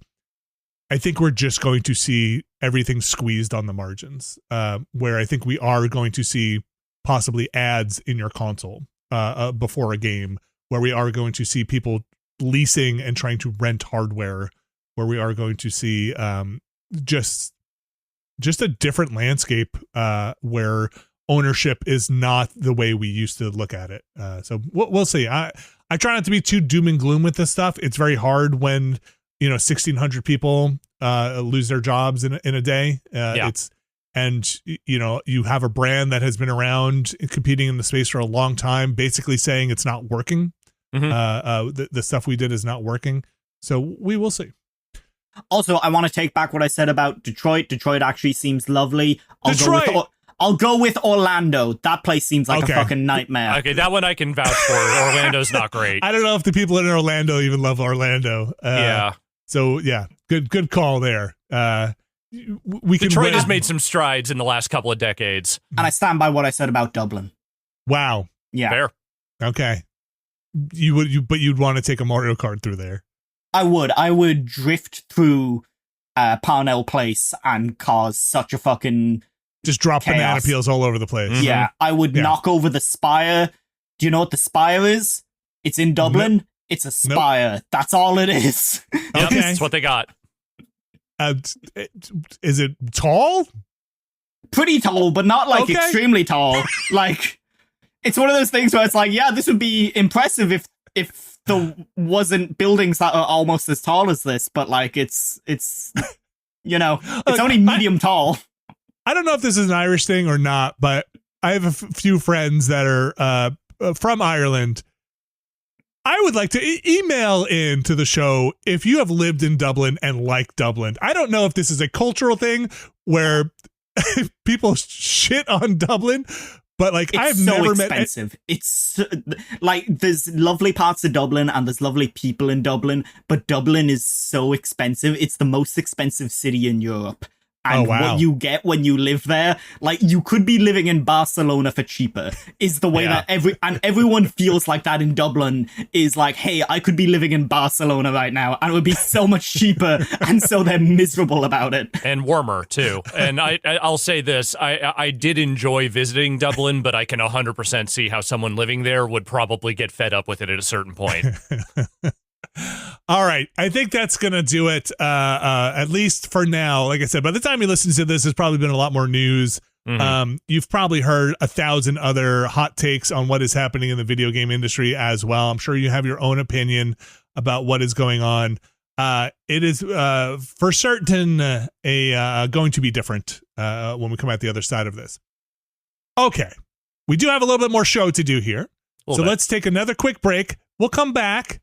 I think we're just going to see everything squeezed on the margins, where I think we are going to see possibly ads in your console before a game, where we are going to see people leasing and trying to rent hardware, where we are going to see just a different landscape where ownership is not the way we used to look at it. So we'll see. I try not to be too doom and gloom with this stuff. It's very hard when 1,600 people lose their jobs in a day. You have a brand that has been around competing in the space for a long time, basically saying it's not working. The stuff we did is not working. So we will see. Also, I want to take back what I said about Detroit. Detroit actually seems lovely. I'll go with Orlando. That place seems like a fucking nightmare. Okay, that one I can vouch for. Orlando's not great. I don't know if the people in Orlando even love Orlando. Yeah. So yeah, good call there. Detroit has made some strides in the last couple of decades. And I stand by what I said about Dublin. Wow. Yeah. Fair. Okay. You'd want to take a Mario Kart through there. I would drift through Parnell Place and cause such a fucking just drop chaos. Banana peels all over the place. Yeah, I would knock over the spire. Do you know what the spire is? It's in Dublin. Nope. It's a spire. Nope. That's all it is. Yep, that's what they got. Is it tall? Pretty tall, but not like extremely tall. Like, it's one of those things where it's like, yeah, this would be impressive if there wasn't buildings that are almost as tall as this, but like it's it's only medium tall. I don't know if this is an Irish thing or not, but I have a few friends that are from Ireland. I would like to email in to the show if you have lived in Dublin and like Dublin. I don't know if this is a cultural thing where people shit on Dublin, but like I've never expensive. It's like there's lovely parts of Dublin and there's lovely people in Dublin, but Dublin is so expensive. It's the most expensive city in Europe. And what you get when you live there, like you could be living in Barcelona for cheaper, is the way that everyone feels like that in Dublin is like, hey, I could be living in Barcelona right now and it would be so much cheaper. And so they're miserable about it. And warmer too. And I'll say this, I did enjoy visiting Dublin, but I can 100% see how someone living there would probably get fed up with it at a certain point. All right. I think that's going to do it, at least for now. Like I said, by the time you listen to this, there's probably been a lot more news. Mm-hmm. You've probably heard 1,000 other hot takes on what is happening in the video game industry as well. I'm sure you have your own opinion about what is going on. It is for certain going to be different when we come out the other side of this. Okay. We do have a little bit more show to do here. So let's take another quick break. We'll come back.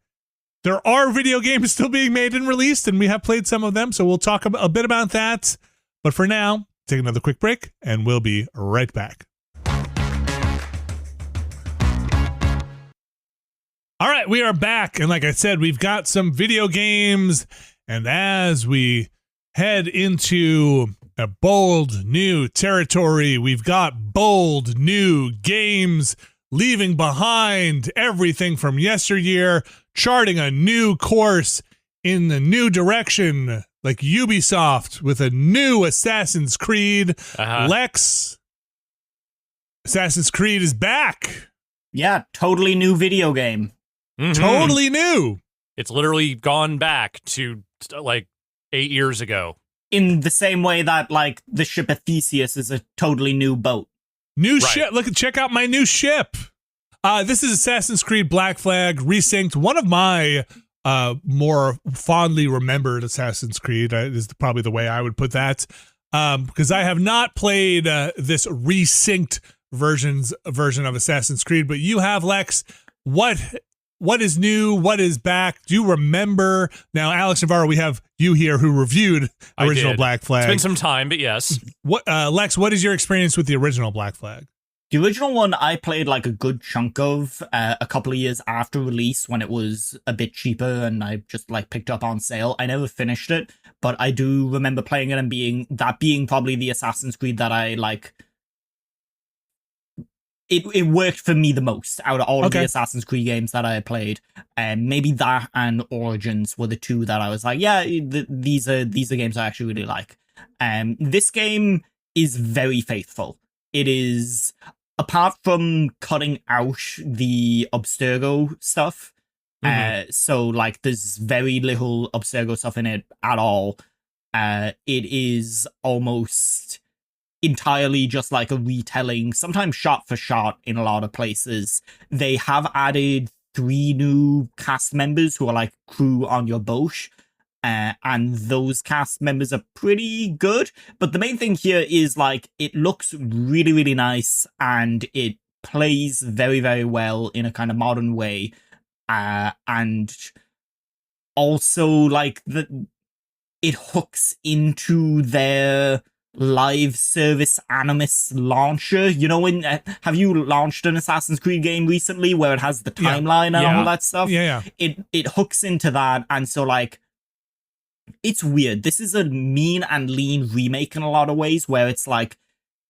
There are video games still being made and released, and we have played some of them, so we'll talk a bit about that. But for now, take another quick break, and we'll be right back. All right, we are back, and like I said, we've got some video games, and as we head into a bold new territory, we've got bold new games leaving behind everything from yesteryear, charting a new course in the new direction, like Ubisoft with a new Assassin's Creed. Lex, Assassin's Creed is back. Yeah, totally new video game. Mhm. Totally new. It's literally gone back to like 8 years ago. In the same way that, like, the ship of Theseus is a totally new boat. New Right. ship. Check out my new ship. This is Assassin's Creed Black Flag Resynced. One of my more fondly remembered Assassin's Creed is probably the way I would put that. Because I have not played this resynced version of Assassin's Creed, but you have, Lex. What is new? What is back? Do you remember? Now, Alex Navarro, we have you here who reviewed original Black Flag. It's been some time, but yes. Lex, what is your experience with the original Black Flag? The original one I played like a good chunk of a couple of years after release when it was a bit cheaper and I just like picked up on sale. I never finished it, but I do remember playing it and being probably the Assassin's Creed that I like. It worked for me the most out of all of the Assassin's Creed games that I had played. And maybe that and Origins were the two that I was like, yeah, these are games I actually really like. This game is very faithful. It is, apart from cutting out the Abstergo stuff, so like there's very little Abstergo stuff in it at all. It is almost entirely just like a retelling, sometimes shot for shot in a lot of places. They have added 3 new cast members who are like crew on your boat. And those cast members are pretty good. But the main thing here is like it looks really, really nice and it plays very, very well in a kind of modern way. And also like it hooks into their live service Animus launcher. You know, have you launched an Assassin's Creed game recently where it has the timeline and all that stuff? Yeah. It hooks into that, and so like it's weird. This is a mean and lean remake in a lot of ways where it's like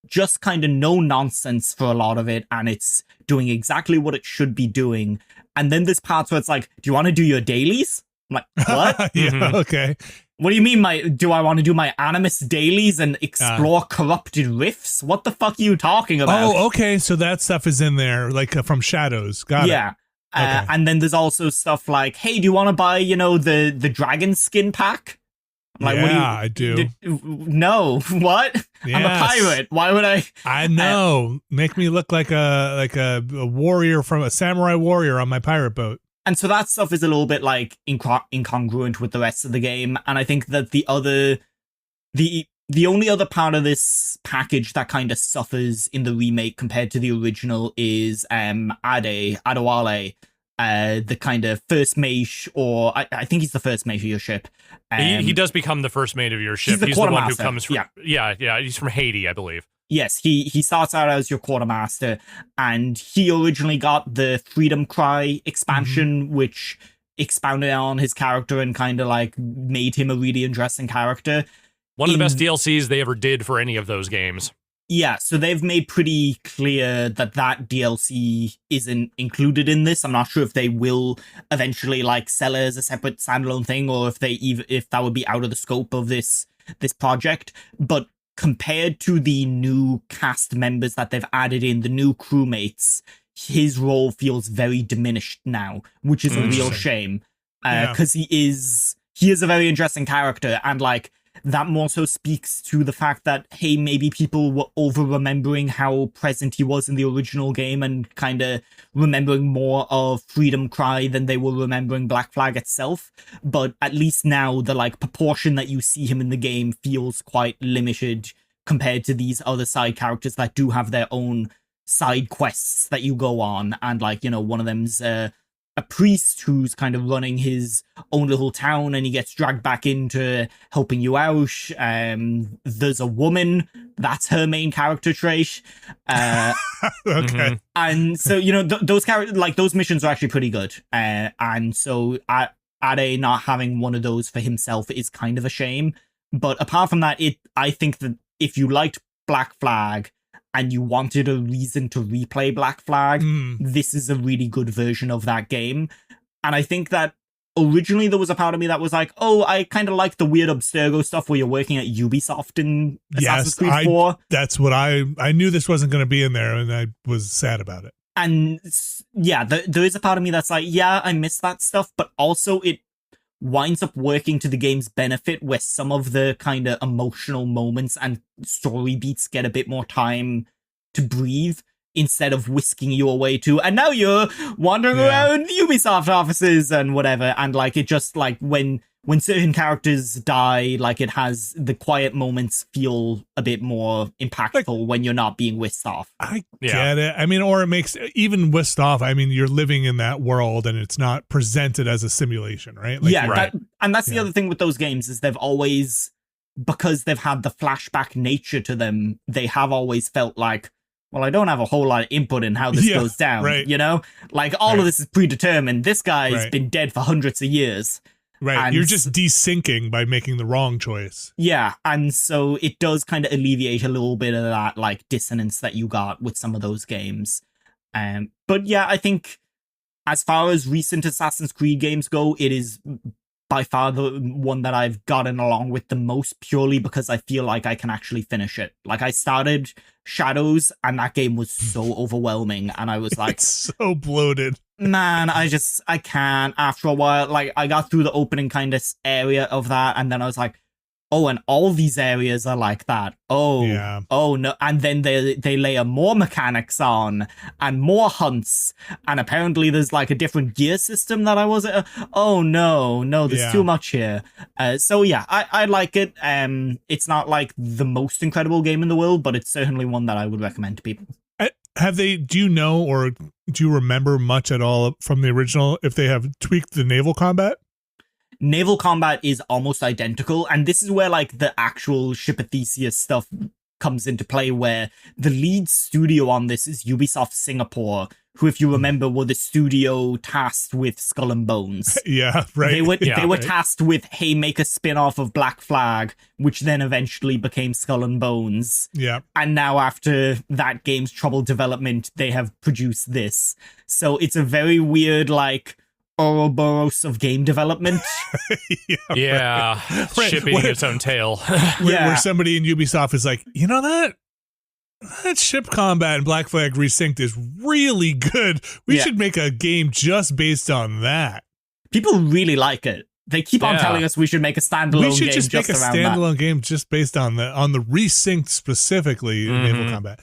just kind of no nonsense for a lot of it and it's doing exactly what it should be doing. And then there's parts where it's like, do you want to do your dailies? I'm like, what? Okay. What do you mean do I want to do my Animus dailies and explore corrupted rifts? What the fuck are you talking about? Oh, okay. So that stuff is in there, like from Shadows. Got it. Yeah. And then there's also stuff like, hey, do you want to buy, the dragon skin pack? I'm like, I do. No, what? Yes. I'm a pirate. Why would I? I know. Make me look like a warrior from a samurai warrior on my pirate boat. And so that stuff is a little bit like incongruent with the rest of the game. And I think that the only other part of this package that kind of suffers in the remake compared to the original is Adewale, the kind of first mate, or I think he's the first mate of your ship. He does become the first mate of your ship. He's the one who comes from yeah. He's from Haiti, I believe. Yes, he starts out as your quartermaster, and he originally got the Freedom Cry expansion, which expounded on his character and kind of like made him a really interesting character. One of the best DLCs they ever did for any of those games. Yeah, so they've made pretty clear that DLC isn't included in this. I'm not sure if they will eventually like sell it as a separate standalone thing, or if that would be out of the scope of this project. But compared to the new cast members that they've added in, the new crewmates, his role feels very diminished now, which is a real shame. Because he is a very interesting character, and like that more so speaks to the fact that, hey, maybe people were over-remembering how present he was in the original game and kind of remembering more of Freedom Cry than they were remembering Black Flag itself. But at least now, the like proportion that you see him in the game feels quite limited compared to these other side characters that do have their own side quests that you go on. And like, one of them's a priest who's kind of running his own little town and he gets dragged back into helping you out. There's a woman, that's her main character trait. Okay. And so, those characters, like those missions are actually pretty good. And so Ade not having one of those for himself is kind of a shame. But apart from that, I think that if you liked Black Flag and you wanted a reason to replay Black Flag, this is a really good version of that game. And I think that originally there was a part of me that was like, oh, I kind of like the weird Abstergo stuff where you're working at Ubisoft in Assassin's Creed 4. That's what I knew this wasn't going to be in there, and I was sad about it. there is a part of me that's like, yeah, I miss that stuff, but also it winds up working to the game's benefit, where some of the kind of emotional moments and story beats get a bit more time to breathe, instead of whisking you away to, and now you're wandering around Ubisoft offices and whatever. And like, it just like when certain characters die, like it has the quiet moments feel a bit more impactful when you're not being whisked off. I get it. I mean, or it makes even whisked off. I mean, you're living in that world and it's not presented as a simulation, right? Like, that's the other thing with those games is they've always, because they've had the flashback nature to them, they have always felt like, well, I don't have a whole lot of input in how this goes down, you know? Like, all of this is predetermined. This guy's been dead for hundreds of years. Right. And you're just desyncing by making the wrong choice. Yeah. And so it does kind of alleviate a little bit of that, like, dissonance that you got with some of those games. But yeah, I think as far as recent Assassin's Creed games go, it is by far the one that I've gotten along with the most, purely because I feel like I can actually finish it. Like, I started Shadows and that game was so overwhelming, and I was like, it's so bloated. Man, I can't. After a while, like, I got through the opening kind of area of that, and then I was like, oh, and all these areas are like that. Oh no. And then they layer more mechanics on and more hunts. And apparently there's like a different gear system that I was oh no, there's too much here. So yeah, I like it. It's not like the most incredible game in the world, but it's certainly one that I would recommend to people. Do you know, or do you remember much at all from the original, if they have tweaked the naval combat? Naval combat is almost identical, and this is where like the actual Ship of Theseus stuff comes into play, where the lead studio on this is Ubisoft Singapore, who, if you remember, were the studio tasked with Skull and Bones. Yeah, right. They were tasked with, hey, make a spin-off of Black Flag, which then eventually became Skull and Bones. Yeah. And now, after that game's troubled development, they have produced this. So it's a very weird, like, Ouroboros of game development. Right. Shipping its own tail. Where somebody in Ubisoft is like, you know, that ship combat in Black Flag Resynced is really good. We should make a game just based on that. People really like it. They keep on telling us we should make a standalone game. We should just make a standalone game just based on the Resynced specifically naval combat.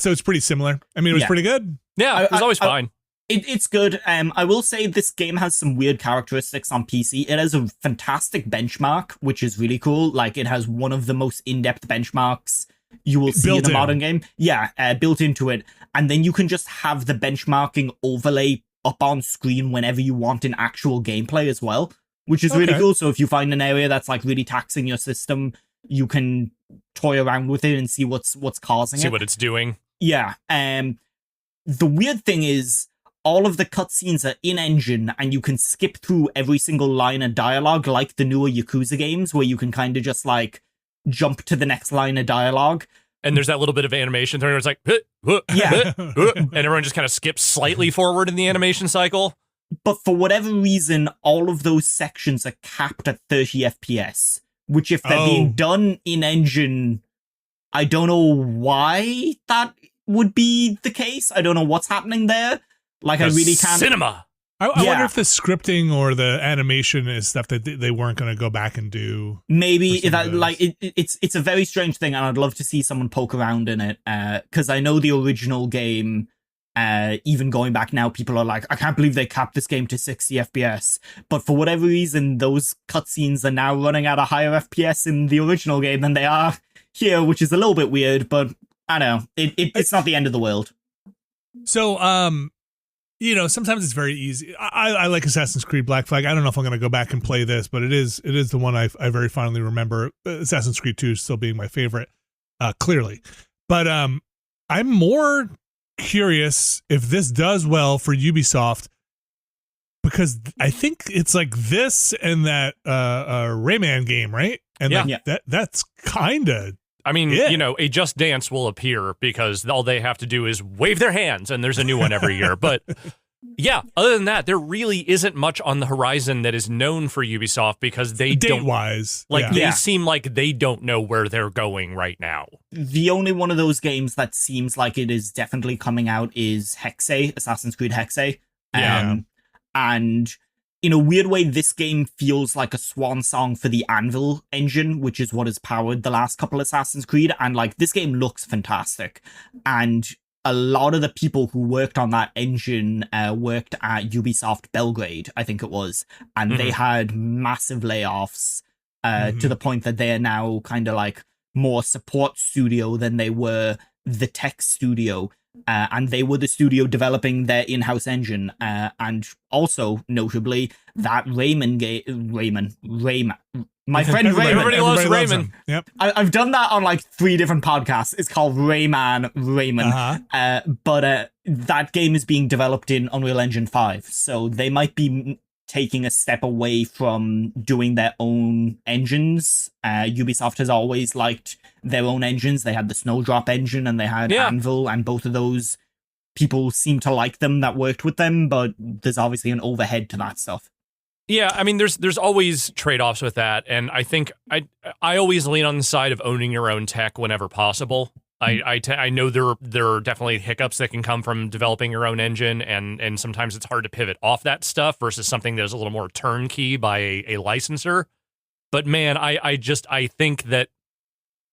So it's pretty similar. I mean, it was pretty good. Yeah, it was always fine. It's good. I will say this game has some weird characteristics on PC. It has a fantastic benchmark, which is really cool. Like, it has one of the most in-depth benchmarks you will see in a modern game. Yeah, built into it. And then you can just have the benchmarking overlay up on screen whenever you want in actual gameplay as well, which is really cool. So if you find an area that's like really taxing your system, you can toy around with it and see what's causing it. See what it's doing. Yeah. The weird thing is, all of the cutscenes are in-engine, and you can skip through every single line of dialogue, like the newer Yakuza games, where you can kind of just, like, jump to the next line of dialogue. And there's that little bit of animation where it's like, and everyone just kind of skips slightly forward in the animation cycle. But for whatever reason, all of those sections are capped at 30 FPS, which, if they're being done in-engine, I don't know why that would be the case. I don't know what's happening there. Like, I really can't. Cinema. I wonder if the scripting or the animation is stuff that they weren't going to go back and do. Maybe that, like, it's a very strange thing, and I'd love to see someone poke around in it. Because I know the original game, even going back now, people are like, I can't believe they capped this game to 60 FPS. But for whatever reason, those cutscenes are now running at a higher FPS in the original game than they are here, which is a little bit weird. But I don't know, it's not the end of the world. So, you know, sometimes it's very easy. I like Assassin's Creed Black Flag. I don't know if I'm going to go back and play this, but it is the one I very fondly remember. Assassin's Creed 2 still being my favorite, clearly. But I'm more curious if this does well for Ubisoft, because I think it's like this and that Rayman game, right? And that's kind of. I mean, you know, a Just Dance will appear because all they have to do is wave their hands and there's a new one every year. But yeah, other than that, there really isn't much on the horizon that is known for Ubisoft, because they don't. Date-wise. Like, they seem like they don't know where they're going right now. the only one of those games that seems like it is definitely coming out is Hexe, Assassin's Creed Hexe. Yeah. And in a weird way, this game feels like a swan song for the Anvil engine, which is what has powered the last couple Assassin's Creed. And like, this game looks fantastic. And a lot of the people who worked on that engine worked at Ubisoft Belgrade, I think it was. And they had massive layoffs to the point that they are now kind of like more support studio than they were the tech studio. And they were the studio developing their in-house engine. And also, notably, that Rayman game... Rayman. My friend Rayman. Everybody loves Rayman. Yep. I've done that on like 3 different podcasts. It's called Rayman. But that game is being developed in Unreal Engine 5. So they might be taking a step away from doing their own engines. Ubisoft has always liked their own engines. They had the Snowdrop engine and they had Anvil, and both of those people seem to like them that worked with them, but there's obviously an overhead to that stuff. Yeah, I mean, there's always trade-offs with that, and I think I always lean on the side of owning your own tech whenever possible. I know there are definitely hiccups that can come from developing your own engine, and sometimes it's hard to pivot off that stuff versus something that's a little more turnkey by a licensor. But man, I think that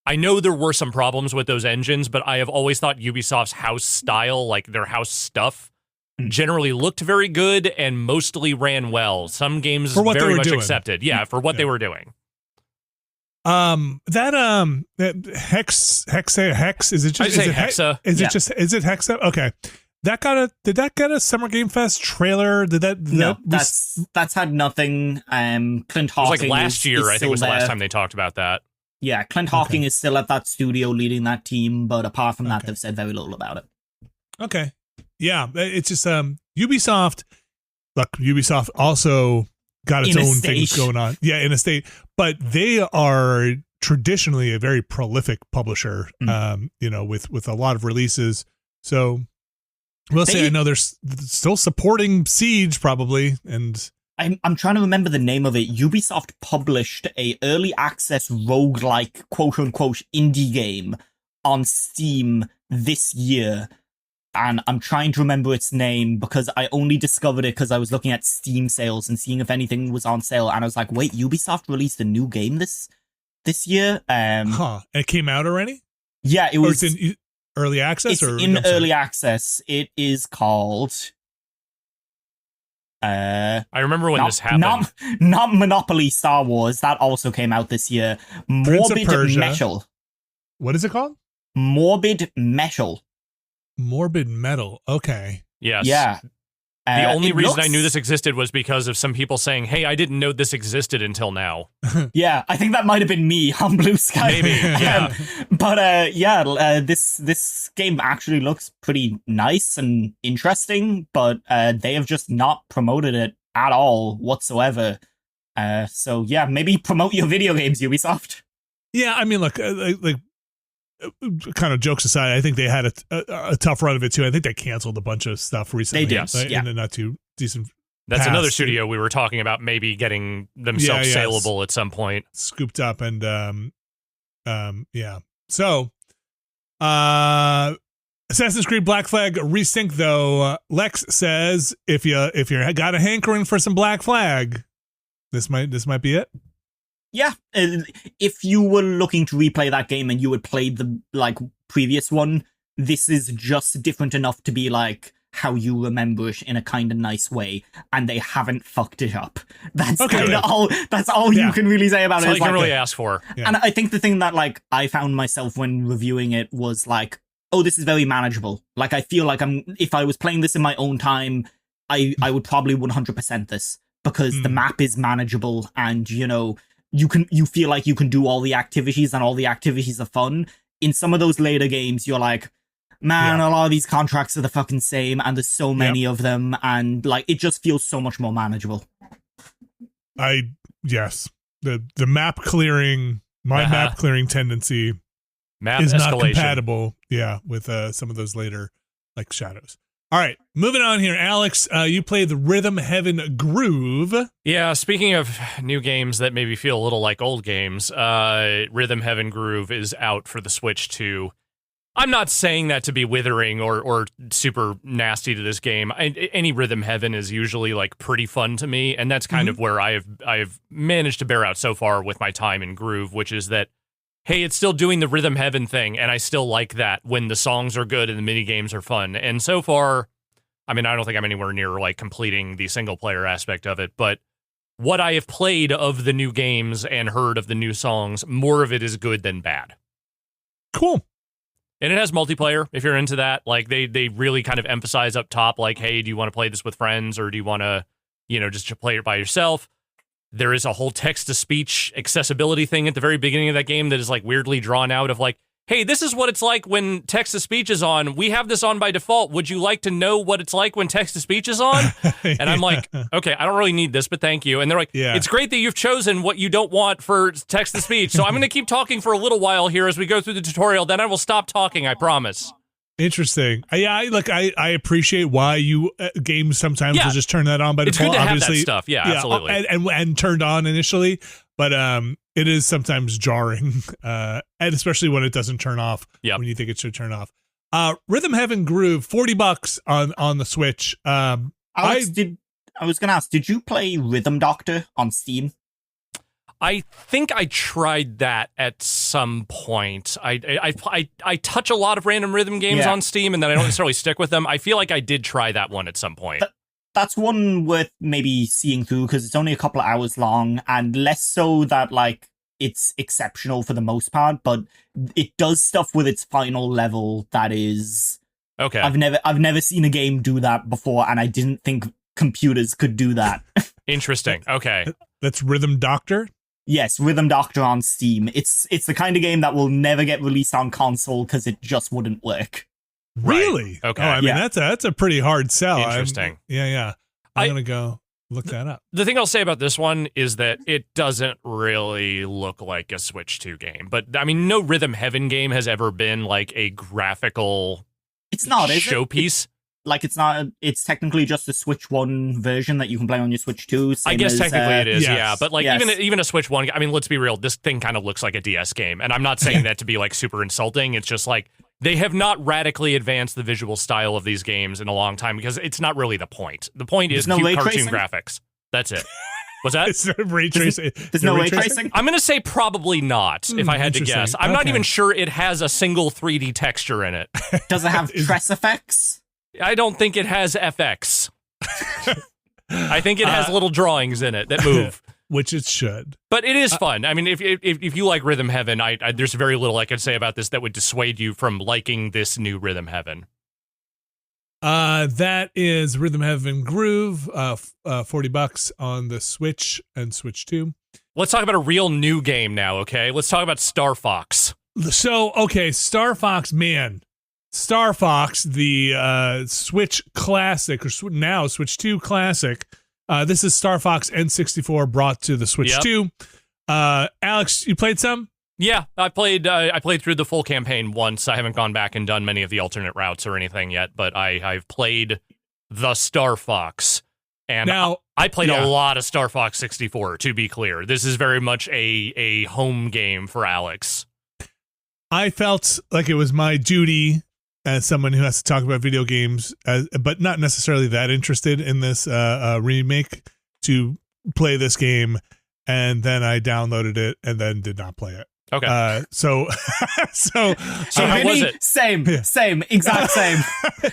I know there were some problems with those engines, but I have always thought Ubisoft's house style, like their house stuff, generally looked very good and mostly ran well. Some games very much accepted. Yeah, for what they were doing. That Hex is it just Hexa? Is it Hexa? Okay. Did that get a Summer Game Fest trailer? That's had nothing. Clint Hawking. It was like last year, I think was the last time they talked about that. Yeah, Clint Hawking is still at that studio leading that team, but apart from that, they've said very little about it. Okay. Yeah, it's just Ubisoft. Look, Ubisoft also got its own things going on. Yeah, in a state, but they are traditionally a very prolific publisher. With a lot of releases. So we'll say I know they're still supporting Siege probably, and I'm trying to remember the name of it. Ubisoft published a early access roguelike quote unquote indie game on Steam this year. And I'm trying to remember its name because I only discovered it because I was looking at Steam sales and seeing if anything was on sale. And I was like, wait, Ubisoft released a new game this year? It came out already? Yeah, it was. Or it's in early access? It's in early access. It is called... I remember when this happened. Not Monopoly Star Wars. That also came out this year. Morbid Metal. What is it called? Morbid Metal. Morbid Metal. Okay. Yes. Yeah. The only reason I knew this existed was because of some people saying, hey, I didn't know this existed until now. Yeah, I think that might have been me on Blue Sky. Maybe, yeah. This game actually looks pretty nice and interesting, but they have just not promoted it at all whatsoever. So yeah, maybe promote your video games, Ubisoft. Yeah, I mean, look, kind of jokes aside, I think they had a tough run of it too. I think they canceled a bunch of stuff recently. They did, in a not too decent. That's another studio we were talking about maybe getting themselves saleable at some point, scooped up, and So, Assassin's Creed Black Flag Resynced though. Lex says if you got a hankering for some Black Flag, this might be it. Yeah, if you were looking to replay that game and you had played the previous one, this is just different enough to be like how you remember it in a kind of nice way, and they haven't fucked it up. That's kind of all. That's all you can really say about it. That's all you can really ask for. Yeah. And I think the thing that I found myself when reviewing it was like, oh, this is very manageable. Like I feel like if I was playing this in my own time, I would probably 100% this because the map is manageable and you feel like you can do all the activities and all the activities are fun. In some of those later games, you're like, man, a lot of these contracts are the fucking same and there's so many of them, and it just feels so much more manageable. Yes. The map clearing, map clearing tendency is not compatible, with some of those later Shadows. All right, moving on here. Alex, you played the Rhythm Heaven Groove. Yeah, speaking of new games that maybe feel a little like old games, Rhythm Heaven Groove is out for the Switch 2. I'm not saying that to be withering or super nasty to this game. Any Rhythm Heaven is usually like pretty fun to me, and that's kind of where I've managed to bear out so far with my time in Groove, which is that, hey, it's still doing the Rhythm Heaven thing, and I still like that when the songs are good and the mini games are fun. And so far, I mean, I don't think I'm anywhere near like completing the single player aspect of it, but what I have played of the new games and heard of the new songs, more of it is good than bad. Cool. And it has multiplayer, if you're into that. Like, they really kind of emphasize up top, like, hey, do you want to play this with friends, or do you want to, just play it by yourself? There is a whole text-to-speech accessibility thing at the very beginning of that game that is, like, weirdly drawn out of, like, hey, this is what it's like when text-to-speech is on. We have this on by default. Would you like to know what it's like when text-to-speech is on? And I'm like, okay, I don't really need this, but thank you. And they're like, it's great that you've chosen what you don't want for text-to-speech, so I'm going to keep talking for a little while here as we go through the tutorial, then I will stop talking, I promise. Interesting. I appreciate why you games sometimes will just turn that on by default. It's good to obviously, have that stuff. Yeah, absolutely. And turned on initially, but it is sometimes jarring, and especially when it doesn't turn off when you think it should turn off. Rhythm Heaven Groove, $40 on the Switch. Alex, I was going to ask, did you play Rhythm Doctor on Steam? I think I tried that at some point. I touch a lot of random rhythm games on Steam, and then I don't necessarily stick with them. I feel like I did try that one at some point. That's one worth maybe seeing through, because it's only a couple of hours long, and less so that like it's exceptional for the most part, but it does stuff with its final level that is okay. I've never seen a game do that before, and I didn't think computers could do that. Interesting. Okay. That's Rhythm Doctor? Yes, Rhythm Doctor on Steam. It's the kind of game that will never get released on console because it just wouldn't work. Really? Right. Okay. Oh, I mean, that's a pretty hard sell. Interesting. I'm going to go look that up. The thing I'll say about this one is that it doesn't really look like a Switch 2 game. But, I mean, no Rhythm Heaven game has ever been like a graphical showpiece. It's not. It's technically just a Switch 1 version that you can play on your Switch 2. I guess technically it is, yes. yeah. But like even a Switch 1, I mean, let's be real. This thing kind of looks like a DS game, and I'm not saying that to be like super insulting. It's just like they have not radically advanced the visual style of these games in a long time, because it's not really the point. The point is cute cartoon graphics. That's it. What's that? Is there ray tracing? There's no ray tracing? I'm going to say probably not, if I had to guess. I'm not even sure it has a single 3D texture in it. Does it have Tress effects? I don't think it has FX. I think it has little drawings in it that move. Which it should. But it is fun. I mean, if you like Rhythm Heaven, there's very little I could say about this that would dissuade you from liking this new Rhythm Heaven. That is Rhythm Heaven Groove, $40 on the Switch and Switch 2. Let's talk about a real new game now, okay? Let's talk about Star Fox. So, okay, Star Fox, man. Star Fox, the Switch Classic, or now Switch 2 Classic. This is Star Fox N64 brought to the Switch 2. Alex, you played some? Yeah, I played through the full campaign once. I haven't gone back and done many of the alternate routes or anything yet, but I've played the Star Fox. And now, I played a lot of Star Fox 64, to be clear. This is very much a home game for Alex. I felt like it was my duty as someone who has to talk about video games, but not necessarily that interested in this remake, to play this game, and then I downloaded it and then did not play it. Okay. So how was it? Same, exact same.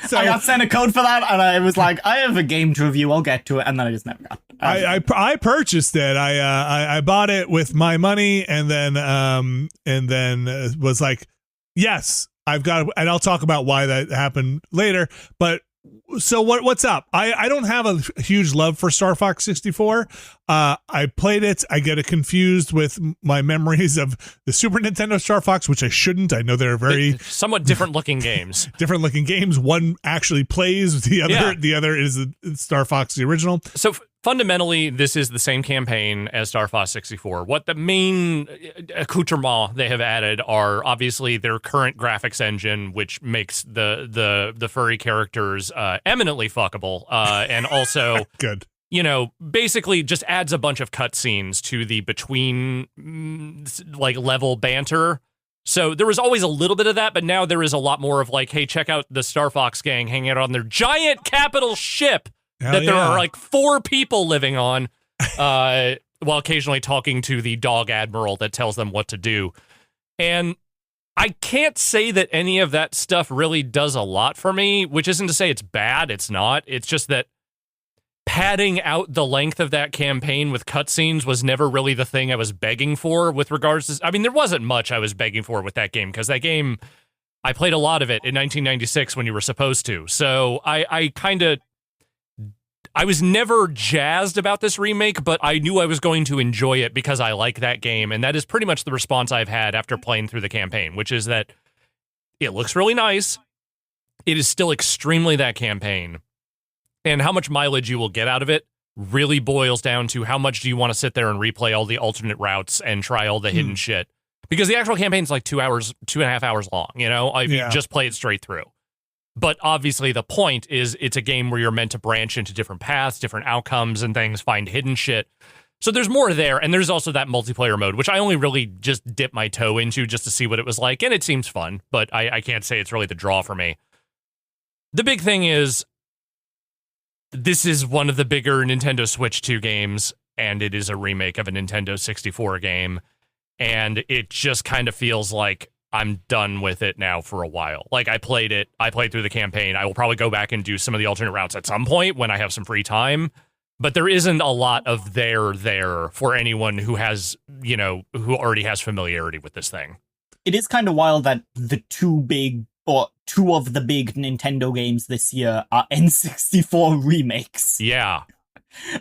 So, I got sent a code for that, and I was like, I have a game to review. I'll get to it, and then I just never got. I purchased it. I bought it with my money, and then was like, yes, I've got, and I'll talk about why that happened later. But so what's up? I don't have a huge love for Star Fox 64. I played it. I get it confused with my memories of the Super Nintendo Star Fox, which I shouldn't. I know they're very somewhat different looking games. Different looking games. One actually plays. The other is the Star Fox, the original. So fundamentally, this is the same campaign as Star Fox 64. What the main accoutrement they have added are obviously their current graphics engine, which makes the furry characters eminently fuckable, and also good. Basically just adds a bunch of cutscenes to the between level banter. So there was always a little bit of that, but now there is a lot more of hey, check out the Star Fox gang hanging out on their giant capital ship that there are 4 people living on, while occasionally talking to the dog admiral that tells them what to do. And I can't say that any of that stuff really does a lot for me, which isn't to say it's bad. It's not. It's just that padding out the length of that campaign with cutscenes was never really the thing I was begging for with regards to... I mean, there wasn't much I was begging for with that game, because that game, I played a lot of it in 1996 when you were supposed to. So I was never jazzed about this remake, but I knew I was going to enjoy it because I like that game, and that is pretty much the response I've had after playing through the campaign, which is that it looks really nice. It is still extremely that campaign. And how much mileage you will get out of it really boils down to how much do you want to sit there and replay all the alternate routes and try all the hidden shit. Because the actual campaign's 2.5 hours long, if you just play it straight through. But obviously the point is it's a game where you're meant to branch into different paths, different outcomes and things, find hidden shit. So there's more there, and there's also that multiplayer mode, which I only really just dipped my toe into just to see what it was like, and it seems fun, but I can't say it's really the draw for me. The big thing is, this is one of the bigger Nintendo Switch 2 games, and it is a remake of a Nintendo 64 game, and it just kind of feels like I'm done with it now for a while. I played through the campaign. I will probably go back and do some of the alternate routes at some point when I have some free time, but there isn't a lot of there for anyone who has, who already has familiarity with this thing. It is kind of wild that the two of the big Nintendo games this year are N64 remakes. Yeah.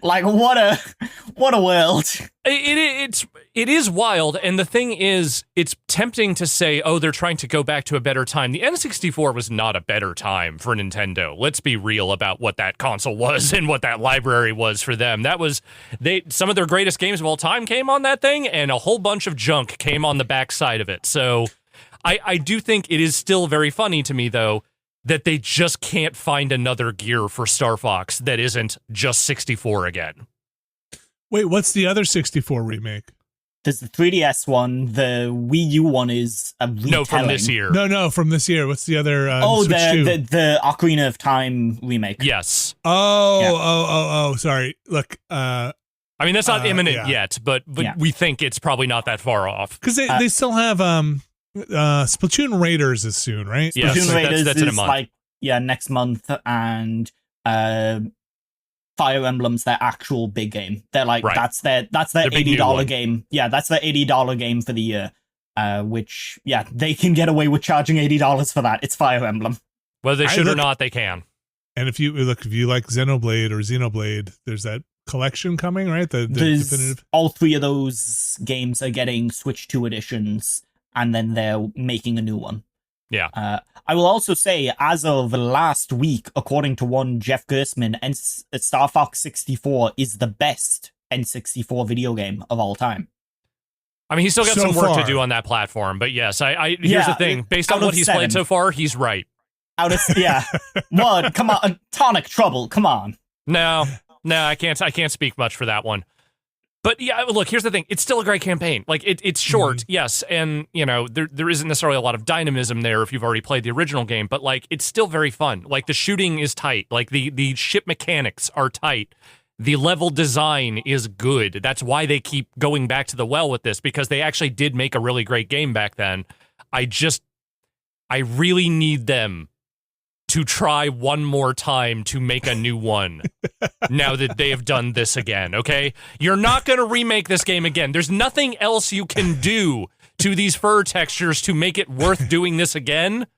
What a world. It is wild, and the thing is, it's tempting to say, oh, they're trying to go back to a better time. The N64 was not a better time for Nintendo. Let's be real about what that console was and what that library was for them. That was some of their greatest games of all time came on that thing, and a whole bunch of junk came on the backside of it. So I do think it is still very funny to me, though, that they just can't find another gear for Star Fox that isn't just 64 again. Wait, what's the other 64 remake? There's the 3DS one. The Wii U one is a retelling. No, from this year. No, from this year. What's the other? The Ocarina of Time remake. Yes. Oh, sorry. Look, I mean, that's not imminent yet, but we think it's probably not that far off. Because they still have Splatoon Raiders is soon, right? Yeah, Splatoon Raiders that's in a month. Next month, and Fire Emblem's their actual big game. They're that's their $80 game. Yeah, that's their $80 game for the year. Which they can get away with charging $80 for that. It's Fire Emblem. Whether they should or not, they can. And if you like Xenoblade or Xenoblade, there's that collection coming, right? The definitive. All 3 of those games are getting Switch 2 editions, and then they're making a new one. Yeah. I will also say, as of last week, according to one Jeff Gersman, Star Fox 64 is the best N64 video game of all time. I mean, he's still got some work to do on that platform, but yes, here's the thing. Based on what he's played so far, he's right. What? Come on, Tonic Trouble, come on. No, I can't speak much for that one. But yeah, look, here's the thing. It's still a great campaign. It's short, yes, and there isn't necessarily a lot of dynamism there if you've already played the original game, but it's still very fun. The shooting is tight. The ship mechanics are tight. The level design is good. That's why they keep going back to the well with this, because they actually did make a really great game back then. I really need them to try one more time to make a new one now that they have done this again, okay? You're not going to remake this game again. There's nothing else you can do to these fur textures to make it worth doing this again,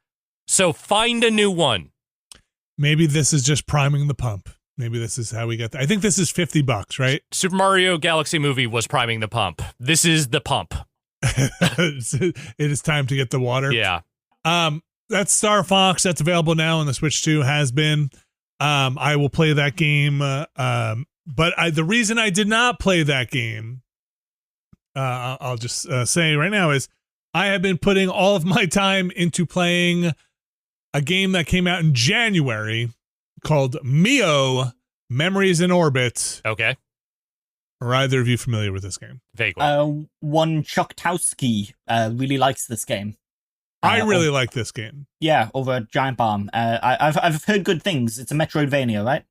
so find a new one. Maybe this is just priming the pump. Maybe this is how we get there. I think this is $50, right? Super Mario Galaxy Movie was priming the pump. This is the pump. It is time to get the water. Yeah. That's Star Fox. That's available now on the Switch 2. Has been. I will play that game But the reason I did not play that game, I'll just say right now, is I have been putting all of my time into playing a game that came out in January called Mio Memories in Orbit. Okay. Are either of you familiar with this game? Vaguely. One Chuck-towski really likes this game. I really like this game. Yeah, over at Giant Bomb. I've heard good things. It's a Metroidvania, right?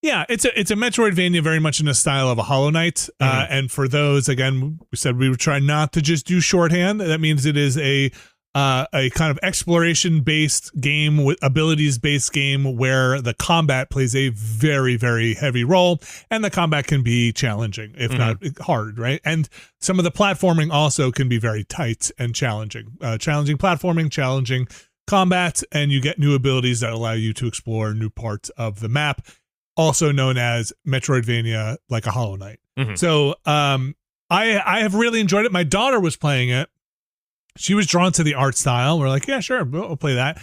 Yeah, it's a Metroidvania, very much in the style of a Hollow Knight. And for those, again, we said we would try not to just do shorthand. That means it is a kind of exploration-based game, with abilities-based game, where the combat plays a very, very heavy role, and the combat can be challenging, if not hard, right? And some of the platforming also can be very tight and challenging. Challenging platforming, challenging combat, and you get new abilities that allow you to explore new parts of the map, also known as Metroidvania, like a Hollow Knight. So I have really enjoyed it. My daughter was playing it. She was drawn to the art style. We're like, yeah, sure, we'll play that.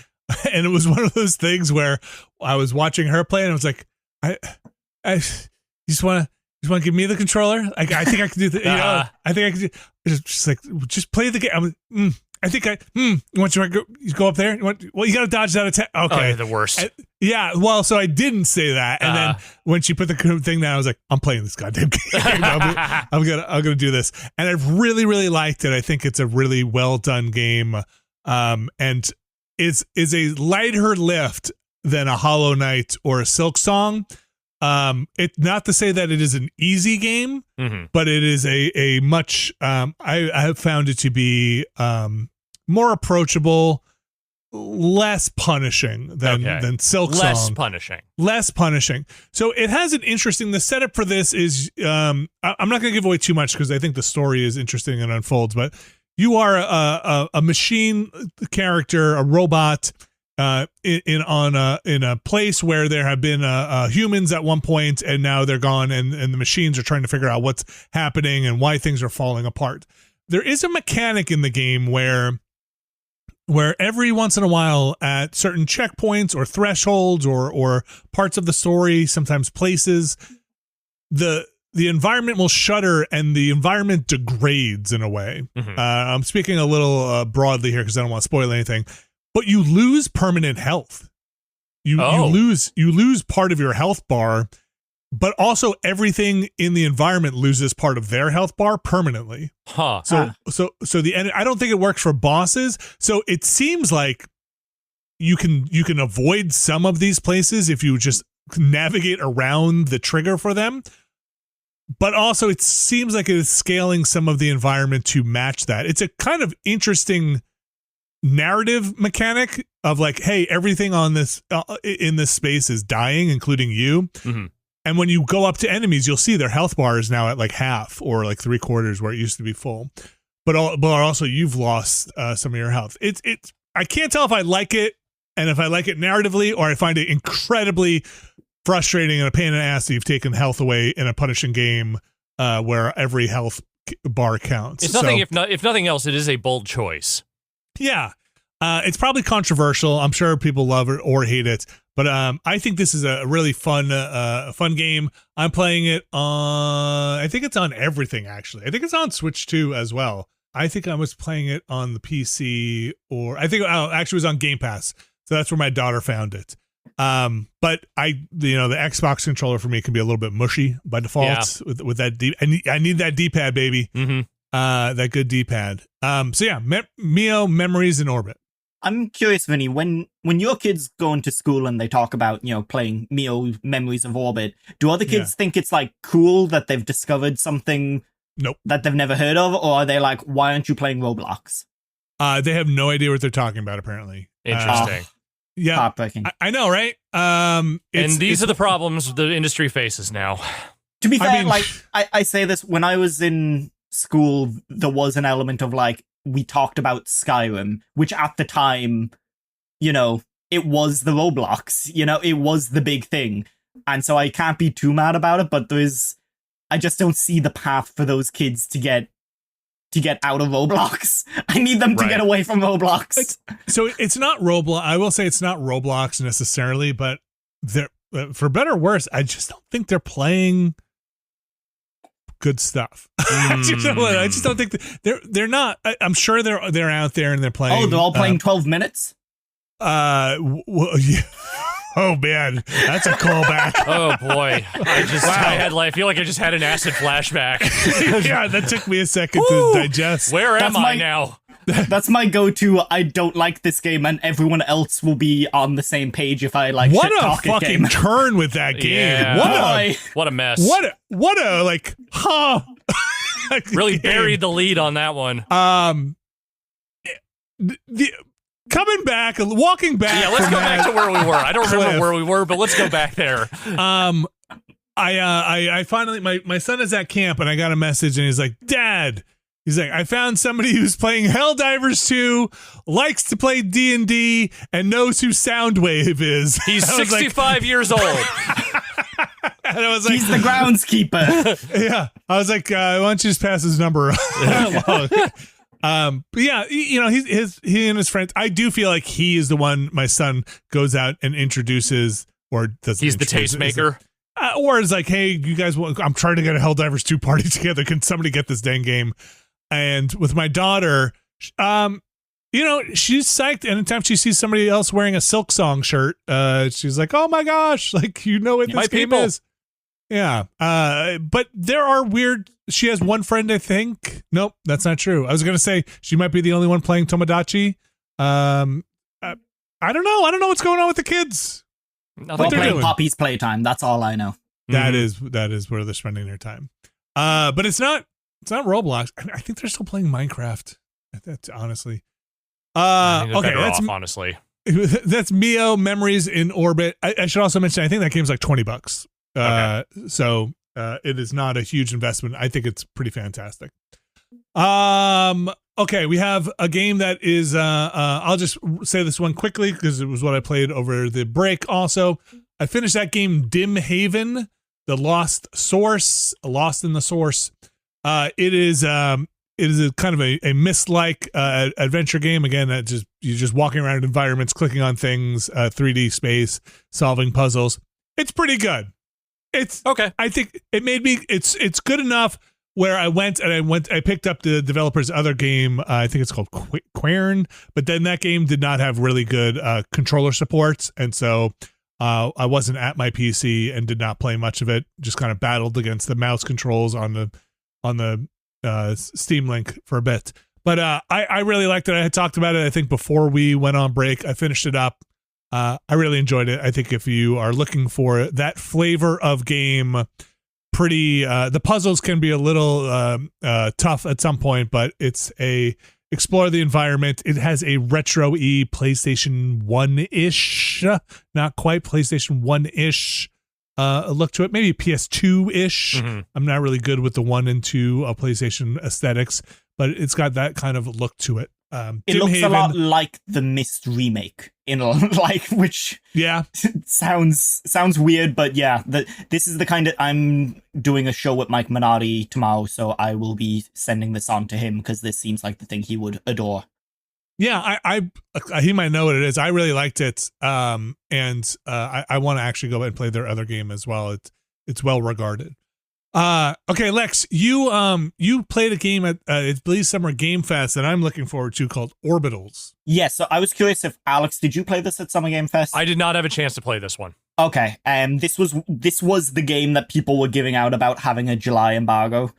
And it was one of those things where I was watching her play, and I was like, I you just want to give me the controller? I think I can do the, I think I can do. Just like, just play the game. I think you want to go up there? You got to dodge that attack. Okay. Oh, the worst. Yeah. Well, so I didn't say that. And then when she put the thing down, I was like, I'm playing this goddamn game. I'm gonna do this. And I've really, really liked it. I think it's a really well done game. And is a lighter lift than a Hollow Knight or a Silk Song. It's not to say that it is an easy game, but it is a much I have found it to be more approachable, less punishing than Silk Song. Less punishing. So it has an interesting. The setup for this is I'm not going to give away too much because I think the story is interesting and unfolds. But you are a machine character, a robot. In a place where there have been humans at one point, and now they're gone, and the machines are trying to figure out what's happening and why things are falling apart. There is a mechanic in the game where every once in a while, at certain checkpoints or thresholds or parts of the story, sometimes places, the environment will shudder and the environment degrades in a way. I'm speaking a little broadly here because I don't want to spoil anything. But you lose permanent health. You lose part of your health bar, but also everything in the environment loses part of their health bar permanently. So the end. I don't think it works for bosses. So it seems like you can avoid some of these places if you just navigate around the trigger for them. But also it seems like it is scaling some of the environment to match that. It's a kind of interesting narrative mechanic of like, hey, everything on this in this space is dying, including you. And when you go up to enemies, you'll see their health bar is now at like half or like 3/4 where it used to be full. But also you've lost some of your health. It's I can't tell if I like it, and if I like it narratively, or I find it incredibly frustrating and a pain in the ass that you've taken health away in a punishing game where every health bar counts. It's nothing. If nothing else, it is a bold choice. Yeah. It's probably controversial. I'm sure people love it or hate it, but I think this is a really fun game. I'm playing it on, I think it's on everything, actually. I think it's on Switch too as well. I think I was playing it on the PC, or I think actually it was on Game Pass. So that's where my daughter found it. But the Xbox controller for me can be a little bit mushy by default with that I need that D-pad, baby. That good D-pad. So yeah, Mio Memories in Orbit. I'm curious, Vinny, when your kids go into school and they talk about, playing Mio Memories of Orbit, do other kids think it's like cool that they've discovered something that they've never heard of, or are they like, why aren't you playing Roblox? They have no idea what they're talking about, apparently. Interesting. Yeah. Heartbreaking. I know, right? And these are the problems the industry faces now. To be fair, I say this, when I was in school, there was an element of like, we talked about Skyrim, which at the time, it was the Roblox, it was the big thing. And so I can't be too mad about it, but I just don't see the path for those kids to get out of Roblox. I need them to get away from Roblox. So it's not Roblox. I will say it's not Roblox necessarily, but they're, for better or worse, I just don't think they're playing good stuff. I just don't think they're not. I'm sure they're out there and they're playing. Oh, they're all playing 12 minutes. Yeah. Oh man, that's a callback. Oh boy, I feel like I just had an acid flashback. Yeah, that took me a second to digest. Where am I now? That's my go-to. I don't like this game, and everyone else will be on the same page if I like. What shit a talk fucking game. turn with that game! Yeah. What a mess! What a like, huh? Really buried the lead on that one. Coming back, walking back. Yeah, let's go back to where we were. I don't remember where we were, but let's go back there. I finally my son is at camp and I got a message and he's like, Dad. He's like, I found somebody who's playing Helldivers 2, likes to play D&D, and knows who Soundwave is. He's 65 years old. And I was like, he's the groundskeeper. Yeah. I was like, why don't you just pass his number? But yeah, you know, he and his friends. I do feel like he is the one my son goes out and introduces, or doesn't. He's the tastemaker. Or is like, hey, you guys, I'm trying to get a Helldivers 2 party together. Can somebody get this dang game? And with my daughter, you know, she's psyched. Anytime she sees somebody else wearing a Silk Song shirt, she's like, oh my gosh, like, you know what this game is. Yeah. But there are weird. She has one friend, I think. Nope, that's not true. I was going to say she might be the only one playing Tomodachi. I don't know. I don't know what's going on with the kids. What they're playing Poppy's Playtime. That's all I know. That is where they're spending their time. But it's not Roblox. I think they're still playing Minecraft. That's honestly. Okay, that's off, honestly. That's Mio Memories in Orbit. I should also mention I think that game's like $20. Okay. So it is not a huge investment. I think it's pretty fantastic. Okay, we have a game that is I'll just say this one quickly because it was what I played over the break. Also, I finished that game Dimhaven, the Lost in the Source. It is a kind of a Myst-like adventure game. Again, that you're just walking around environments, clicking on things, 3D space, solving puzzles. It's pretty good. It's okay. I think it made me. It's good enough where I picked up the developer's other game. I think it's called Quern, but then that game did not have really good controller supports, and so I wasn't at my PC and did not play much of it. Just kind of battled against the mouse controls on the Steam Link for a bit. But I really liked it. I had talked about it, I think, before we went on break. I finished it up. I really enjoyed it. I think if you are looking for that flavor of game, the puzzles can be a little tough at some point, but it's explore the environment. It has a retro-y PlayStation 1-ish, not quite PlayStation 1-ish look to it. Maybe PS2-ish. Mm-hmm. I'm not really good with the 1 and 2 PlayStation aesthetics, but it's got that kind of look to it. It looks a lot like the Myst remake, which sounds weird, but yeah, this is the kind of. I'm doing a show with Mike Minardi tomorrow, so I will be sending this on to him because this seems like the thing he would adore. Yeah, he might know what it is. I really liked it, and I want to actually go and play their other game as well. It's well regarded. Okay, Lex, you played a game at I believe Summer Game Fest that I'm looking forward to called Orbitals. Yes, so I was curious if Alex, did you play this at Summer Game Fest? I did not have a chance to play this one. Okay, this was the game that people were giving out about having a July embargo.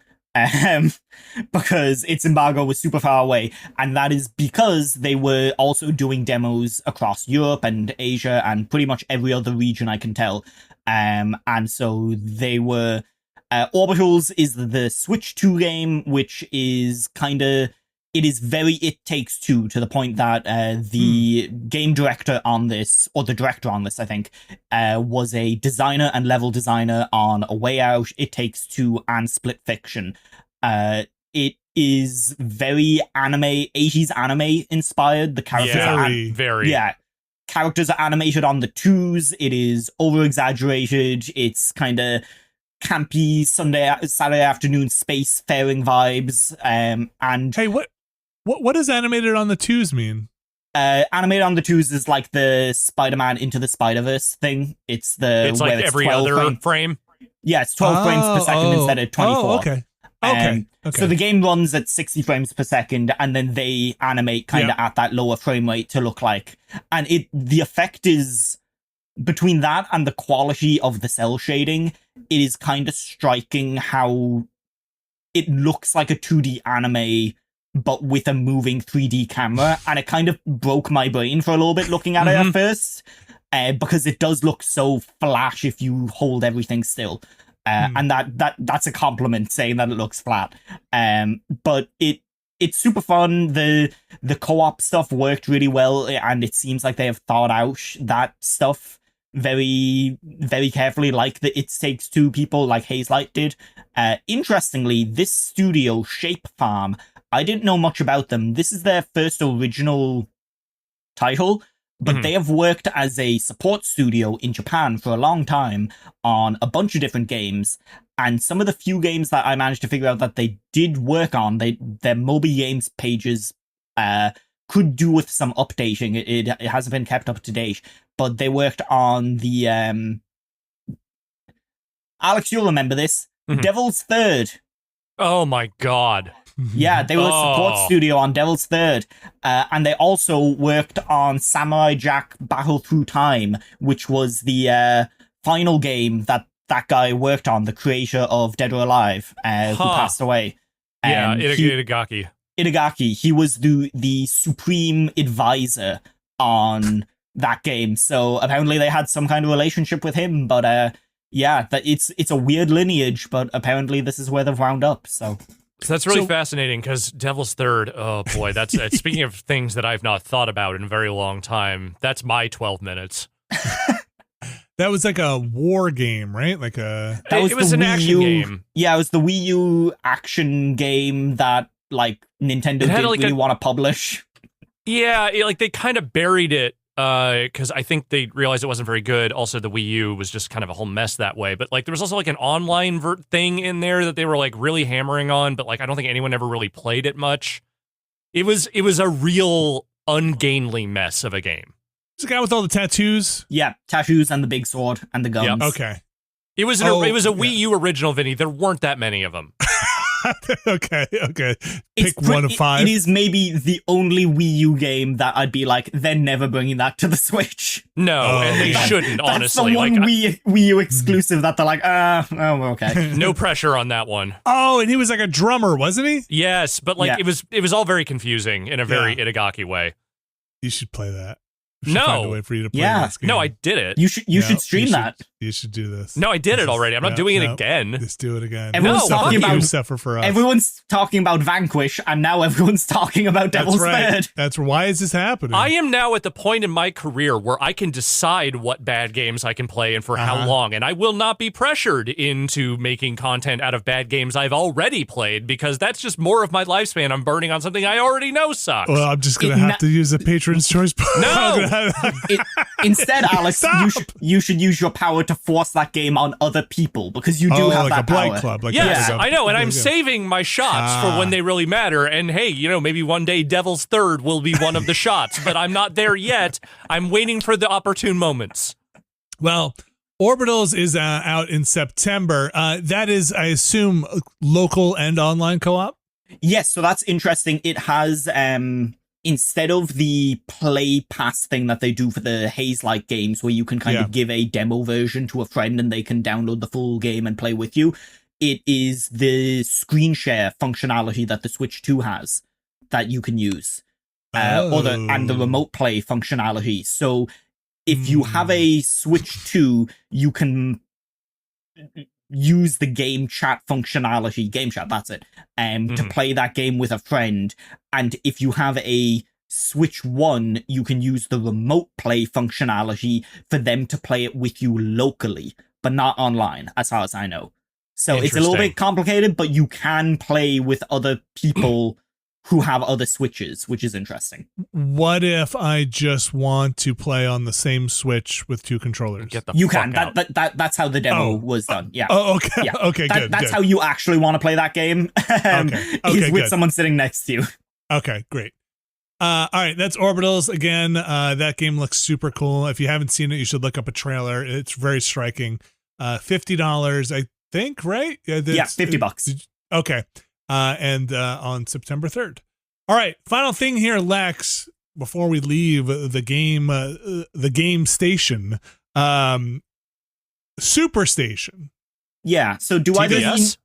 Because its embargo was super far away, and that is because they were also doing demos across Europe and Asia and pretty much every other region I can tell. And so they were. Orbitals is the Switch 2 game, which is it is very It Takes Two, to the point that the game director on this, or the director on this, I think, was a designer and level designer on A Way Out, It Takes Two, and Split Fiction. It is very 80s anime inspired. The characters are very. Yeah. Characters are animated on the twos. It is over exaggerated. It's kind of campy Saturday afternoon space faring vibes. And hey, what does animated on the twos mean? Animated on the twos is like the Spider-Man Into the Spider-Verse thing. It's like every other frame. Yeah, it's 12 frames per second instead of 24. Oh, okay. Okay. So the game runs at 60 frames per second, and then they animate kind of at that lower frame rate to look like. And the effect is, between that and the quality of the cell shading, it is kind of striking how it looks like a 2D anime, but with a moving 3D camera. And it kind of broke my brain for a little bit looking at it at first, because it does look so flash if you hold everything still. And that's a compliment, saying that it looks flat. But it's super fun. The co-op stuff worked really well, and it seems like they have thought out that stuff very, very carefully, like the It Takes Two people, like Hazelight did. Interestingly, this studio, Shape Farm, I didn't know much about them. This is their first original title, but they have worked as a support studio in Japan for a long time on a bunch of different games. And some of the few games that I managed to figure out that they did work on, their Moby Games pages could do with some updating. It hasn't been kept up to date, but they worked on the Alex, you'll remember this, Devil's Third. Oh my god. Yeah, they were a support studio on Devil's Third. And they also worked on Samurai Jack Battle Through Time, which was the final game that guy worked on, the creator of Dead or Alive, who passed away. Yeah, Itagaki. Itagaki. He was the supreme advisor on that game. So apparently they had some kind of relationship with him. But yeah, it's a weird lineage, but apparently this is where they've wound up. So that's really fascinating, because Devil's Third, oh boy, that's speaking of things that I've not thought about in a very long time, that's my 12 minutes. That was like a war game, right? Like it was an action game. Yeah, it was the Wii U action game that like Nintendo didn't really want to publish. Yeah, they kind of buried it because I think they realized it wasn't very good. Also, the Wii U was just kind of a whole mess that way. But there was also like an online thing in there that they were like really hammering on, but I don't think anyone ever really played it much. It was a real ungainly mess of a game. It's the guy with all the tattoos. Yeah, tattoos and the big sword and the guns. Yep. Okay. It was a Wii U original, Vinny. There weren't that many of them. Okay. Pick one of five. It is maybe the only Wii U game that I'd be like, they're never bringing that to the Switch. No, and they shouldn't, honestly. That's the one Wii U exclusive that they're like, okay. No pressure on that one. Oh, and he was like a drummer, wasn't he? Yes, but it was all very confusing in a very Itagaki way. You should play that. No, find a way for you to play this game. No, I did it. You should stream that. You should do this. No, I did it already. I'm not doing it again. Let's do it again. Everyone's talking about suffer for us. Everyone's talking about Vanquish, and now everyone's talking about Devil's Third. That's why is this happening? I am now at the point in my career where I can decide what bad games I can play and for how long, and I will not be pressured into making content out of bad games I've already played, because that's just more of my lifespan I'm burning on something I already know sucks. Well, I'm just gonna have to use a patron's choice. No. Instead, Alex, you should use your power to force that game on other people, because you do have like that a blind power. club. Yes, I know, and I'm saving my shots for when they really matter. And hey, maybe one day Devil's Third will be one of the shots, but I'm not there yet. I'm waiting for the opportune moments. Well, Orbitals is out in September. That is, I assume, local and online co-op? Yes, so that's interesting. It has... instead of the play pass thing that they do for the Haze-like games, where you can kind of give a demo version to a friend and they can download the full game and play with you, it is the screen share functionality that the Switch 2 has that you can use, and the remote play functionality. So if you have a Switch 2, you can use the game chat functionality, game chat, that's it, to play that game with a friend. And if you have a Switch 1, you can use the remote play functionality for them to play it with you locally, but not online, as far as I know. So it's a little bit complicated, but you can play with other people who have other Switches, which is interesting. What if I just want to play on the same Switch with two controllers? You can. That's how the demo was done. Yeah. Oh, okay. Yeah. Okay, good. That's how you actually want to play that game. Is with someone sitting next to you. Okay, great. All right, that's Orbitals again. That game looks super cool. If you haven't seen it, you should look up a trailer. It's very striking. $50, I think, right? Yeah, $50. Okay. And on September 3rd. All right. Final thing here, Lex, before we leave the game station, SuperStation. Yeah. So do TBS?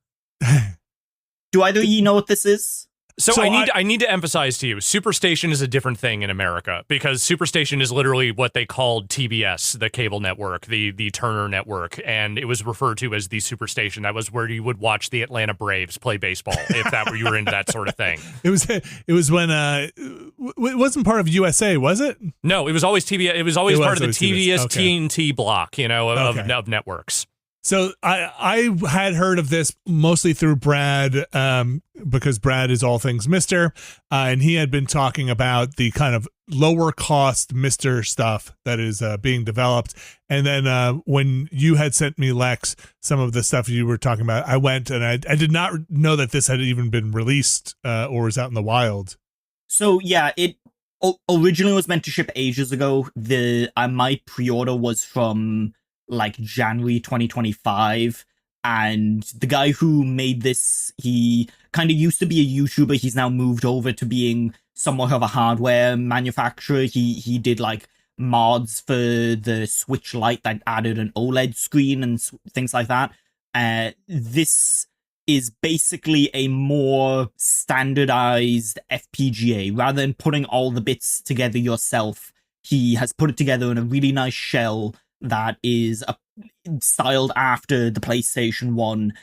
either of you know what this is? So I need to emphasize to you, SuperStation is a different thing in America, because SuperStation is literally what they called TBS, the cable network, the Turner network, and it was referred to as the SuperStation. That was where you would watch the Atlanta Braves play baseball, if you were into that sort of thing. It was when it wasn't part of USA, was it? No, it was always TBS. It was always part of the TBS okay. TNT block, of networks. So I had heard of this mostly through Brad, because Brad is all things Mister, and he had been talking about the kind of lower cost Mister stuff that is being developed. And then when you had sent me, Lex, some of the stuff you were talking about, I went and I did not know that this had even been released or was out in the wild. So yeah, it originally was meant to ship ages ago. My pre-order was from like January 2025, and the guy who made this, he kind of used to be a YouTuber. He's now moved over to being somewhat of a hardware manufacturer. He did like mods for the Switch Lite that added an OLED screen and things like that. This is basically a more standardized FPGA. Rather than putting all the bits together yourself, he has put it together in a really nice shell that is styled after the PlayStation 1,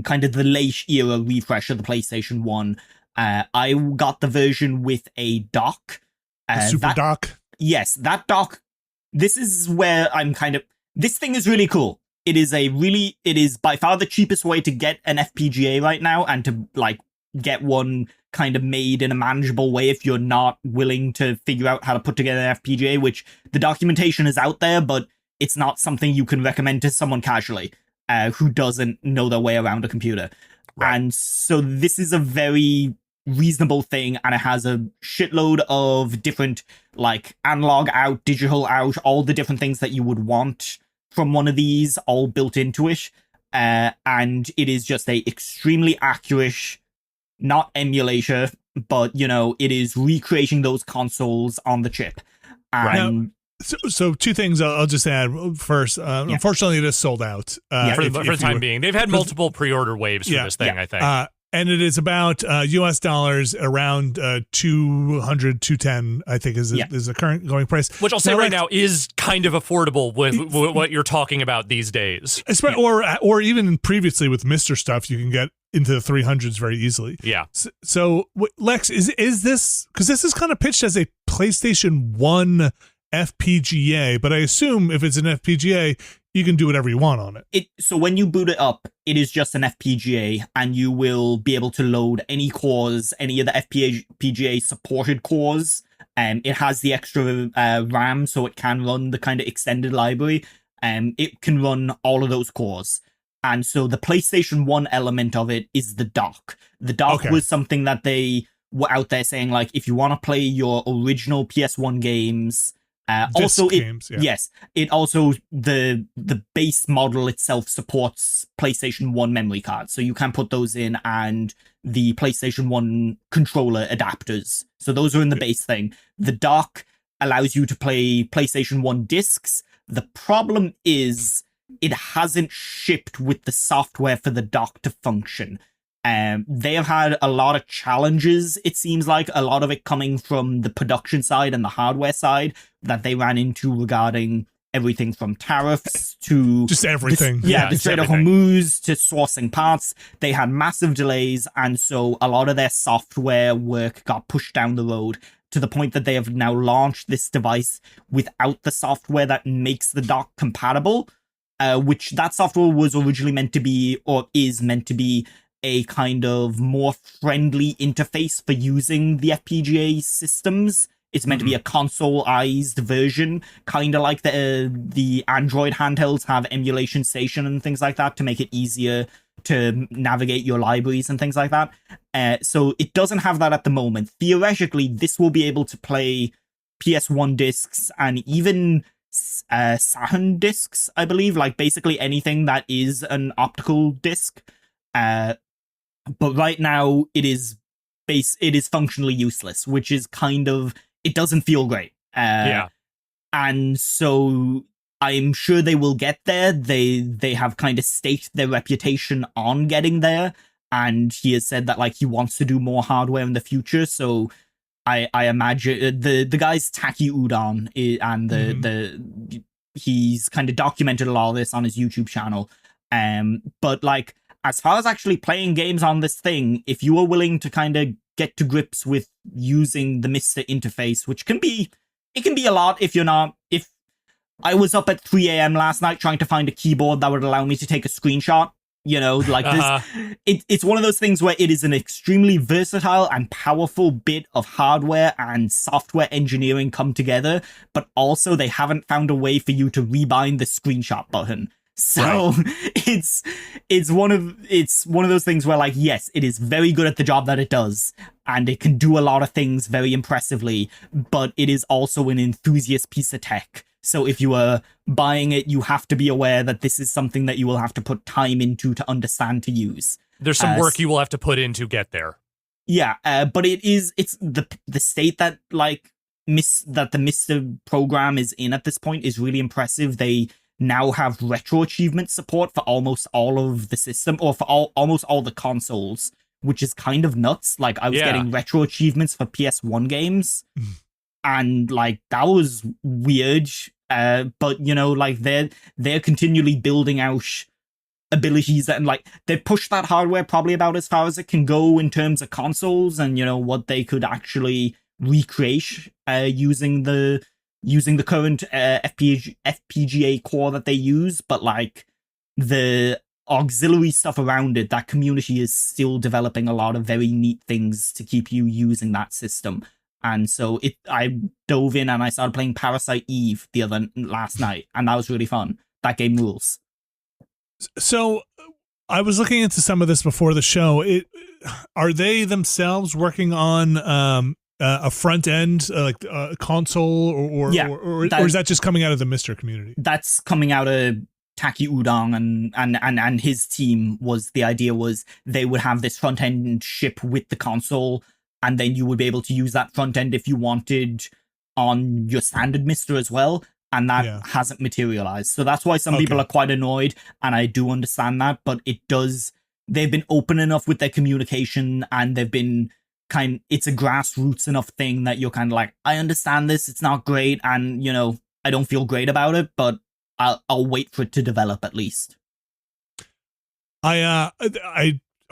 kind of the late era refresh of the PlayStation 1. I got the version with a dock. Super dock? Yes, that dock. This is where this thing is really cool. It is by far the cheapest way to get an FPGA right now, and to like get one kind of made in a manageable way if you're not willing to figure out how to put together an FPGA, which the documentation is out there, but it's not something you can recommend to someone casually who doesn't know their way around a computer. Right. And so this is a very reasonable thing, and it has a shitload of different like analog out, digital out, all the different things that you would want from one of these all built into it. And it is just a extremely accurate, not emulator, but it is recreating those consoles on the chip. And now, so two things I'll just add first. Unfortunately, it is sold out for the time being. They've had multiple pre-order waves for this thing, I think. And it is about US dollars around 200, 210, I think is the current going price. Which I'll say now is kind of affordable with what you're talking about these days. Or even previously with Mr. stuff, you can get into the 300s very easily. Yeah. So Lex, is this, because this is kind of pitched as a PlayStation 1 FPGA, but I assume if it's an FPGA, you can do whatever you want on it. So when you boot it up, it is just an FPGA, and you will be able to load any cores, any of the FPGA supported cores. It has the extra RAM, so it can run the kind of extended library. It can run all of those cores. And so the PlayStation 1 element of it is the dock. The dock was something that they were out there saying, like, if you want to play your original PS1 games, it also the base model itself supports PlayStation 1 memory cards, so you can put those in, and the PlayStation 1 controller adapters. So those are in the base thing. The dock allows you to play PlayStation 1 discs. The problem is it hasn't shipped with the software for the dock to function. They have had a lot of challenges, it seems like, a lot of it coming from the production side and the hardware side that they ran into regarding everything from tariffs to just everything. The Strait of Hormuz to sourcing parts. They had massive delays, and so a lot of their software work got pushed down the road to the point that they have now launched this device without the software that makes the dock compatible, which that software was originally meant to be, or is meant to be, a kind of more friendly interface for using the FPGA systems. It's meant to be a console-ized version, kind of like the Android handhelds have emulation station and things like that to make it easier to navigate your libraries and things like that. So it doesn't have that at the moment. Theoretically, this will be able to play PS1 discs and even Saturn discs, I believe, like basically anything that is an optical disc. But right now it is functionally useless, which is kind of, it doesn't feel great. And so I'm sure they will get there. They have kind of staked their reputation on getting there, and he has said that like he wants to do more hardware in the future. So I imagine the guy's Taki Udon and the he's kind of documented a lot of this on his YouTube channel. But like, as far as actually playing games on this thing, if you are willing to kind of get to grips with using the Mister interface, which can be a lot if you're not. If I was up at 3 a.m. last night trying to find a keyboard that would allow me to take a screenshot, like this, it's one of those things where it is an extremely versatile and powerful bit of hardware and software engineering come together, but also they haven't found a way for you to rebind the screenshot button. So it's one of those things where, like, yes, it is very good at the job that it does, and it can do a lot of things very impressively, but it is also an enthusiast piece of tech. So if you are buying it, you have to be aware that this is something that you will have to put time into to understand to use. There's some work you will have to put in to get there. Yeah, but it's the state that like that the Mister program is in at this point is really impressive. They now have retro achievement support for almost all of the system, or for almost all the consoles, which is kind of nuts. Like, I was getting retro achievements for PS1 games, and like that was weird. But like they're continually building out abilities, and like they pushed that hardware probably about as far as it can go in terms of consoles, and what they could actually recreate using the current FPGA core that they use. But like the auxiliary stuff around it, that community is still developing a lot of very neat things to keep you using that system. And so I dove in and I started playing Parasite Eve last night, and that was really fun. That game rules. So I was looking into some of this before the show. Are they themselves working on a front end, like a console, or is that just coming out of the Mister community? That's coming out of Taki Udon and his team. The idea was they would have this front end ship with the console, and then you would be able to use that front end if you wanted on your standard Mister as well. And that hasn't materialized. So that's why some people are quite annoyed, and I do understand that, but they've been open enough with their communication, and they've been it's a grassroots enough thing that you're kind of like, I understand this, it's not great, and I don't feel great about it, but I'll wait for it to develop at least. I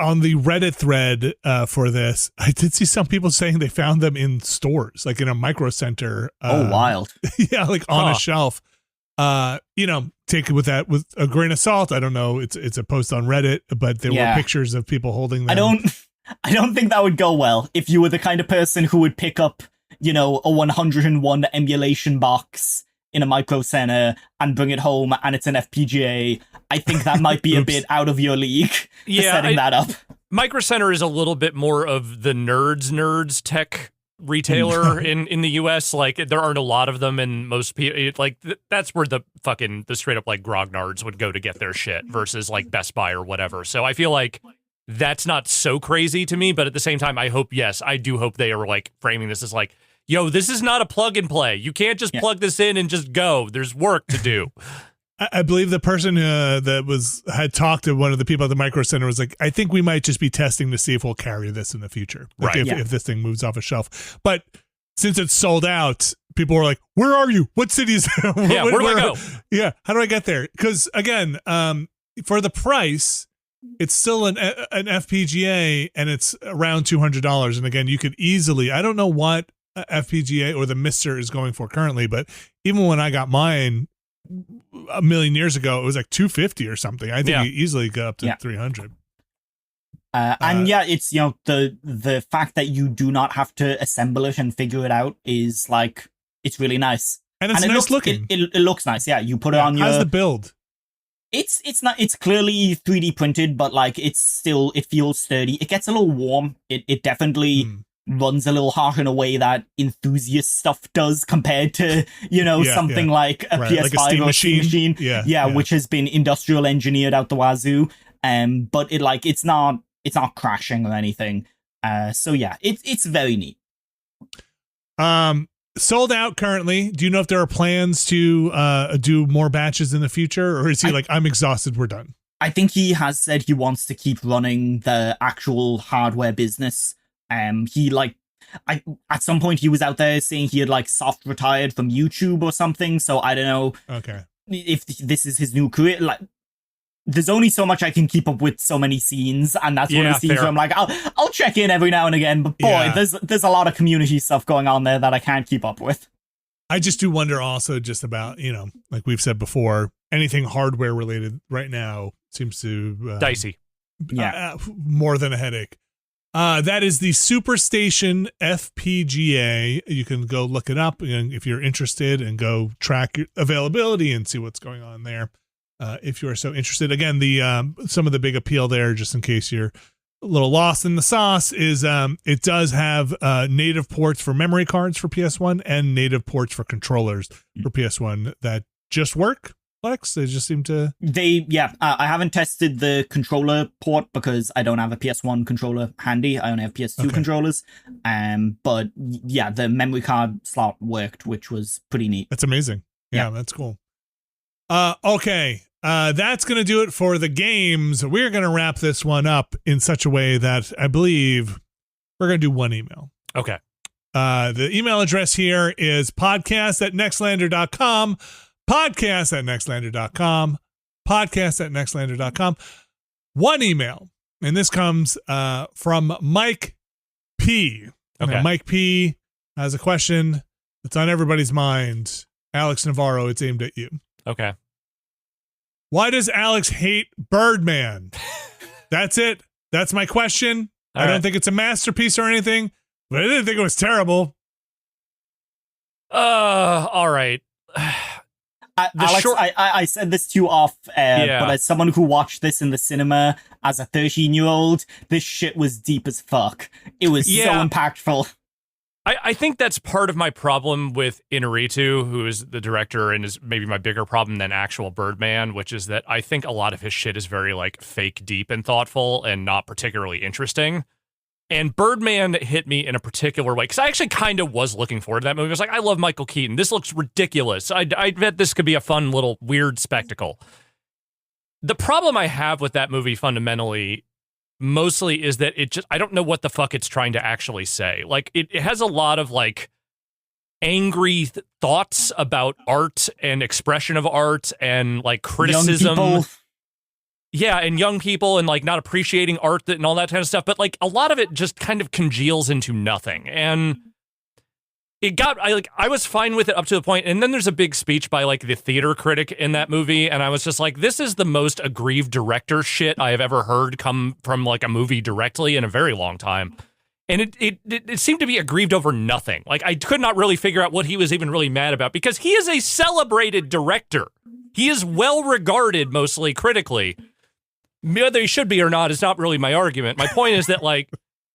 on the Reddit thread for this, I did see some people saying they found them in stores, like in a Micro Center. Wild. Yeah, like on a shelf. Take it with a grain of salt. I don't know. It's a post on Reddit, but there were pictures of people holding them. I don't think that would go well if you were the kind of person who would pick up, a 101 emulation box in a Micro Center and bring it home and it's an FPGA. I think that might be a bit out of your league for setting that up. Micro Center is a little bit more of the nerds tech retailer in the US. Like, there aren't a lot of them, and most people, like, that's where the straight up like grognards would go to get their shit versus like Best Buy or whatever. So I feel like that's not so crazy to me, but at the same time, I do hope they are like framing this as like, yo, this is not a plug and play. You can't just plug this in and just go. There's work to do. I believe the person that had talked to one of the people at the Micro Center was like, I think we might just be testing to see if we'll carry this in the future. Like if this thing moves off a shelf. But since it's sold out, people were like, where are you? What city is it? Where do I go? Yeah, how do I get there? Because again, for the price, it's still an FPGA, and it's around $200. And again, you could easily, I don't know what FPGA or the Mister is going for currently, but even when I got mine a million years ago, it was like $250 or something. I think you easily go up to $300. And it's the fact that you do not have to assemble it and figure it out is like, it's really nice, and it's nice looking. It looks nice. Yeah, you put it on your. How's the build? It's clearly 3D printed, but like it feels sturdy. It gets a little warm. It definitely runs a little hot in a way that enthusiast stuff does compared to something like a PS5 like a Steam or Steam machine, which has been industrial engineered out the wazoo. But it's not it's not crashing or anything. So yeah, it's very neat. Sold out currently. Do you know if there are plans to do more batches in the future, or is he like, I'm exhausted, we're done? I think he has said he wants to keep running the actual hardware business. At some point he was out there saying he had like soft retired from YouTube or something. So I don't know. Okay. If this is his new career, like, there's only so much I can keep up with so many scenes, and that's one of the scenes where I'm like, I'll check in every now and again, but boy, there's a lot of community stuff going on there that I can't keep up with. I just do wonder also just about, like we've said before, anything hardware related right now seems to dicey. More than a headache. That is the SuperStation FPGA. You can go look it up if you're interested and go track availability and see what's going on there. If you are so interested. Again, some of the big appeal there, just in case you're a little lost in the sauce, is it does have native ports for memory cards for PS1 and native ports for controllers for PS1 that just work. Lex, they just seem to. I haven't tested the controller port because I don't have a PS1 controller handy. I only have PS2 controllers. But yeah, the memory card slot worked, which was pretty neat. That's amazing. Yeah, that's cool. Okay. That's going to do it for the games. We're going to wrap this one up in such a way that I believe we're going to do one email. Okay. The email address here is podcast@nextlander.com, podcast@nextlander.com, podcast@nextlander.com. One email, and this comes from Mike P. Okay. Now, Mike P has a question that's on everybody's mind. Alex Navarro, it's aimed at you. Okay. Why does Alex hate Birdman? That's it. That's my question. I don't think it's a masterpiece or anything, but I didn't think it was terrible. All right. Alex, I said this to you off, but as someone who watched this in the cinema as a 13-year-old, this shit was deep as fuck. It was so impactful. I think that's part of my problem with Inarritu, who is the director and is maybe my bigger problem than actual Birdman, which is that I think a lot of his shit is very like fake deep and thoughtful and not particularly interesting. And Birdman hit me in a particular way, because I actually kind of was looking forward to that movie. I was like, I love Michael Keaton. This looks ridiculous. I bet this could be a fun little weird spectacle. The problem I have with that movie fundamentally mostly is that I don't know what the fuck it's trying to actually say. Like, it has a lot of like angry thoughts about art and expression of art and like criticism. Yeah, and young people and like not appreciating art and all that kind of stuff. But like a lot of it just kind of congeals into nothing. And I was fine with it up to the point, and then there's a big speech by like the theater critic in that movie, and I was just like, this is the most aggrieved director shit I have ever heard come from like a movie directly in a very long time. And it seemed to be aggrieved over nothing. Like, I could not really figure out what he was even really mad about, because he is a celebrated director. He is well regarded, mostly critically. Whether he should be or not is not really my argument. My point is that, like,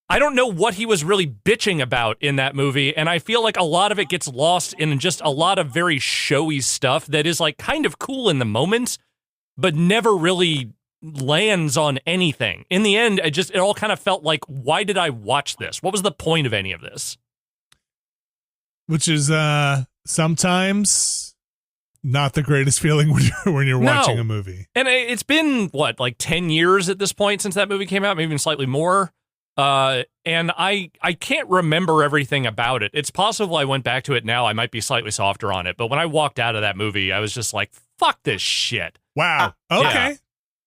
I don't know what he was really bitching about in that movie, and I feel like a lot of it gets lost in just a lot of very showy stuff that is, like, kind of cool in the moment, but never really lands on anything. In the end, it all kind of felt like, why did I watch this? What was the point of any of this? Which is sometimes not the greatest feeling when you're watching a movie. And it's been, what, like 10 years at this point since that movie came out, maybe even slightly more. And I can't remember everything about it. It's possible I went back to it now, I might be slightly softer on it. But when I walked out of that movie, I was just like, fuck this shit. Wow. Okay. Yeah.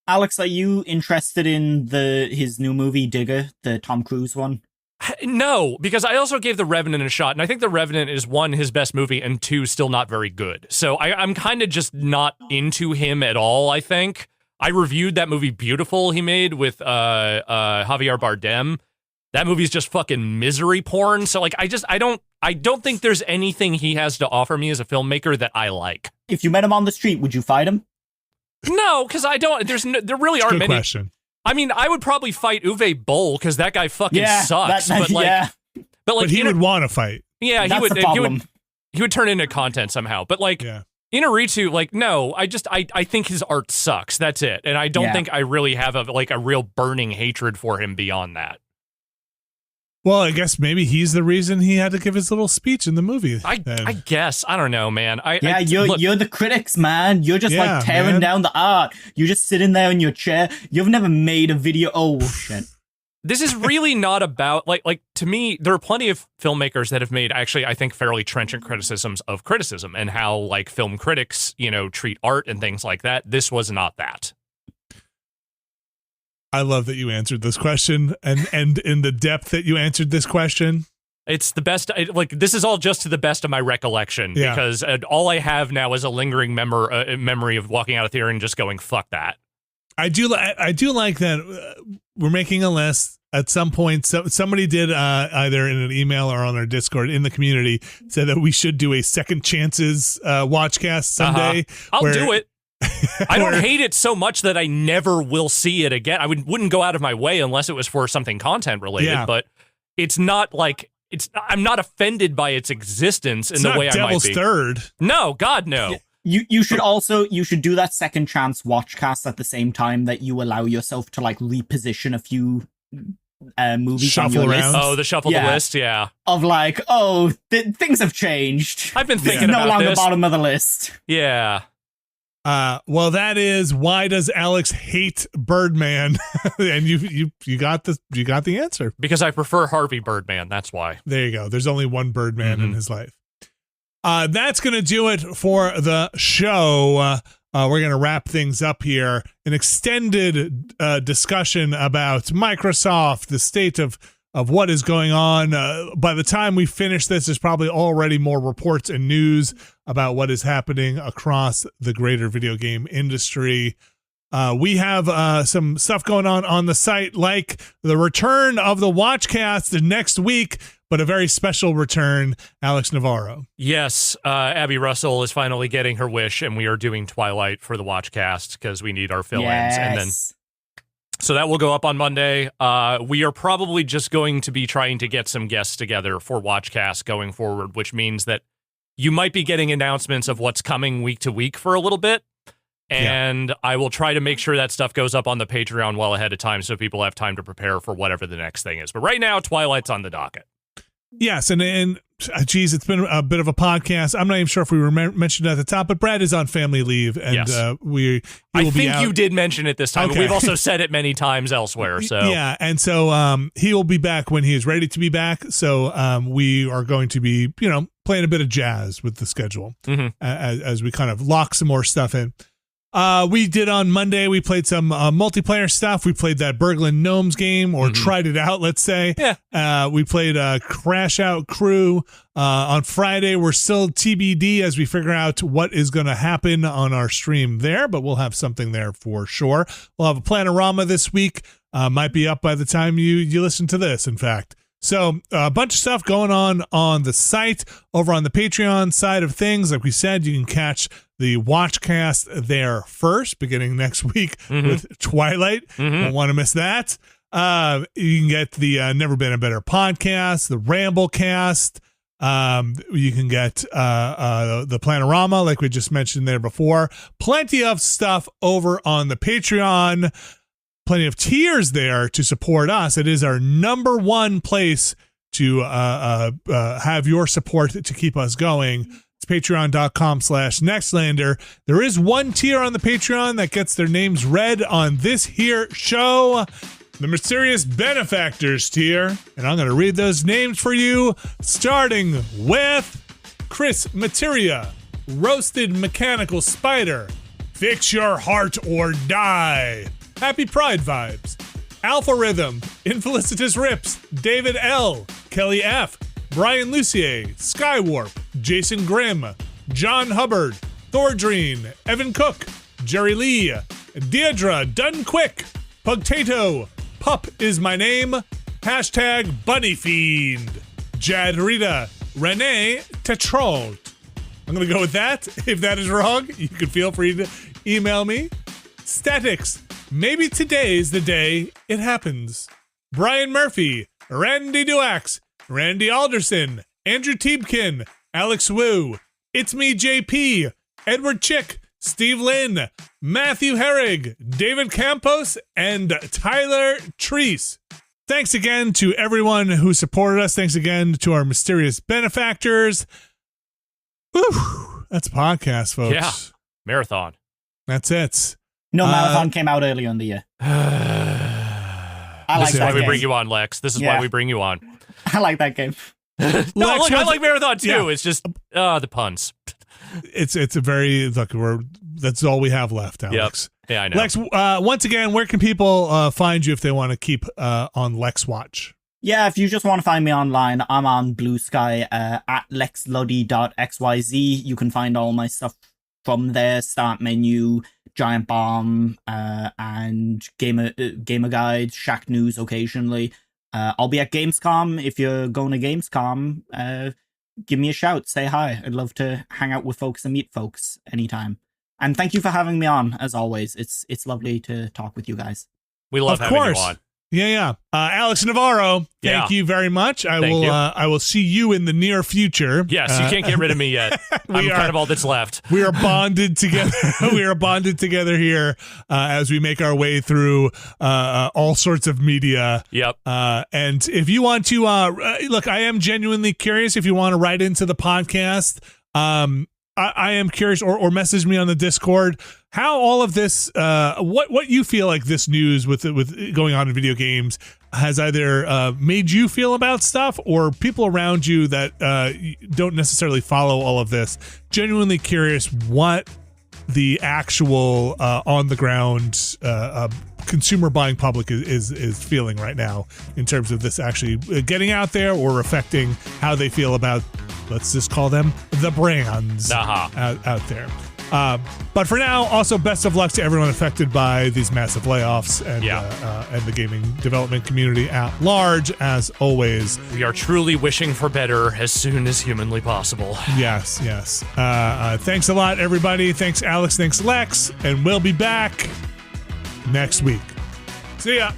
Alex, are you interested in his new movie, Digger, the Tom Cruise one? No, because I also gave The Revenant a shot, and I think The Revenant is, one, his best movie, and two, still not very good. So I'm kind of just not into him at all, I think. I reviewed that movie Beautiful he made with Javier Bardem. That movie's just fucking misery porn. So like I don't think there's anything he has to offer me as a filmmaker that I like. If you met him on the street, would you fight him? No, because I don't. There really aren't many. Question. I mean, I would probably fight Uwe Boll because that guy fucking sucks. But he would want to fight. Yeah, That's he would. the problem. He would turn into content somehow. But like, Inaritu, like, no, I think his art sucks. That's it. And I don't think I really have a real burning hatred for him beyond that. Well, I guess maybe he's the reason he had to give his little speech in the movie. I guess. I don't know, man. You're the critics, man. You're just like tearing down the art. You're just sitting there in your chair. You've never made a video. Oh, shit. This is really not about, like to me, there are plenty of filmmakers that have made, actually, I think, fairly trenchant criticisms of criticism and how, like, film critics, treat art and things like that. This was not that. I love that you answered this question and in the depth that you answered this question. It's the best. This is all just to the best of my recollection because all I have now is a lingering memory of walking out of theater and just going, fuck that. I do like that we're making a list at some point. Somebody did either in an email or on our Discord in the community said that we should do a second chances watchcast someday. I'll do it. I don't hate it so much that I never will see it again. I wouldn't go out of my way unless it was for something content related, but it's not like I'm not offended by its existence in the way I might be. Devil's Third. No, God, no. You should do that second chance watchcast at the same time that you allow yourself to like reposition a few movies shuffle on your around. list. Oh, the shuffle the list, yeah. Of like, things have changed. I've been thinking It's about no longer this. bottom of the list. Yeah. Well, that is why does Alex hate Birdman? And you got the answer. Because I prefer Harvey Birdman. That's why. There you go. There's only one Birdman in his life. That's going to do it for the show. We're going to wrap things up here. An extended discussion about Microsoft, the state of what is going on. By the time we finish this, there's probably already more reports and news about what is happening across the greater video game industry. We have some stuff going on the site, like the return of the Watchcast next week, but a very special return, Alex Navarro. Yes, Abby Russell is finally getting her wish, and we are doing Twilight for the Watchcast because we need our fill-ins. And then, so that will go up on Monday. We are probably just going to be trying to get some guests together for Watchcast going forward, which means that you might be getting announcements of what's coming week to week for a little bit. And I will try to make sure that stuff goes up on the Patreon well ahead of time so people have time to prepare for whatever the next thing is. But right now, Twilight's on the docket. Yes, and geez, it's been a bit of a podcast. I'm not even sure if we were mentioned at the top, but Brad is on family leave, and I think you did mention it this time, but we've also said it many times elsewhere. So yeah, and so he will be back when he is ready to be back. So we are going to be, playing a bit of jazz with the schedule as we kind of lock some more stuff in. We did on Monday, we played some multiplayer stuff. We played that Berglund Gnomes game, or tried it out, let's say. Yeah. We played Crash Out Crew. On Friday, we're still TBD as we figure out what is going to happen on our stream there, but we'll have something there for sure. We'll have a Planorama this week. Might be up by the time you listen to this, in fact. So a bunch of stuff going on the site. Over on the Patreon side of things, like we said, you can catch the Watchcast there first, beginning next week with Twilight. Don't want to miss that. You can get the Never Been a Better podcast, the Ramblecast. You can get the Planorama, like we just mentioned there before. Plenty of stuff over on the Patreon. Plenty of tiers there to support us. It is our number one place to have your support to keep us going. It's patreon.com/Nextlander. There is one tier on the Patreon that gets their names read on this here show, the Mysterious Benefactors tier. And I'm going to read those names for you, starting with Chris Materia, Roasted Mechanical Spider, Fix Your Heart or Die, Happy Pride Vibes, Alpha Rhythm, Infelicitous Rips, David L., Kelly F., Brian Lucier, Skywarp, Jason Grimm, John Hubbard, Thordreen, Evan Cook, Jerry Lee, Deirdre Dunquick, Pugtato, Pup is my name, hashtag Bunny Fiend, Jad Rita, Renee Tetrold. I'm going to go with that. If that is wrong, you can feel free to email me. Statics, maybe today's the day it happens. Brian Murphy, Randy Duax, Randy Alderson, Andrew Tiebkin, Alex Wu, It's Me JP, Edward Chick, Steve Lynn, Matthew Herrig, David Campos, and Tyler Treese. Thanks again to everyone who supported us. Thanks again to our mysterious benefactors. Whew, that's a podcast, folks. Yeah. Marathon. That's it. No, Marathon came out earlier in the year. This is why we bring you on, Lex. This is why we bring you on. I like that game. No, Lex, I like Marathon too. Yeah. It's just the puns. It's a very that's all we have left, Alex. Yep. Yeah, I know. Lex, once again, where can people find you if they want to keep on Lex Watch? Yeah, if you just want to find me online, I'm on Blue Sky at lexluddy.xyz. You can find all my stuff from there: Start Menu, Giant Bomb, and Gamer Guides, Shack News occasionally. I'll be at Gamescom. If you're going to Gamescom, give me a shout. Say hi. I'd love to hang out with folks and meet folks anytime. And thank you for having me on, as always. It's lovely to talk with you guys. We love having you on. Yeah. Alex Navarro, thank you very much. I will see you in the near future. Yes, you can't get rid of me yet. I'm kind of all that's left. We are bonded together. We are bonded together here as we make our way through all sorts of media. Yep. And if you want to look, I am genuinely curious. If you want to write into the podcast, I am curious, or message me on the Discord, how all of this, what you feel like this news with going on in video games has either made you feel about stuff, or people around you that don't necessarily follow all of this. Genuinely curious what the actual on the ground consumer buying public is feeling right now in terms of this actually getting out there or affecting how they feel about, let's just call them the brands out there. But for now, also best of luck to everyone affected by these massive layoffs and the gaming development community at large, as always. We are truly wishing for better as soon as humanly possible. Yes. Thanks a lot, everybody. Thanks, Alex. Thanks, Lex. And we'll be back next week. See ya.